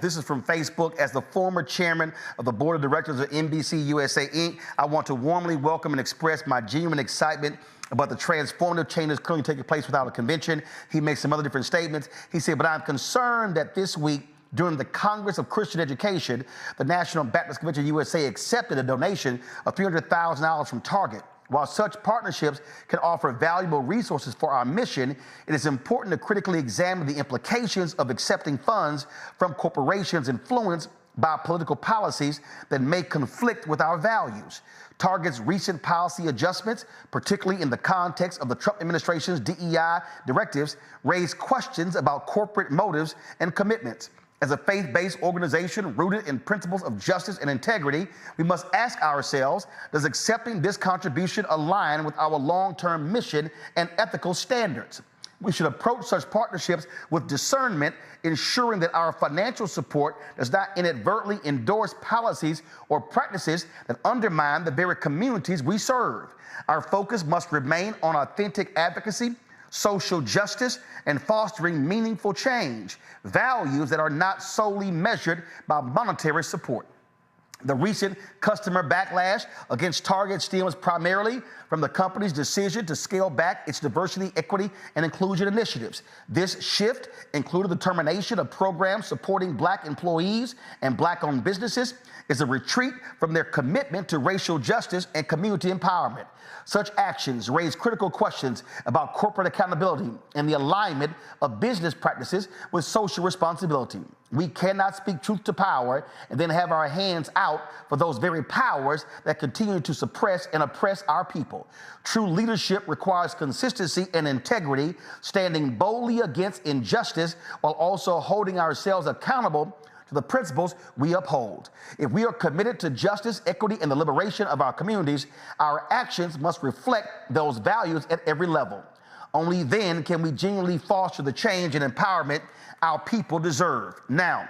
This is from Facebook. As the former chairman of the board of directors of NBC USA Inc., I want to warmly welcome and express my genuine excitement about the transformative changes currently taking place without a convention. He makes some other different statements. He said, but I'm concerned that this week, during the Congress of Christian Education, the National Baptist Convention USA accepted a donation of $300,000 from Target. While such partnerships can offer valuable resources for our mission, it is important to critically examine the implications of accepting funds from corporations influenced by political policies that may conflict with our values. Target's recent policy adjustments, particularly in the context of the Trump administration's DEI directives, raise questions about corporate motives and commitments. As a faith-based organization rooted in principles of justice and integrity, we must ask ourselves, does accepting this contribution align with our long-term mission and ethical standards? We should approach such partnerships with discernment, ensuring that our financial support does not inadvertently endorse policies or practices that undermine the very communities we serve. Our focus must remain on authentic advocacy, social justice, and fostering meaningful change, values that are not solely measured by monetary support. The recent customer backlash against Target stems primarily from the company's decision to scale back its diversity, equity, and inclusion initiatives. This shift included the termination of programs supporting Black employees and Black-owned businesses, is a retreat from their commitment to racial justice and community empowerment. Such actions raise critical questions about corporate accountability and the alignment of business practices with social responsibility. We cannot speak truth to power and then have our hands out for those very powers that continue to suppress and oppress our people. True leadership requires consistency and integrity, standing boldly against injustice while also holding ourselves accountable to the principles we uphold. If we are committed to justice, equity, and the liberation of our communities, our actions must reflect those values at every level. Only then can we genuinely foster the change and empowerment our people deserve. Now,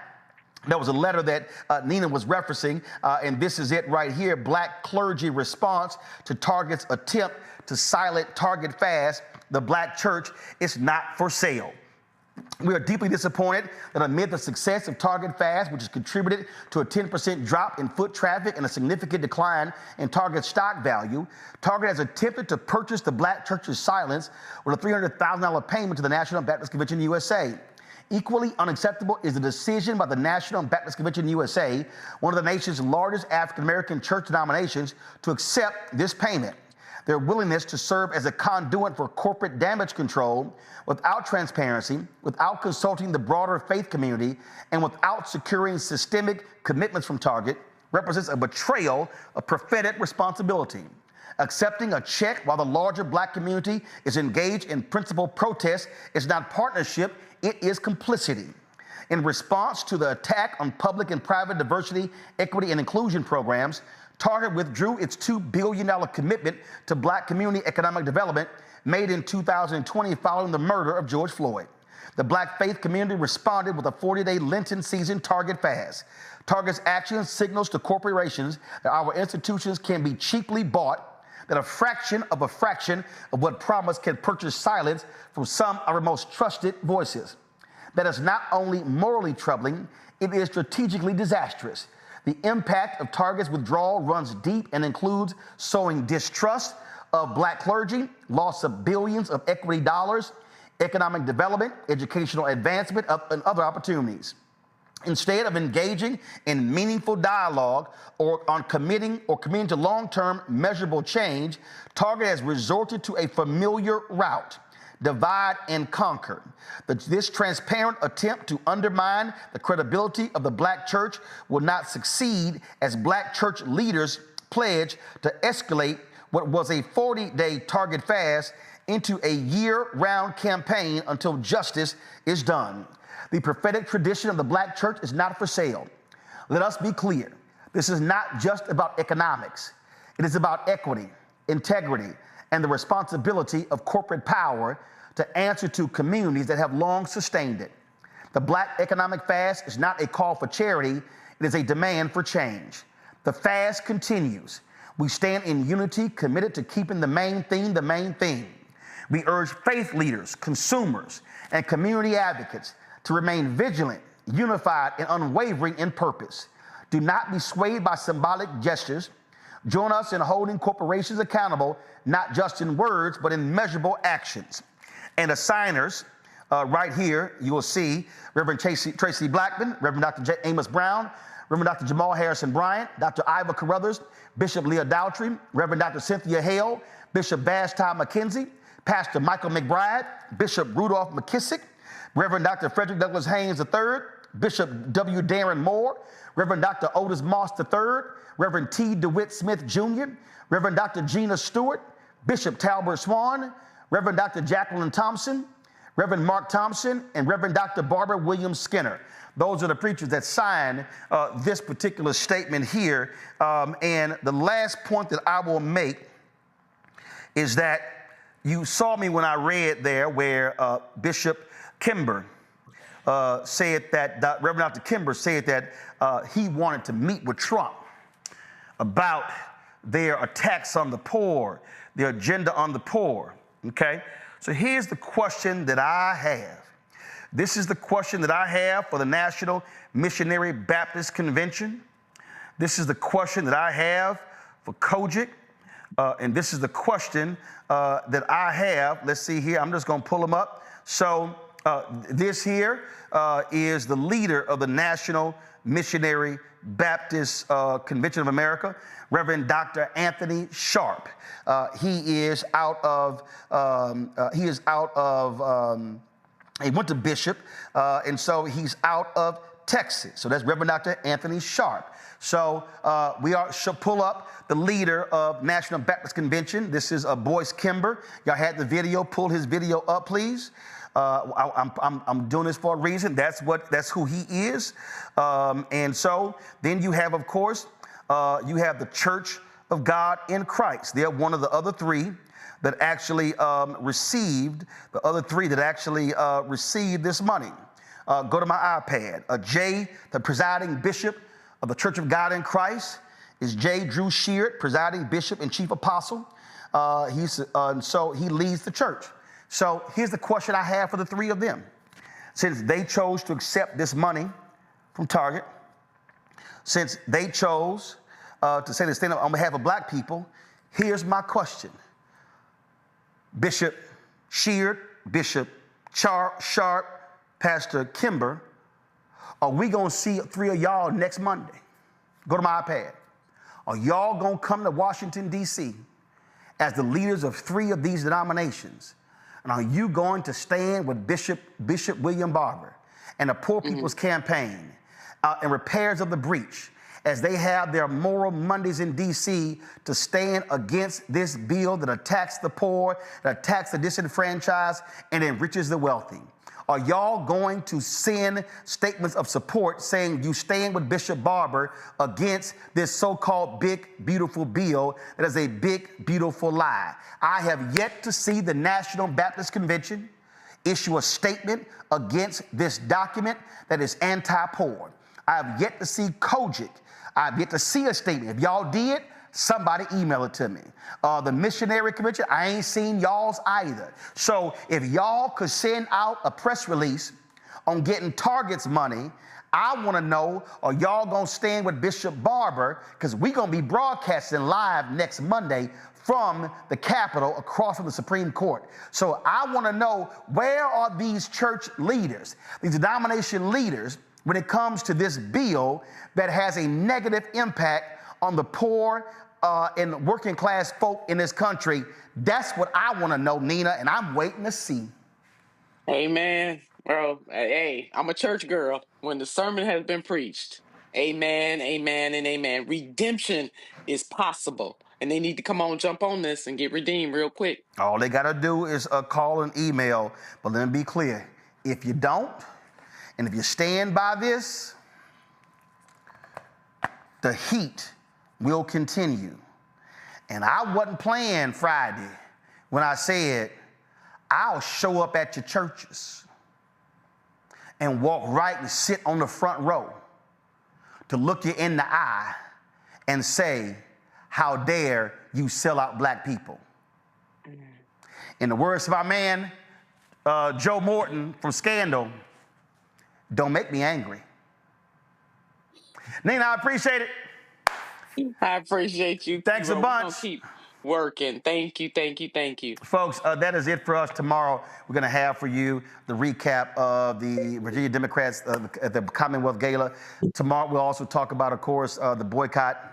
there was a letter that Nina was referencing, and this is it right here. Black clergy response to Target's attempt to silence Target fast. The black church is not for sale. We are deeply disappointed that amid the success of Target Fast, which has contributed to a 10% drop in foot traffic and a significant decline in Target stock value, Target has attempted to purchase the black church's silence with a $300,000 payment to the National Baptist Convention USA. Equally unacceptable is the decision by the National Baptist Convention USA, one of the nation's largest African-American church denominations, to accept this payment. Their willingness to serve as a conduit for corporate damage control without transparency, without consulting the broader faith community, and without securing systemic commitments from Target represents a betrayal of prophetic responsibility. Accepting a check while the larger black community is engaged in principled protest is not partnership, it is complicity. In response to the attack on public and private diversity, equity, and inclusion programs, Target withdrew its $2 billion commitment to black community economic development made in 2020 following the murder of George Floyd. The black faith community responded with a 40-day Lenten season Target fast. Target's action signals to corporations that our institutions can be cheaply bought, that a fraction of what promise can purchase silence from some of our most trusted voices. That is not only morally troubling, it is strategically disastrous. The impact of Target's withdrawal runs deep and includes sowing distrust of black clergy, loss of billions of equity dollars, economic development, educational advancement, and other opportunities. Instead of engaging in meaningful dialogue or committing to long-term measurable change, Target has resorted to a familiar route: divide and conquer. This transparent attempt to undermine the credibility of the black church will not succeed as black church leaders pledge to escalate what was a 40-day Target fast into a year-round campaign until justice is done. The prophetic tradition of the black church is not for sale. Let us be clear. This is not just about economics. It is about equity, integrity, and the responsibility of corporate power to answer to communities that have long sustained it. The black economic fast is not a call for charity, it is a demand for change. The fast continues. We stand in unity, committed to keeping the main theme the main theme. We urge faith leaders, consumers, and community advocates to remain vigilant, unified, and unwavering in purpose. Do not be swayed by symbolic gestures. Join us in holding corporations accountable, not just in words, but in measurable actions. And the signers, right here, you will see Reverend Tracy Blackman, Reverend Dr. Amos Brown, Reverend Dr. Jamal Harrison Bryant, Dr. Iva Carruthers, Bishop Leah Dowtry, Reverend Dr. Cynthia Hale, Bishop Vashti McKenzie, Pastor Michael McBride, Bishop Rudolph McKissick, Reverend Dr. Frederick Douglass Haynes III, Bishop W. Darren Moore, Reverend Dr. Otis Moss III, Reverend T. DeWitt Smith Jr., Reverend Dr. Gina Stewart, Bishop Talbert Swan, Reverend Dr. Jacqueline Thompson, Reverend Mark Thompson, and Reverend Dr. Barbara Williams Skinner. Those are the preachers that signed this particular statement here. And the last point that I will make is that you saw me when I read there where Bishop Kimber said that, Reverend Dr. Kimber said that he wanted to meet with Trump about their attacks on the poor, their agenda on the poor, okay? So here's the question that I have. This is the question that I have for the National Missionary Baptist Convention. This is the question that I have for Kojic. And this is the question that I have. Let's see here. I'm just going to pull them up. So This here is the leader of the National Missionary Baptist Convention of America, Reverend Dr. Anthony Sharp. He went to Bishop, and so he's out of Texas. So that's Reverend Dr. Anthony Sharp. So we should pull up the leader of National Baptist Convention. This is Boyce Kimber. Y'all had the video. Pull his video up, please. I'm doing this for a reason. That's who he is. And so then you have, of course, you have the Church of God in Christ. They're one of the other three that actually received this money. Go to my iPad. Jay, the presiding bishop of the Church of God in Christ, is J. Drew Sheard, presiding bishop and chief apostle. So he leads the church. So here's the question I have for the three of them. Since they chose to accept this money from Target, since they chose to say they stand up on behalf of black people, here's my question. Bishop Sheard, Bishop Sharp, Pastor Kimber, are we going to see three of y'all next Monday? Go to my iPad. Are y'all going to come to Washington, D.C. as the leaders of three of these denominations? And are you going to stand with Bishop William Barber and the Poor People's Campaign and Repairs of the Breach as they have their Moral Mondays in D.C. to stand against this bill that attacks the poor, that attacks the disenfranchised, and enriches the wealthy? Are y'all going to send statements of support saying you stand with Bishop Barber against this so-called big, beautiful bill that is a big, beautiful lie? I have yet to see the National Baptist Convention issue a statement against this document that is anti-poor. I have yet to see Kojic. I have yet to see a statement. If y'all did, somebody email it to me. The Missionary Convention, I ain't seen y'all's either. So if y'all could send out a press release on getting Target's money, I want to know, are y'all going to stand with Bishop Barber? Because we're going to be broadcasting live next Monday from the Capitol across from the Supreme Court. So I want to know, where are these church leaders, these denomination leaders, when it comes to this bill that has a negative impact on the poor and working class folk in this country? That's what I want to know, Nina, and I'm waiting to see. Amen, bro. Hey, I'm a church girl. When the sermon has been preached, amen, amen, and amen. Redemption is possible, and they need to come on, jump on this, and get redeemed real quick. All they got to do is call and email. But let me be clear. If you don't, and if you stand by this, the heat will continue. And I wasn't playing Friday when I said, I'll show up at your churches and walk right and sit on the front row to look you in the eye and say, how dare you sell out black people? In the words of our man, Joe Morton from Scandal, don't make me angry. Nina, I appreciate it. I appreciate you. Thanks a bunch. We're gonna keep working. Thank you, thank you, thank you. Folks, that is it for us. Tomorrow, we're going to have for you the recap of the Virginia Democrats at the Commonwealth Gala. Tomorrow, we'll also talk about, of course, the boycott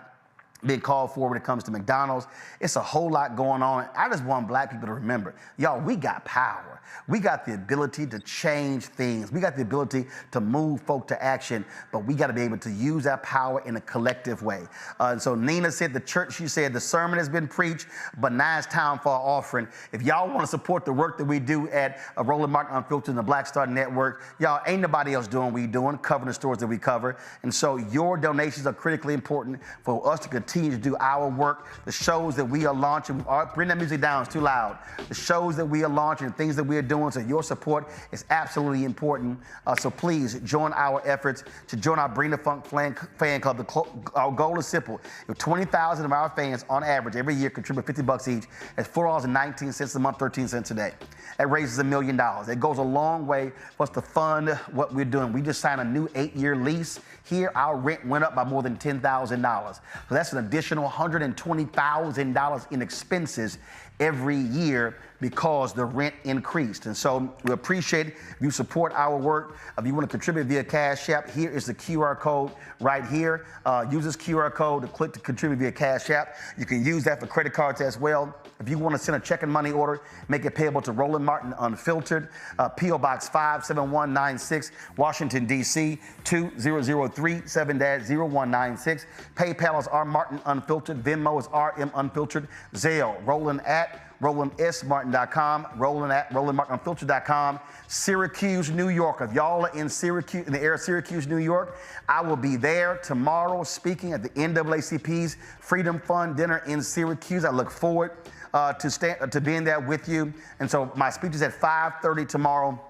being called for when it comes to McDonald's. It's a whole lot going on. I just want black people to remember, y'all, we got power. We got the ability to change things. We got the ability to move folk to action, but we got to be able to use that power in a collective way. And so Nina said the church, she said the sermon has been preached, but now it's time for our offering. If y'all want to support the work that we do at Roland Martin Unfiltered and the Black Star Network, y'all, ain't nobody else doing what we doing, covering the stories that we cover. And so your donations are critically important for us to continue to do our work. The shows that we are launching, bring that music down, it's too loud. The shows that we are launching, things that we are doing, so your support is absolutely important. So please join our efforts to join our Bring the Funk fan club. Our goal is simple. If 20,000 of our fans on average every year contribute $50 each, that's $4.19 a month, 13 cents a day. That raises $1 million. It goes a long way for us to fund what we're doing. We just signed a new 8-year lease. Here, our rent went up by more than $10,000. So that's an additional $120,000 in expenses every year because the rent increased. And so we appreciate if you support our work. If you want to contribute via Cash App, here is the QR code right here. Use this QR code to click to contribute via Cash App. You can use that for credit cards as well. If you want to send a check and money order, make it payable to Roland Martin Unfiltered, P.O. Box 57196, Washington, D.C. 20037 7-0196. PayPal is R Martin Unfiltered. Venmo is RM Unfiltered. Zelle, Roland at RolandSMartin.com, Roland at RolandMartinUnfiltered.com. Syracuse, New York. If y'all are in Syracuse, in the area of Syracuse, New York, I will be there tomorrow speaking at the NAACP's Freedom Fund Dinner in Syracuse. I look forward to being there with you. And so my speech is at 5:30 tomorrow.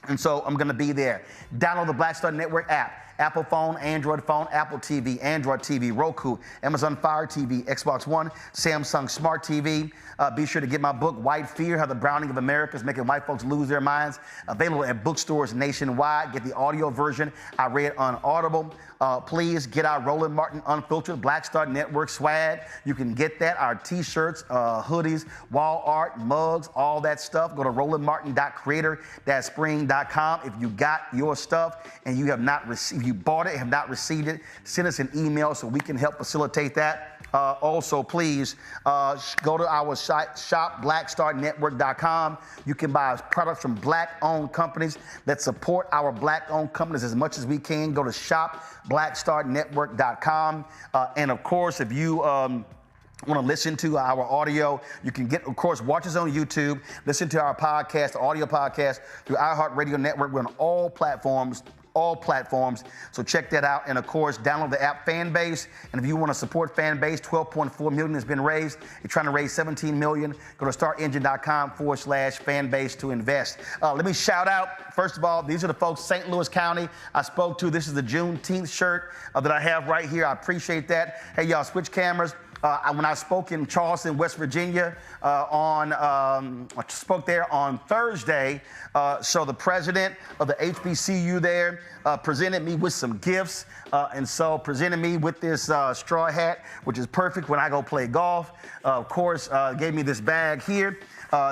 And so I'm going to be there. Download the Black Star Network app. Apple phone, Android phone, Apple TV, Android TV, Roku, Amazon Fire TV, Xbox One, Samsung Smart TV. Be sure to get my book, White Fear, How the Browning of America is Making White Folks Lose Their Minds. Available at bookstores nationwide. Get the audio version I read on Audible. Please get our Roland Martin Unfiltered Black Star Network swag. You can get that, our t-shirts, hoodies, wall art, mugs, all that stuff. Go to rolandmartin.creator-spring.com. If you got your stuff and you have not received, you bought it, have not received it, send us an email so we can help facilitate that. Also, please go to our site, shop.blackstarnetwork.com. You can buy products from Black-owned companies that support our Black-owned companies as much as we can. Go to shop.blackstarnetwork.com. And of course, if you want to listen to our audio, you can get, of course, watch us on YouTube, listen to our podcast, audio podcast through iHeartRadio Network. We're on all platforms. So check that out. And of course, download the app Fanbase. And if you want to support Fanbase, $12.4 million has been raised. You're trying to raise $17 million. Go to startengine.com/Fanbase to invest. Let me shout out, first of all, these are the folks, St. Louis County I spoke to. This is the Juneteenth shirt that I have right here. I appreciate that. Hey, y'all, switch cameras. When I spoke in Charleston, West Virginia, I spoke there on Thursday. So the president of the HBCU there presented me with some gifts, and so presented me with this straw hat, which is perfect when I go play golf. Of course, gave me this bag here.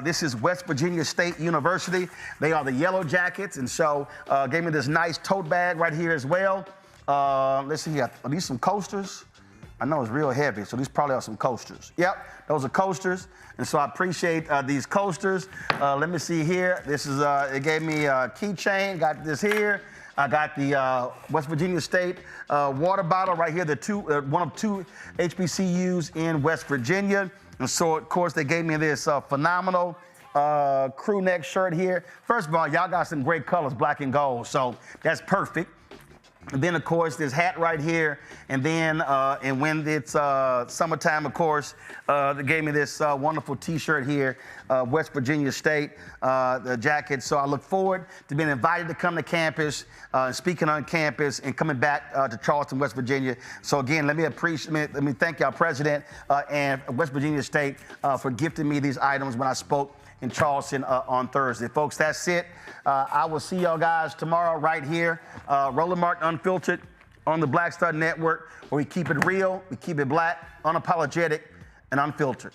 This is West Virginia State University. They are the Yellow Jackets, and so gave me this nice tote bag right here as well. Let's see, are these some coasters? I know it's real heavy, so these probably are some coasters. Yep, those are coasters, and so I appreciate these coasters. Let me see here. This is, it gave me a keychain, got this here. I got the West Virginia State water bottle right here, one of two HBCUs in West Virginia. And so, of course, they gave me this phenomenal crew neck shirt here. First of all, y'all got some great colors, black and gold, so that's perfect. And then, of course, this hat right here. And then, and when it's summertime, of course, they gave me this wonderful T-shirt here, West Virginia State, the jacket. So I look forward to being invited to come to campus, speaking on campus, and coming back to Charleston, West Virginia. So again, let me thank y'all, President and West Virginia State, for gifting me these items when I spoke in Charleston on Thursday. Folks, that's it. I will see y'all guys tomorrow right here. Roland Martin Unfiltered on the Black Star Network, where we keep it real, we keep it black, unapologetic, and unfiltered.